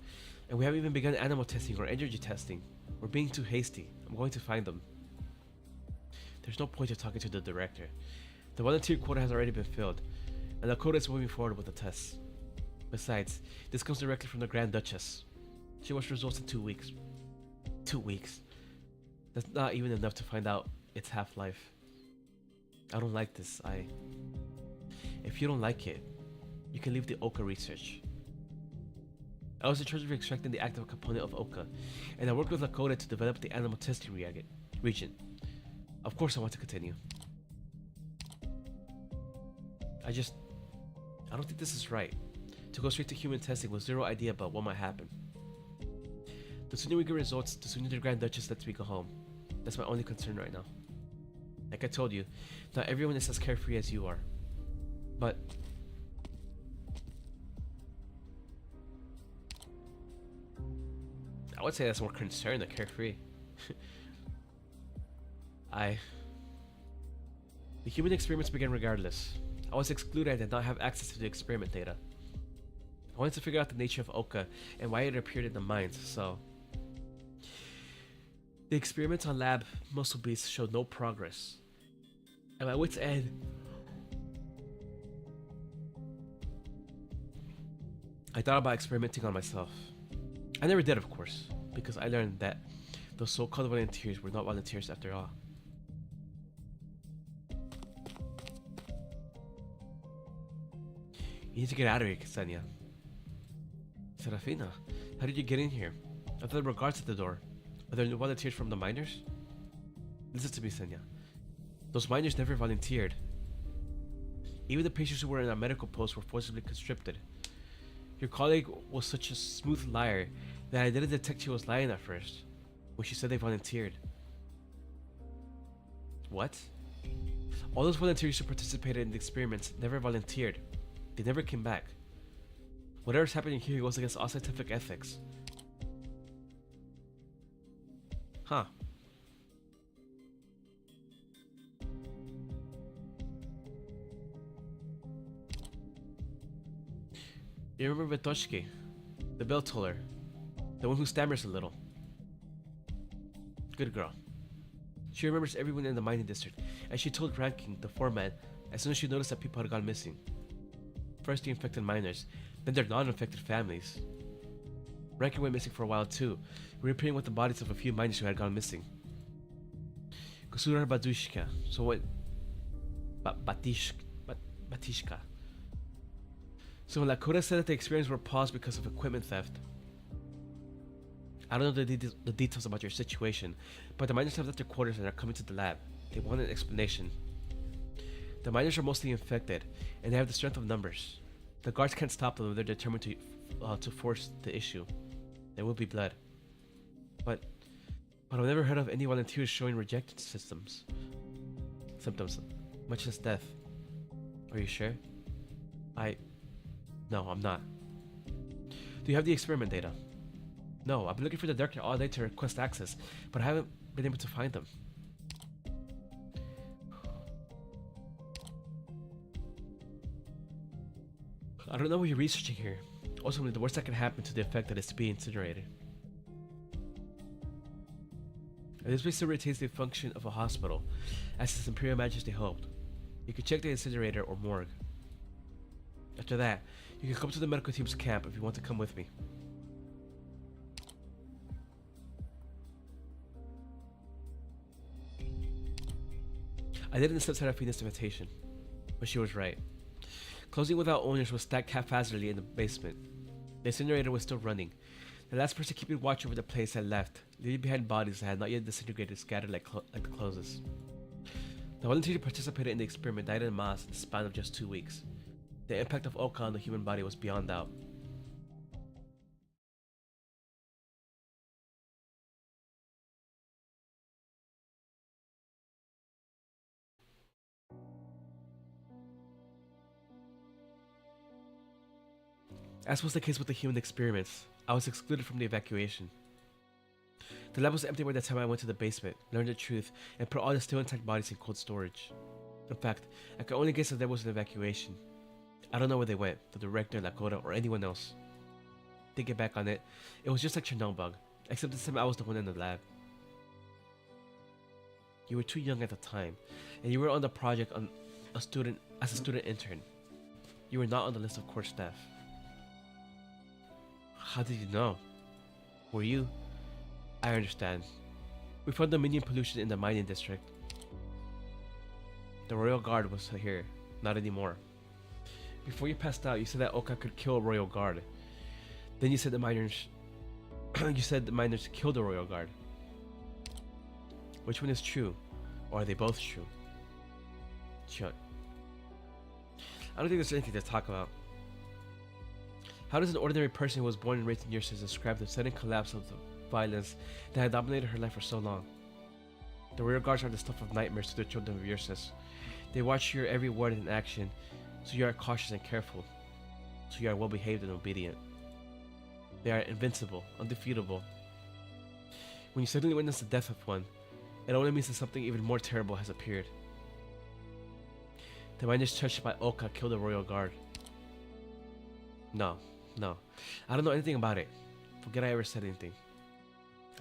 and we haven't even begun animal testing or energy testing. We're being too hasty. I'm going to find them. There's no point of talking to the director. The volunteer quota has already been filled, and the quota is moving forward with the tests. Besides, this comes directly from the Grand Duchess. She wants results in 2 weeks. 2 weeks? That's not even enough to find out its half-life. I don't like this. If you don't like it, you can leave the Oka research. I was in charge of extracting the active component of Oka, and I worked with Lakota to develop the animal testing region. Of course I want to continue. I don't think this is right. To go straight to human testing with zero idea about what might happen. The sooner we get results, the sooner the Grand Duchess lets me go home. That's my only concern right now. Like I told you, not everyone is as carefree as you are. But I would say that's more concern than carefree. The human experiments began regardless. I was excluded and did not have access to the experiment data. I wanted to figure out the nature of Oka and why it appeared in the mines, so the experiments on lab muscle beasts showed no progress. At my wit's end, I thought about experimenting on myself. I never did, of course, because I learned that those so-called volunteers were not volunteers after all. You need to get out of here, Ksenia. Serafina, how did you get in here? I thought there were guards at the door. Are there no volunteers from the miners? Listen to me, Senya. Those miners never volunteered. Even the patients who were in our medical post were forcibly conscripted. Your colleague was such a smooth liar that I didn't detect she was lying at first when she said they volunteered. What? All those volunteers who participated in the experiments never volunteered. They never came back. Whatever's happening here goes against all scientific ethics. Huh. You remember Vitoshki, the bell toller, the one who stammers a little. Good girl. She remembers everyone in the mining district, and she told Ranking, the foreman, as soon as she noticed that people had gone missing. First the infected miners, then their non-infected families. Ranking went missing for a while too, reappearing with the bodies of a few miners who had gone missing. Kusura Badushka, so went Batishka. So when Lakota said that the experiments were paused because of equipment theft. I don't know the details about your situation, but the miners have left their quarters and are coming to the lab. They want an explanation. The miners are mostly infected, and they have the strength of numbers. The guards can't stop them if they're determined to force the issue. There will be blood. But I've never heard of any volunteers showing rejected symptoms, much less death. Are you sure? No, I'm not. Do you have the experiment data? No, I've been looking for the director all day to request access, but I haven't been able to find them. I don't know what you're researching here. Ultimately, the worst that can happen to the affected is to be incinerated. And this place still retains the function of a hospital, as His Imperial Majesty hoped. You can check the incinerator or morgue. After that, you can come to the medical team's camp if you want to come with me. I didn't accept Serafina's invitation, but she was right. Closing without owners was stacked haphazardly in the basement. The incinerator was still running. The last person keeping watch over the place had left, leaving behind bodies that had not yet disintegrated scattered like the closes. The volunteer who participated in the experiment died en masse in the span of just 2 weeks. The impact of Oka on the human body was beyond doubt. As was the case with the human experiments, I was excluded from the evacuation. The lab was empty by the time I went to the basement, learned the truth, and put all the still intact bodies in cold storage. In fact, I could only guess that there was an evacuation. I don't know where they went, the director, Lakota, or anyone else. Thinking back on it, it was just like Chernobyl, except this time I was the one in the lab. You were too young at the time, and you were on the project as a student intern. You were not on the list of core staff. How did you know? Were you? I understand. We found Dominion pollution in the mining district. The Royal Guard was here, not anymore. Before you passed out, you said that Oka could kill a Royal Guard. Then you said the miners killed the Royal Guard. Which one is true? Or are they both true? Shut. I don't think there's anything to talk about. How does an ordinary person who was born and raised in Ursus describe the sudden collapse of the violence that had dominated her life for so long? The Royal Guards are the stuff of nightmares to the children of Ursus. They watch your every word and action, so you are cautious and careful, so you are well behaved and obedient. They are invincible, undefeatable. When you suddenly witness the death of one, it only means that something even more terrible has appeared. The miners touched by Oka killed the Royal Guard. No. I don't know anything about it. Forget I ever said anything.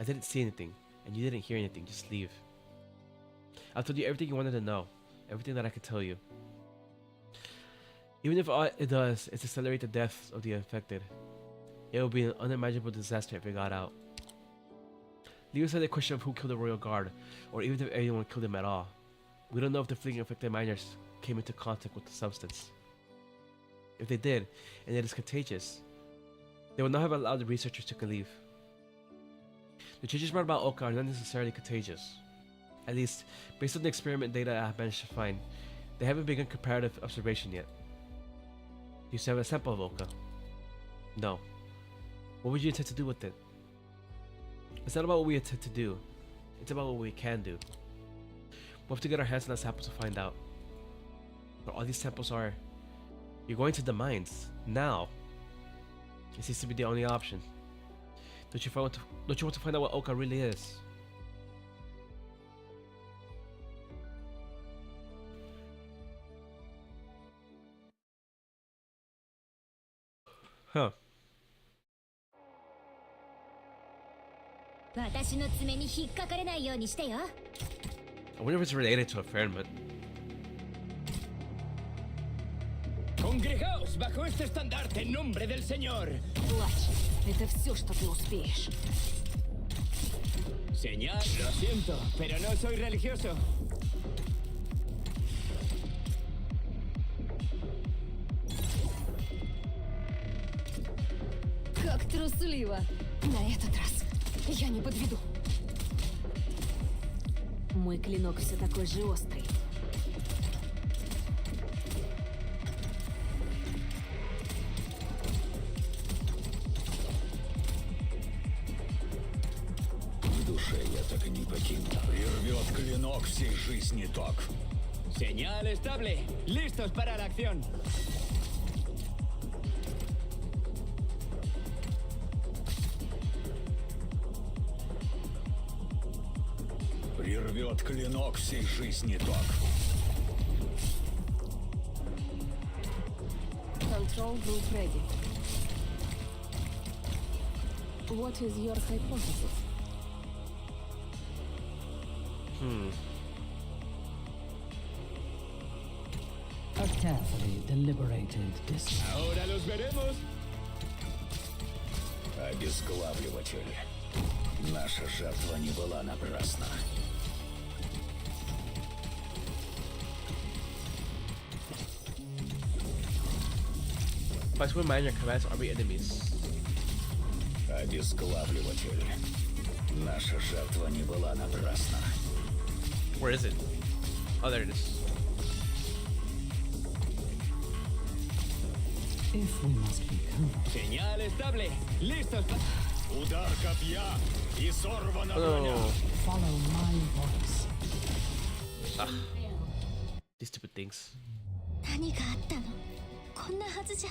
I didn't see anything, and you didn't hear anything. Just leave. I've told you everything you wanted to know. Everything that I could tell you. Even if all it does is accelerate the deaths of the infected, it would be an unimaginable disaster if it got out. Leave aside the question of who killed the Royal Guard, or even if anyone killed him at all. We don't know if the fleeing infected miners came into contact with the substance. If they did, and it is contagious, they would not have allowed the researchers to leave. The changes brought about Oka are not necessarily contagious. At least, based on the experiment data I have managed to find, they haven't begun comparative observation yet. You still have a sample of Oka. No. What would you intend to do with it? It's not about what we intend to do. It's about what we can do. We have to get our hands on that sample to find out. Where all these samples are. You're going to the mines. Now. It seems to be the only option. Don't you want to find out what Oka really is? Huh. 私の爪に引っかかれないようにしてよ。 I wonder if it's related to a ferment. Congregaos bajo este estandarte en nombre del Señor. Плачь. Это все, что ты успеешь. Señal, lo siento, pero no soy religioso. Как трусливо. На этот раз я не подведу. Мой клинок все такой же острый. В душе я так и не покину. Прервет клинок всей жизни ток. Señal estable. Listos para la acción. Прервет клинок всей жизни ток. Control group ready. What is your hypothesis? A carefully deliberated decision. Ahora los veremos. Обезглавливатель. Наша жертва не была напрасна. By swim miner commands army enemies. Обезглавливатель. Наша жертва не была напрасна. Where is it? Oh, there it is. If we must be careful. Señal estable. Listos para... Удар копья и сорвана броня. Oh, Follow my voice. these stupid things. 何があったの？こんなはずじゃ。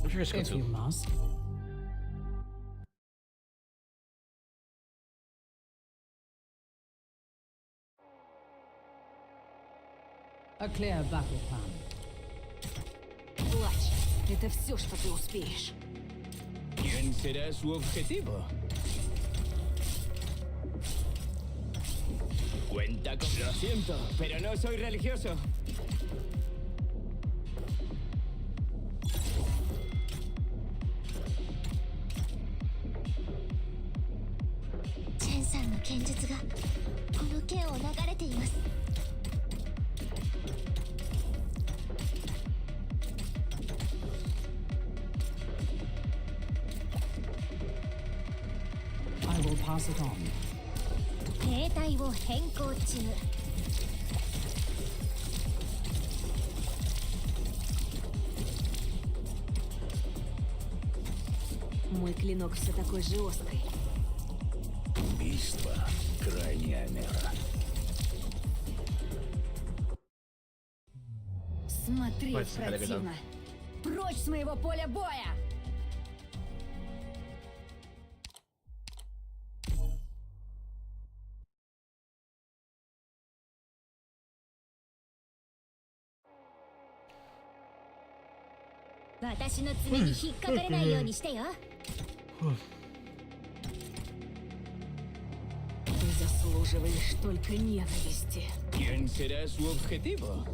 I'm sure it's good If you too. must. A clear battle plan. Плачь. Это все, что ты успеешь. ¿Quién será su objetivo? Cuenta con... Lo siento, pero no soy religioso. Chen さんの剣術がこの剣を流れています。I will pass it on. 兵隊を変更中。 Мой клинок все такой же острый. Убийство. Крайняя мера. Смотри, Хватит, коллега, да. противно. Прочь с моего поля боя! «私の爪に引っかかれないようにしてよ。 Ты заслуживаешь только ненависти. ¿Quién será su objetivo?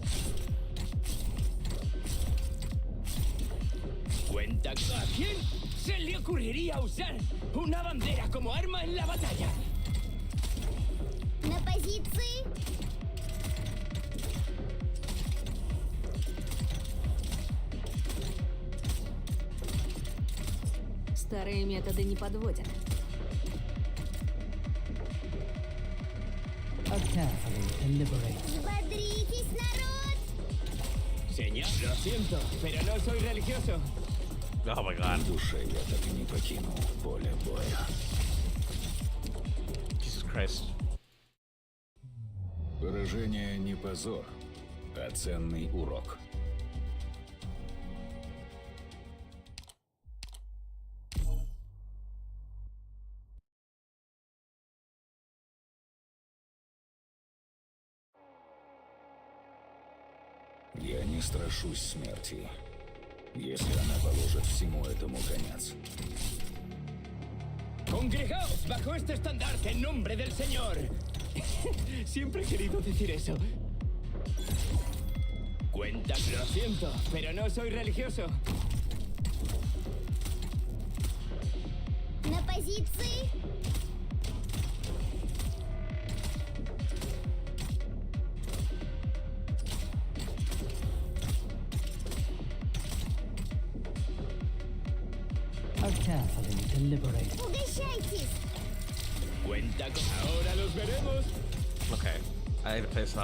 Cuenta ¿a quién se le ocurriría usar una bandera como arma en la batalla? На позиции. Старые методы не подводят. A carefully deliberate. Взбодритесь, народ! Señor, lo siento, pero no soy religioso. Oh my god. В душе я так и не покинул поле боя. Jesus Christ. Поражение не позор, а ценный урок. Я не страшусь смерти, если она положит всему этому конец. Congregaos bajo este estandarte en nombre del Señor. Siempre he querido decir eso. Cuenta, lo siento, pero no soy religioso. На позиции! A carefully deliberate. Угощайтесь! Cuenta con... Ahora los veremos. Okay. I need to place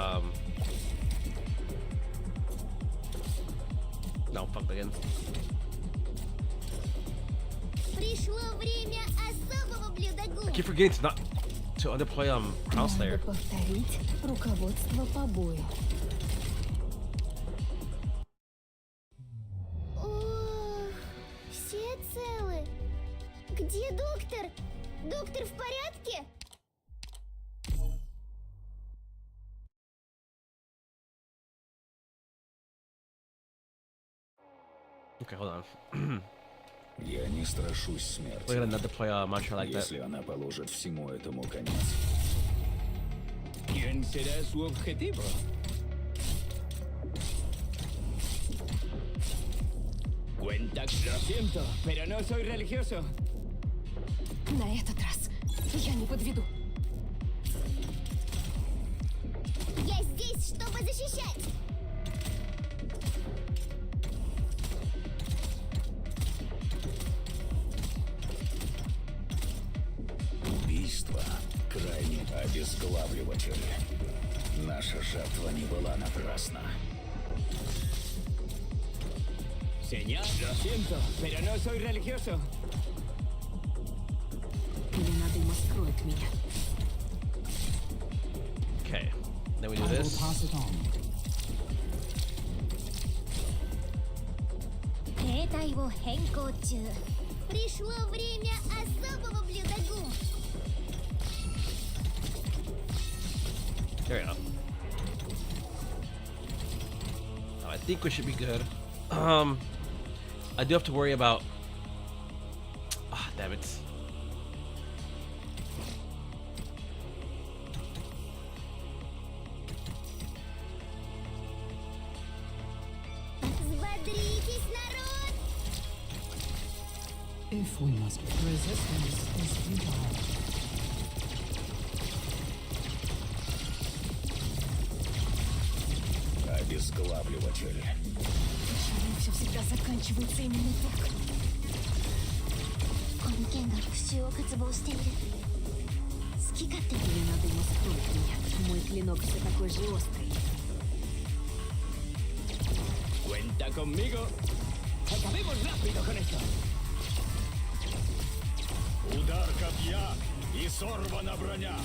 no, fuck again. Пришло время особого блюда I губ. keep forgetting to underplay Crown Надо Slayer. повторить руководство по бою. Ох, все целы. Где доктор? Доктор в порядке? Okay, hold on. Я не страшусь We're смерти, gonna not deploy a mantra like that. если она положит всему этому конец. ¿Quién será su objetivo? Cuenta, lo siento, pero no soy religioso. На этот раз я не подведу. Я здесь, чтобы защищать. Убийство — крайне обезглавливатель. Наша жертва не была напрасна. Señor, lo siento, pero no soy religioso. Ленадыма скроет меня. Okay. Then we do I will this. pass it on. 兵隊を変更中。 Пришло время особого блюда губ. There we go. I think we should be good. I do have to worry about. Ah, damn it. Взбодритесь, народ! If we must resistance is futile. Обезглавливатель. Почему все всегда заканчивается именно так? この剣が復讐を渇望している。好き勝手に Ленадыма скроет меня. Мой клинок все такой же острый. Cuenta conmigo. Acabemos rápido con esto. Удар копья и сорвана броня.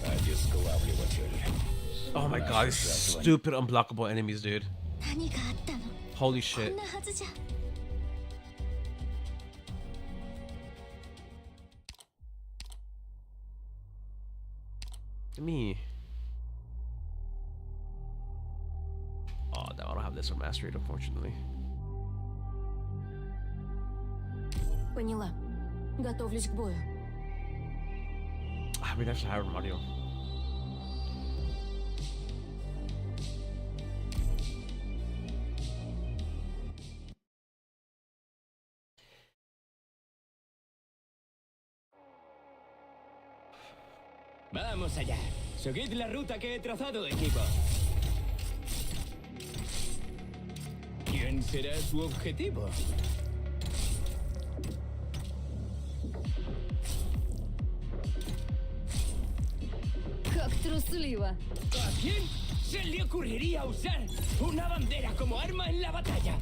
Обезглавливатель. Oh my god, these stupid unblockable enemies, dude. 何があったの？ Holy こ shit. んなはずじゃ。 Me. Oh, no, I don't have this or mastered, unfortunately. Поняла. Готовлюсь к бою. I mean, actually have audio. Vamos allá. Seguid la ruta que he trazado, equipo. ¿Quién será su objetivo? Как трусливо. ¿A quién se le ocurriría usar una bandera como arma en la batalla?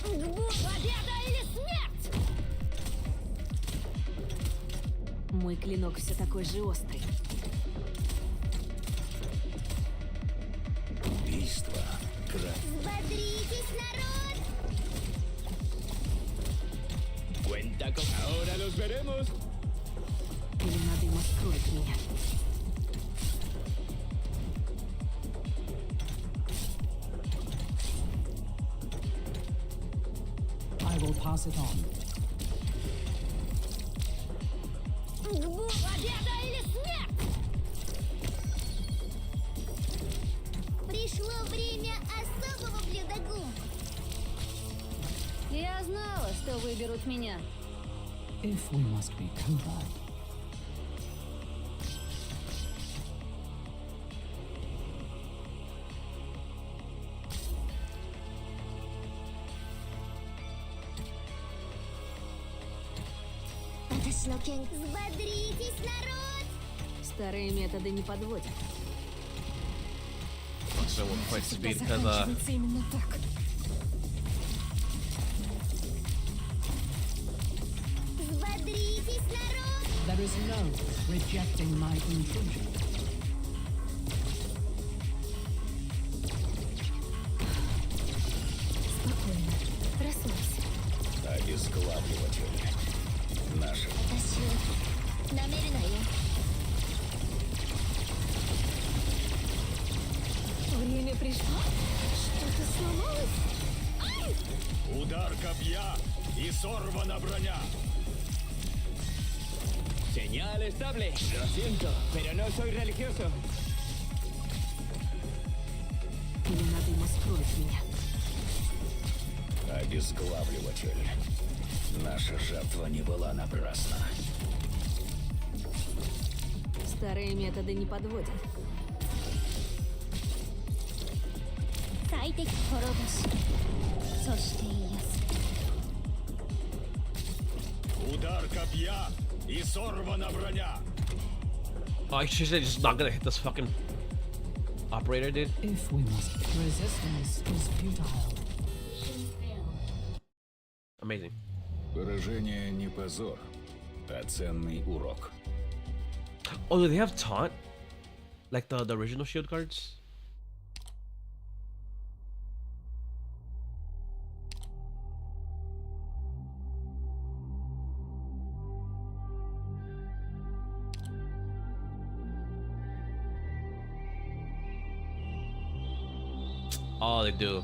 Победа или смерть! Мой клинок все такой же острый. Убийство. Взбодритесь, народ! Cuenta con... Ahora los veremos. Пелена дыма скроет меня. I will pass it on. Победа или смерть! Пришло время особого блюда гум. Я знала, что выберут меня. If we must be covert, Взбодритесь, народ! Старые методы не подводят. So we're quite speed because Заканчивается именно так. Взбодритесь, народ! there is no rejecting my intrusion. Спокойно, расслабься. Обезглавливатель. Наши. 私を舐めるなよ。Время пришло. Что-то сломалось? Удар копья и сорвана броня. Señal estable. Lo siento, pero no soy religioso. Пелена дыма скроет меня. Обезглавливатель. Наша жертва не была напрасна. Старые методы не подводят. 最適滅ぼし。そして癒す。 Удар копья и сорвана броня. oh, I should say just not gonna hit this fucking operator, dude. If we must, resistance is futile. Amazing. Поражение не позор, а ценный урок. Oh, do they have taunt? Like the original shield guards? Oh, they do.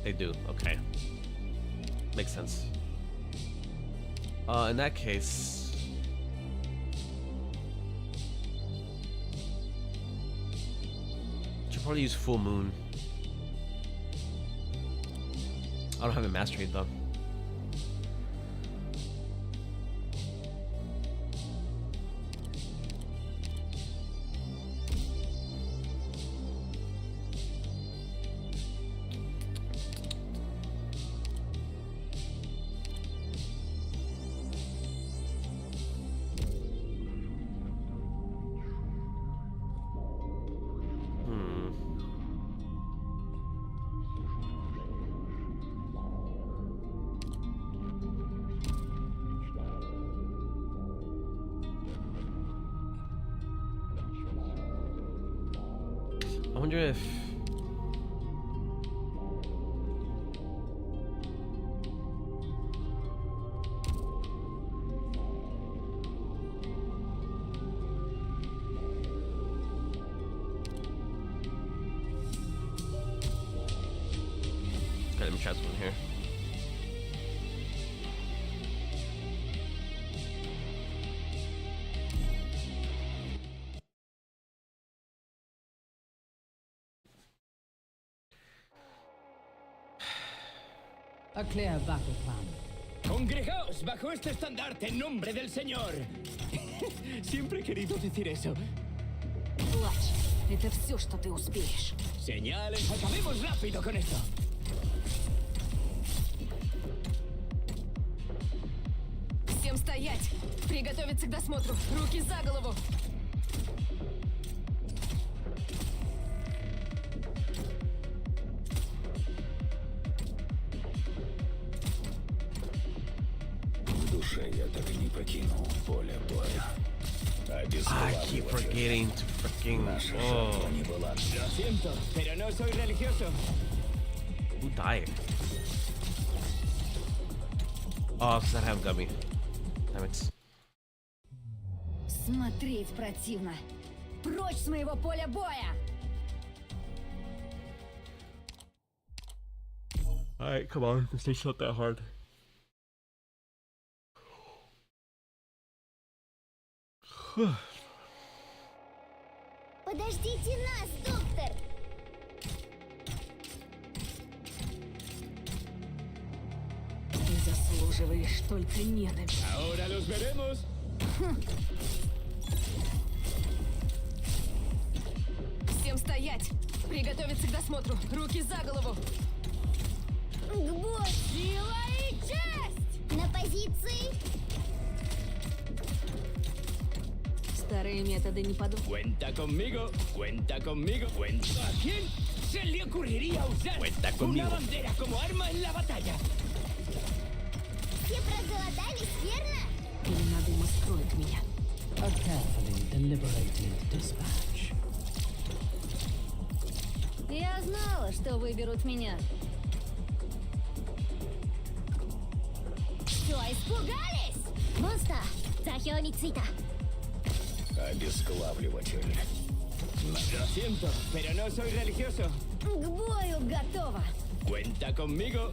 They do. Okay. Makes sense. In that case, should probably use Full Moon. I don't have it mastered though. I wonder if let me try this one here. A clear battle plan. Congregaos bajo este estandarte en nombre del Señor. Siempre he querido decir eso. Плачь. Это все, что ты успеешь. Señales. Acabemos rápido con esto. Всем стоять! Приготовиться к досмотру. Руки за голову. В душе я так и не покинул поле боя. I keep forgetting to freaking. Наша Oh, жертва не была. Lo siento, pero no soy religioso. who died? Oh, because I have gummy. Damn it. Смотреть противно. Прочь с моего поля боя! Alright, come on. This thing's not that hard. Подождите нас, доктор! Ты заслуживаешь только ненависть. Ahora los veremos. Всем стоять! Приготовиться к досмотру. Руки за голову. К бою! Сила и честь! На позиции! Старые методы не подумают. Cuenta conmigo, cuenta conmigo, cuenta. ¿A quién se le ocurriría usar Cuenta conmigo. una bandera como arma en la batalla? Все проголодались, верно? Пелена дыма скроет меня. A carefully deliberated dispatch. Я знала, что выберут меня. Что, испугались? Монстр, 座標についた。 Обесглавливатель. Lo siento, pero no soy religioso. К бою готова. Cuenta conmigo.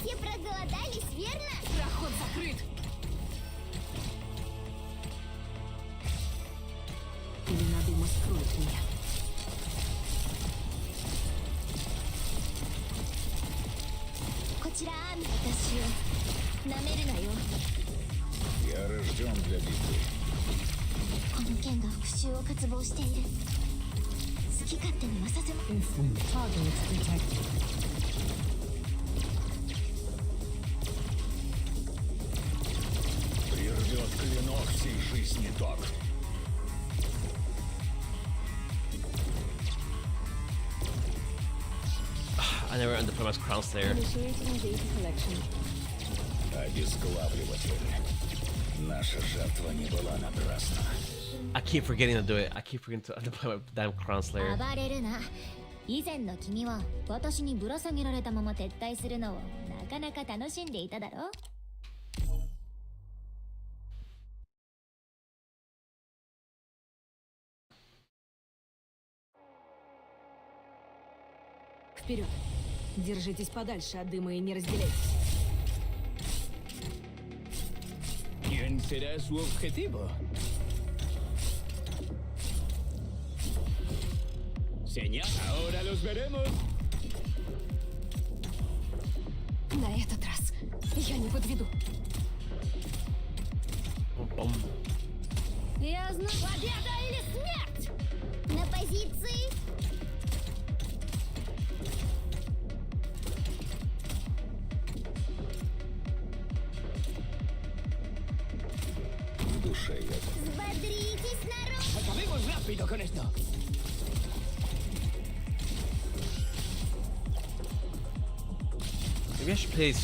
Все проголодались, верно? Проход закрыт. Пелена дыма скроет меня. Я рожден для битвы. この剣が復讐を渇望している。好き勝手にはさせま。 If we target detected, Прервет клинок всей жизни ток. I never underplayed my Crown Slayer. Initiating data collection. Обезглавливатель. Naша жертва не была напрасна. I keep forgetting to do it. I keep forgetting to underplay my damn Crown Slayer. 暴れるな。以前の君は私にぶら下げられたまま撤退するのをなかなか楽しんでいただろ。 Вперед! Держитесь подальше от дыма и не разделяйтесь. ¿Quién será su objetivo? Señal. Ahora los veremos. На этот раз я не подведу. Bum. Я знаю. Победа или смерть? На позиции! В душе я так. Взбодритесь, народ! Acabemos rápido con esto. Maybe I should play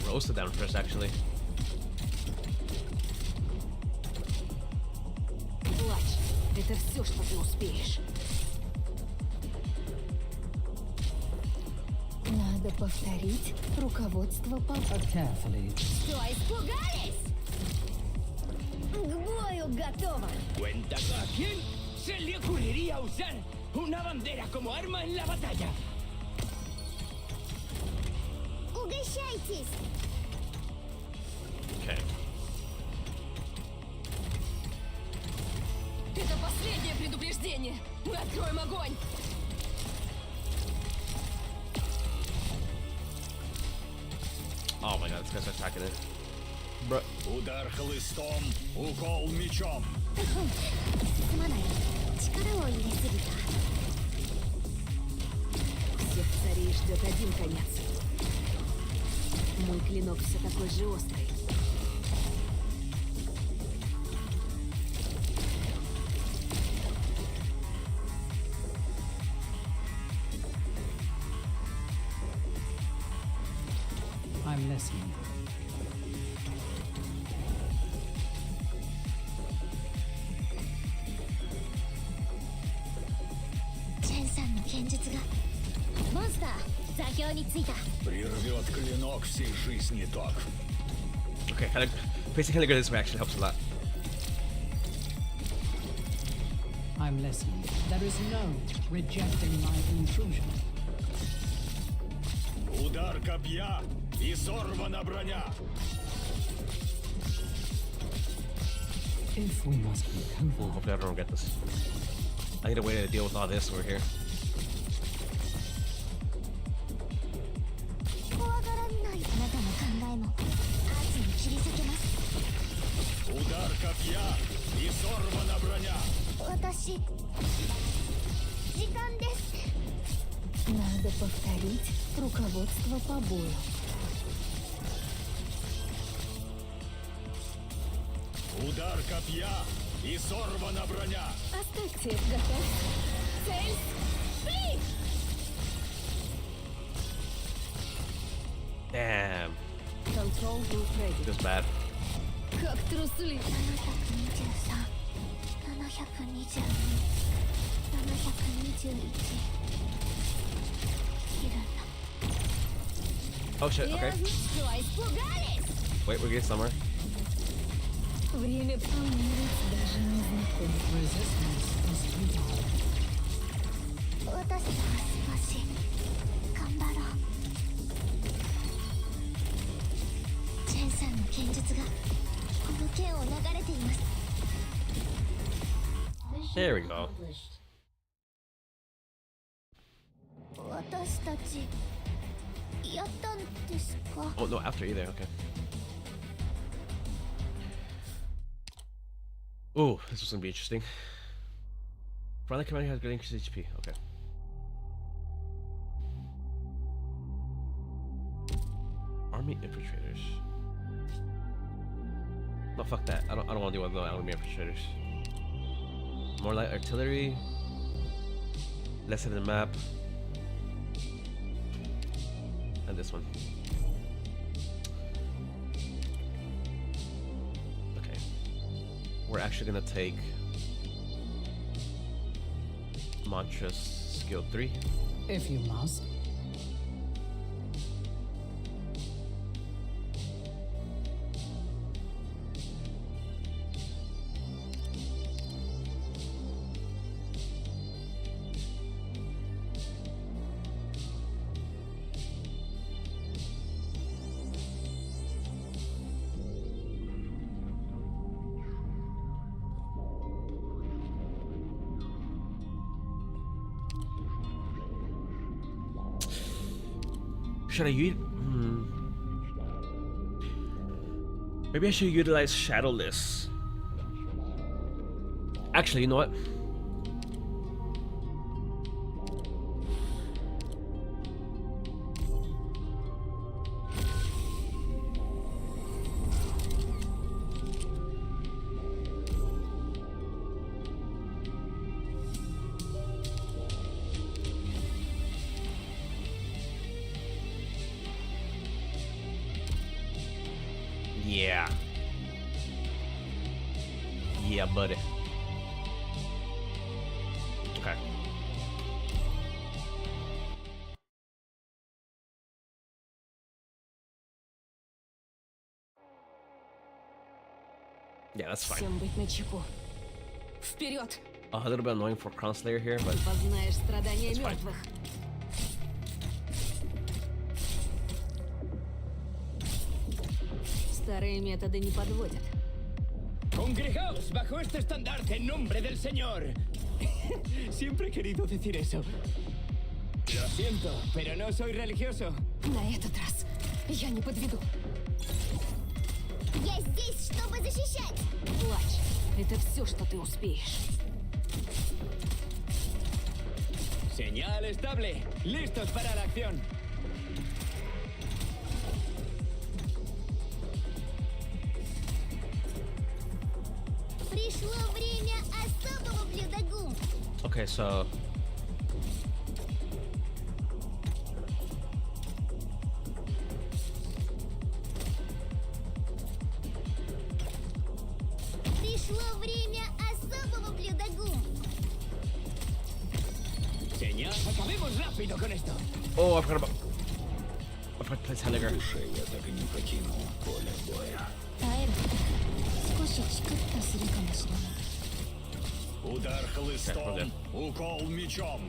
Rosa down first, actually. Плачь. Это все, что ты успеешь. Надо повторить руководство по... a carefully Что, испугались? К бою готово! Cuenta. ¿A quién se le ocurriría usar una bandera como arma en la batalla? Угощайтесь! Okay. сопротивление! Мы откроем огонь! Oh my god, this guy's attacking it. Bruh. Удар хлыстом, укол мечом. すまない。力を入れすぎた。 Всех царей ждет один конец. Мой клинок все такой же острый. I'm listening. Прервет клинок всей жизни ток. Okay, facing kind of good this way actually helps a lot. I'm listening. There is no rejecting my intrusion. Удар копья и сорвана броня. If we must be Ooh, covert, hopefully I don't get this. I need a way to deal with all this over here. 怖がらない。あなたの考えもアーチに切り裂けます。 Удар копья и сорвана броня. 私、時間です。 Надо повторить руководство по бою. Удар копья и сорвана броня. Оставьте их готовь. Цель! Пли! Damn, Control group ready. this is bad. Как трусли! 723、722、721。切るんだ。 Oh shit, Я okay. что, испугались? Wait, we're getting somewhere. Время помирить даже не знакомых. resistance is futile. 私は少し頑張ろう。チェンさんの剣術がこの剣を流れています。 There we go. 私たちやったんですか？ Oh no, after you there, okay. Ooh, this was gonna be interesting. Friendly commander has good increased HP, okay. Army infiltrators. No, fuck that. I don't want to deal with no army infiltrators. More light artillery. Less of the map. And this one. Okay. We're actually gonna take Mantra's skill 3. If you must. Should I use? Maybe I should utilize Shadowless. Actually, you know what? Yeah. Yeah, buddy. Okay. Yeah, that's fine. Всем быть начеку. Вперед! A little bit annoying for Crown Slayer here, but Познаешь страдания fine. мертвых. Старые методы не подводят. Congregaos bajo este estandarte en nombre del Señor. Siempre he querido decir eso. Lo siento, pero no soy religioso. На этот раз я не подведу. Я здесь, чтобы защищать! Плачь. Это все, что ты успеешь. Señal estable. Listos para la acción. Пришло время особого блюда гум. Okay, so Пришло время особого блюда гум. Señal. Acabemos rápido con esto. oh, I forgot to play В Telegram. душе я так и не покину поле боя. 耐える少しチクッとするかもしれない Удар хлыстом, проблем. укол мечом.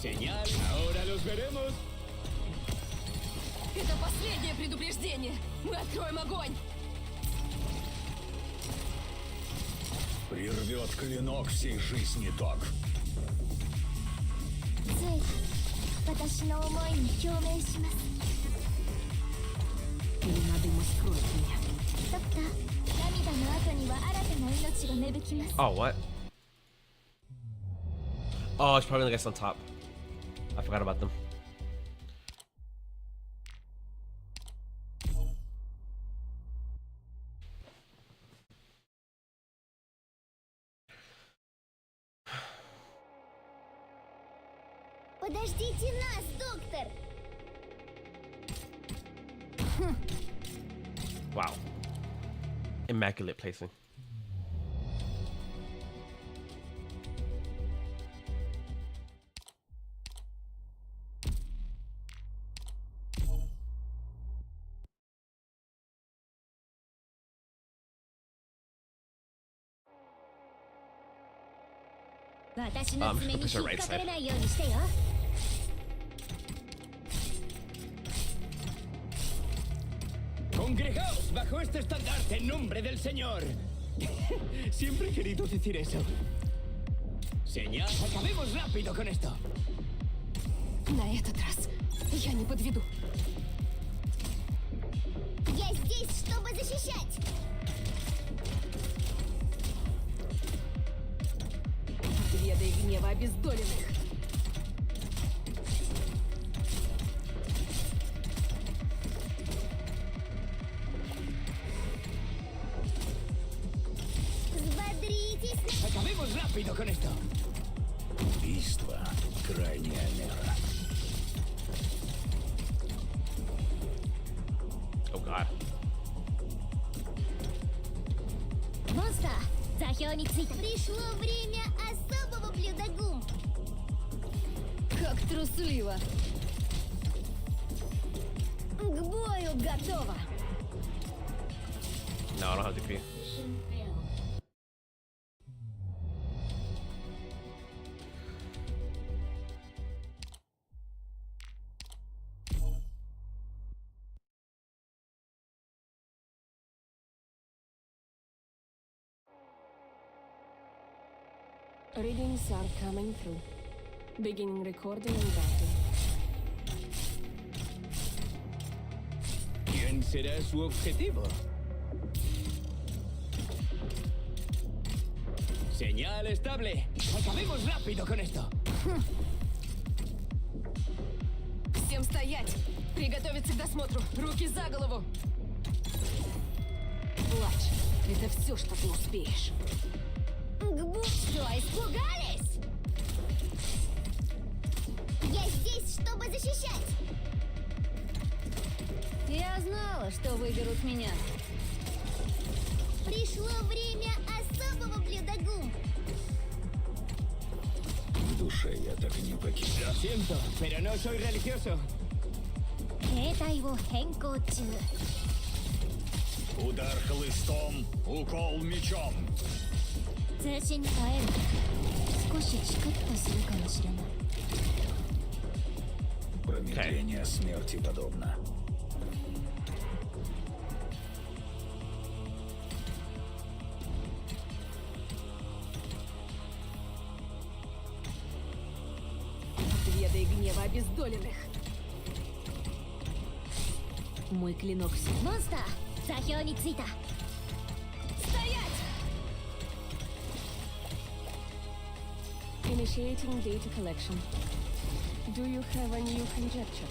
Señal. Ahora los veremos. Это последнее предупреждение. Мы откроем огонь. Прервет клинок всей жизни ток. つい私の思いに共鳴します。 Перенадыму скроет меня. ドクター、涙の後には新たな命が芽吹きます。 Oh, what? Oh, it's probably the guys on top. I forgot about them. Подождите нас, доктор! Wow. Immaculate placing. Push her right side. Congregaos bajo este estandarte en nombre del Señor. Siempre he querido decir eso. Señal. Acabemos rápido con esto. На этот раз я не подведу. Я здесь, чтобы защищать! Отведай гнева обездоленных. Взбодритесь! Acabemos rápido con esto. Убийство — крайняя мера. Oh god. モンスター、座標についた。Пришло время особого блюда гум. Как трусливо. К бою готово. No, I don't have DP. Readings are coming through. Beginning recording and writing. ¿Quién será su objetivo? Señal estable. Acabemos rápido con esto. Всем стоять! Приготовиться к досмотру! Руки за голову! Плачь! Это все, что ты успеешь. Что, испугались? Я здесь, чтобы защищать! Я знала, что выберут меня. Пришло время особого блюда гум. В душе я так и не покину. Lo siento, pero no soy religioso. 携帯を変更中 Удар хлыстом, укол мечом. 通信に耐える少しチクッとするかもしれない Промедление смерти подобно. обездоленных. Мой клинок сильный. モンスター座標についた。 Стоять! Initiating data collection. Do you have a new conjecture?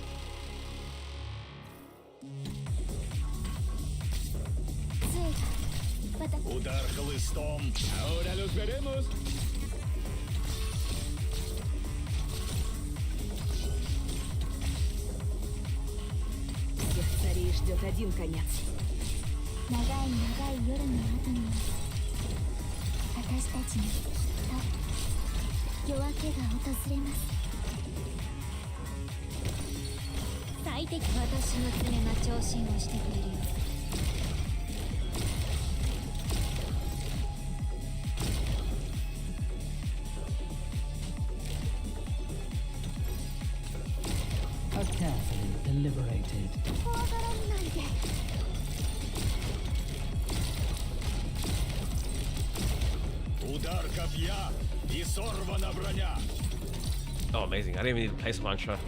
Удар хлыстом. Ahora los veremos. Всех царей ждет один конец. 長い長い夜の後に私たちにきっと夜明けが訪れます。最適。私の爪が聴診をしてくれるよ。 A carefully deliberated. 怖がらないで。 Удар копья и сорвана броня. Oh, amazing. I didn't even need to place mantra.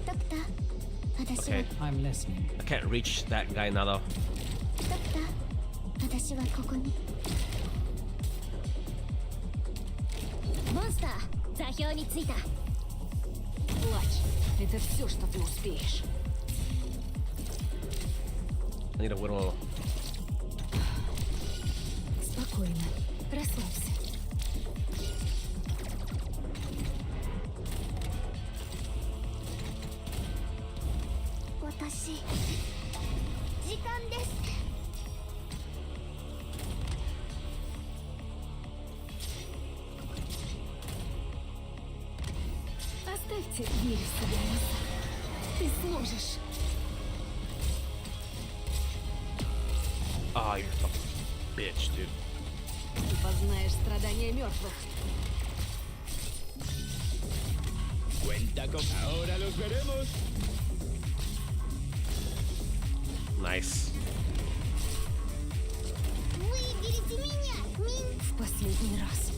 ドクター、私は Okay. I'm listening. I can't reach that guy now though. ドクター、私はここに。モンスター座標についた。 Плачь. Это все, что ты успеешь. I need a little. Спокойно. Расслабься. Ваташи. 時間です。 Оставьте верь в себя, Лиса. Ты сможешь. Ah, you're a fucking bitch, dude. Ты познаешь страдания мертвых. Cuenta con. Ahora los veremos. Nice. Выберите меня, В последний раз.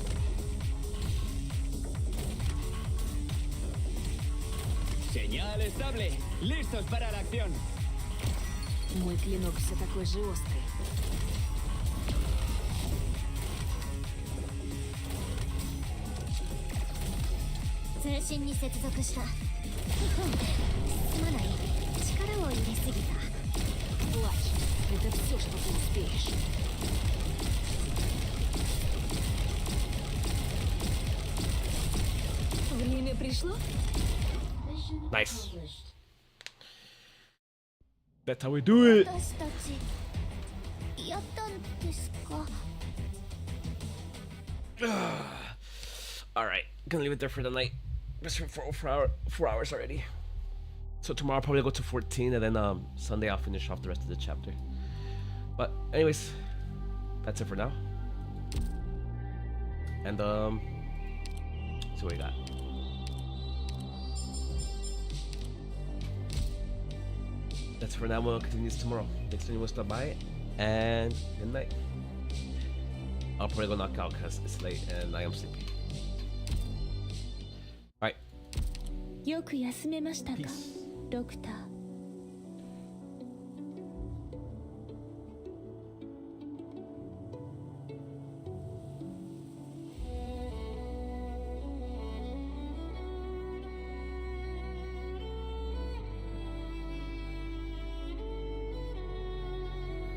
Señal estable. Listos para la acción. Мой клинок все такой же острый.通信に接続した。すまない。力を入れすぎた。 Плачь. Это все, что ты успеешь. Время пришло? Nice. That's how we do it. 私たちやったんですか？ All right, gonna leave it there for the night. Just for 4 hours already. So tomorrow I'll probably go to 14, and then Sunday I'll finish off the rest of the chapter. But anyways, that's it for now. And see what we got. That's for now. We'll continue this tomorrow. Thanks to anyone who stopped by, and good night. I'll probably go knock out because it's late and I am sleepy. Alright. よく休めましたか、 Peace. ドクター。